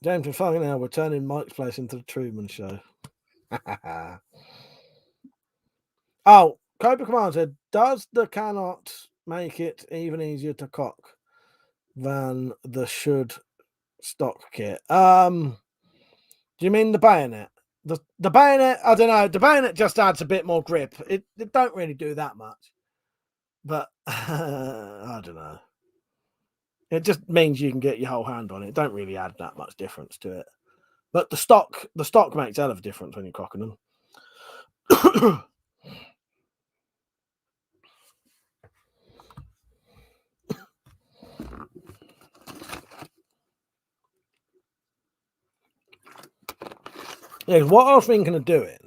James and fucking hell, we're turning Mike's Place into the Truman Show. Oh, Cobra Command said, does the cannot make it even easier to cock than the should stock kit? Do you mean the bayonet? The bayonet, I don't know. The bayonet just adds a bit more grip. It don't really do that much. But I don't know. It just means you can get your whole hand on it. It don't really add that much difference to it. But the stock makes hell of a difference when you're cocking them. Yeah, what I was thinking of doing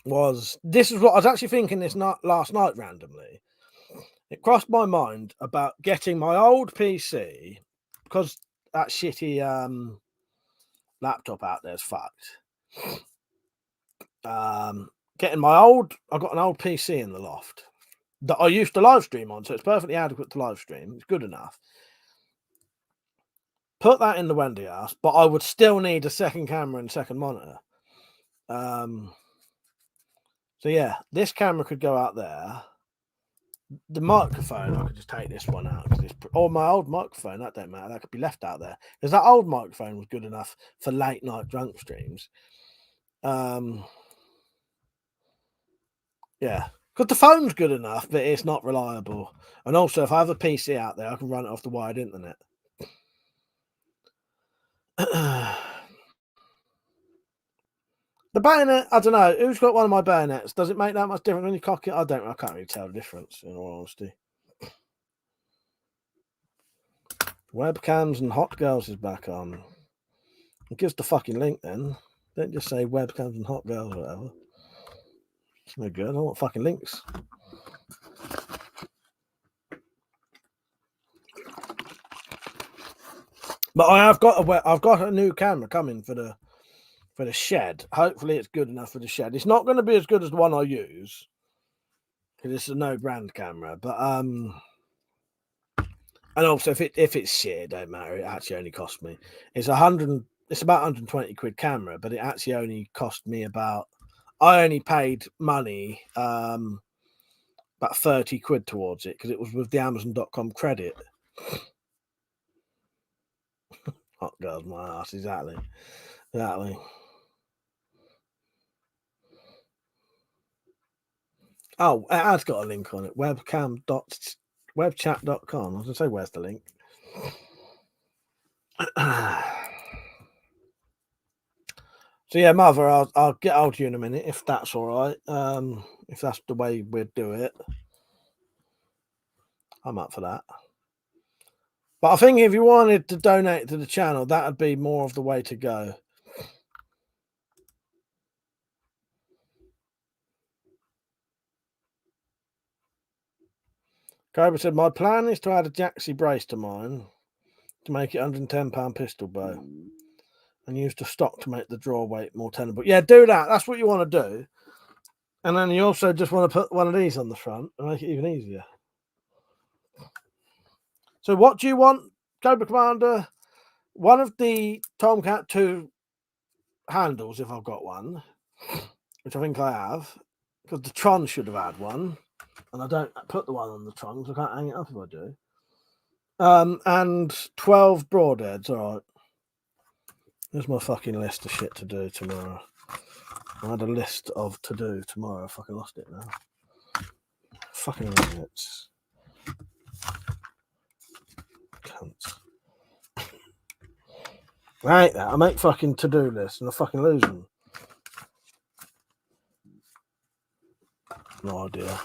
was, this is what I was actually thinking last night randomly. It crossed my mind about getting my old PC, because that shitty laptop out there is fucked. Getting I've got an old PC in the loft that I used to live stream on, so it's perfectly adequate to live stream. It's good enough. Put that in the Wendy house, but I would still need a second camera and second monitor. So yeah, this camera could go out there. The microphone, I could just take this one out, or my old microphone, that don't matter. That could be left out there, because that old microphone was good enough for late night drunk streams. Yeah, because the phone's good enough, but it's not reliable. And also, if I have a PC out there, I can run it off the wired internet. The bayonet, I don't know. Who's got one of my bayonets? Does it make that much difference when you cock it? I can't really tell the difference, in all honesty. Webcams and hot girls is back on. Give us the fucking link then. Don't just say webcams and hot girls or whatever. It's no good. I want fucking links. But I've got a new camera coming for the shed. Hopefully it's good enough for the shed. It's not going to be as good as the one I use, because it's a no brand camera. But and also if it's shit, it don't matter. It actually only cost me. It's about 120 quid camera, but it actually only cost me I only paid money about 30 quid towards it, because it was with the Amazon.com credit. Hot girls, my ass, exactly. Oh, it has got a link on it. Webchat.com. I was going to say, where's the link? So yeah, Mother, I'll get hold of you in a minute, if that's all right. If that's the way we'd do it, I'm up for that. But I think if you wanted to donate to the channel, that would be more of the way to go. Cobra said, my plan is to add a Jaxie brace to mine to make it £110 pistol bow, and use the stock to make the draw weight more tenable. Yeah, do that. That's what you want to do. And then you also just want to put one of these on the front and make it even easier. So what do you want, Cobra Commander? One of the Tomcat 2 handles, if I've got one, which I think I have, because the Tron should have had one, and I don't put the one on the Tron, so I can't hang it up if I do. And 12 broadheads, all right. Here's my fucking list of shit to do tomorrow. I had a list of to do tomorrow. I fucking lost it now. Fucking idiots. Cunts. I hate that. I make fucking to-do lists and I fucking lose them. No idea.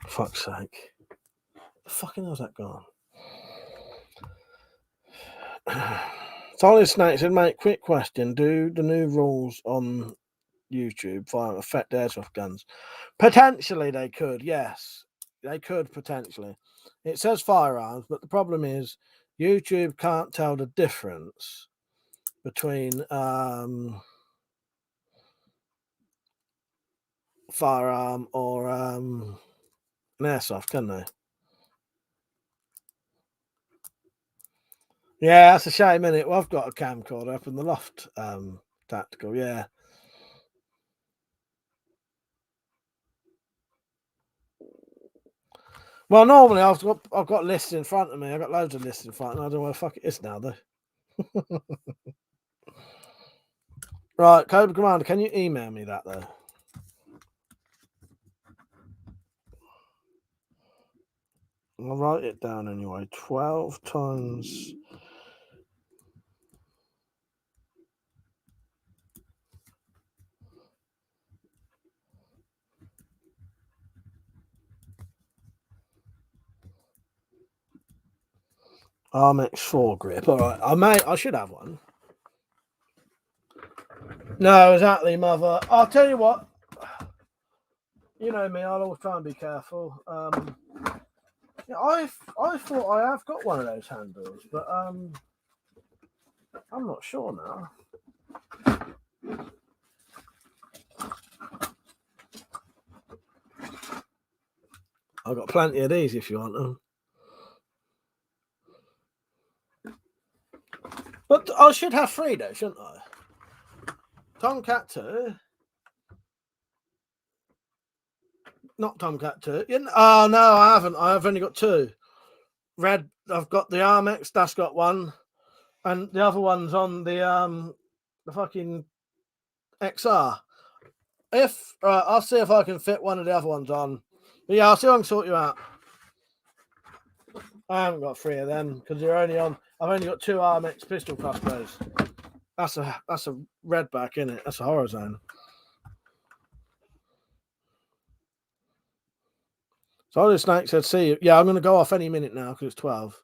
Fuck's sake. The fucking hell's that gone? Solid Snake said, mate, quick question. Do the new rules on YouTube affect airsoft guns? Potentially they could, yes. They could potentially. It says firearms, but the problem is YouTube can't tell the difference between firearm or an airsoft, can they? Yeah, that's a shame, isn't it? Well, I've got a camcorder up in the loft, tactical, yeah. Well, normally I've got lists in front of me. I've got loads of lists in front of me. I don't know where the fuck it is now, though. Right, Cobra Commander, can you email me that, though? I'll write it down anyway. 12 times... RMX4 grip. All right, I should have one. No, exactly, mother. I'll tell you what. You know me. I'll always try and be careful. Yeah, I thought I have got one of those handles, but I'm not sure now. I've got plenty of these if you want them. But I should have 3 though, shouldn't I? Tomcat 2. Not Tomcat 2. Oh no, I haven't. I've only got 2. Red. I've got the RMX. That's got one, and the other one's on the fucking XR. I'll see if I can fit one of the other ones on. But yeah, I'll see if I can sort you out. I haven't got 3 of them because they're only on. I've only got 2 RMX pistol crossbows. That's a redback, isn't it? That's a horror zone. Solid Snake said, "See you." Yeah, I'm going to go off any minute now because it's 12.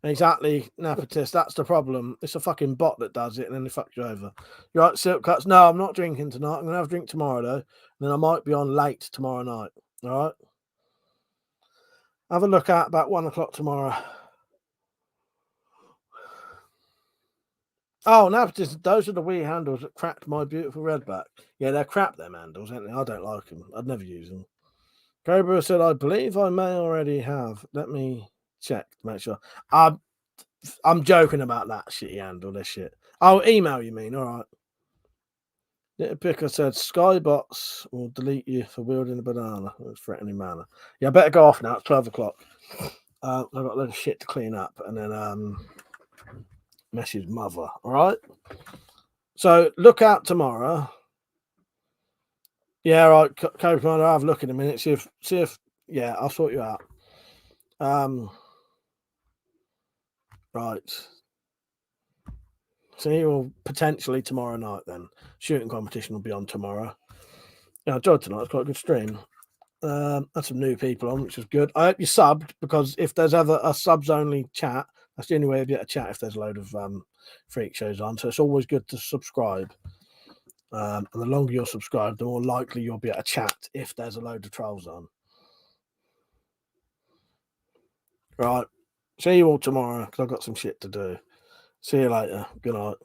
Exactly, Napatist. That's the problem. It's a fucking bot that does it, and then they fuck you over. You're right, Silk Cuts. No, I'm not drinking tonight. I'm going to have a drink tomorrow, though. And then I might be on late tomorrow night. All right? Have a look at about 1 o'clock tomorrow. Oh, Napatist, those are the wee handles that cracked my beautiful redback. Yeah, they're crap, them handles, aren't they? I don't like them. I'd never use them. Cobra said, I believe I may already have. Let me check to make sure. I'm joking about that shitty handle, this shit. I'll email you, mean, all right. Little Picker said, Skybots will delete you for wielding a banana in a threatening manner. Yeah, I better go off now. It's 12 o'clock. I've got a lot of shit to clean up and then message mother, all right? So look out tomorrow. Yeah, right, Cobra Commander, I'll have a look in a minute. See if yeah, I'll sort you out. Right. So you will potentially tomorrow night then. Shooting competition will be on tomorrow. Yeah, I enjoyed tonight. It's quite a good stream. Had some new people on, which is good. I hope you subbed because if there's ever a subs only chat, that's the only way you get a chat if there's a load of freak shows on. So it's always good to subscribe. And the longer you're subscribed, the more likely you'll be able to chat if there's a load of trolls on. Right. See you all tomorrow because I've got some shit to do. See you later. Good night.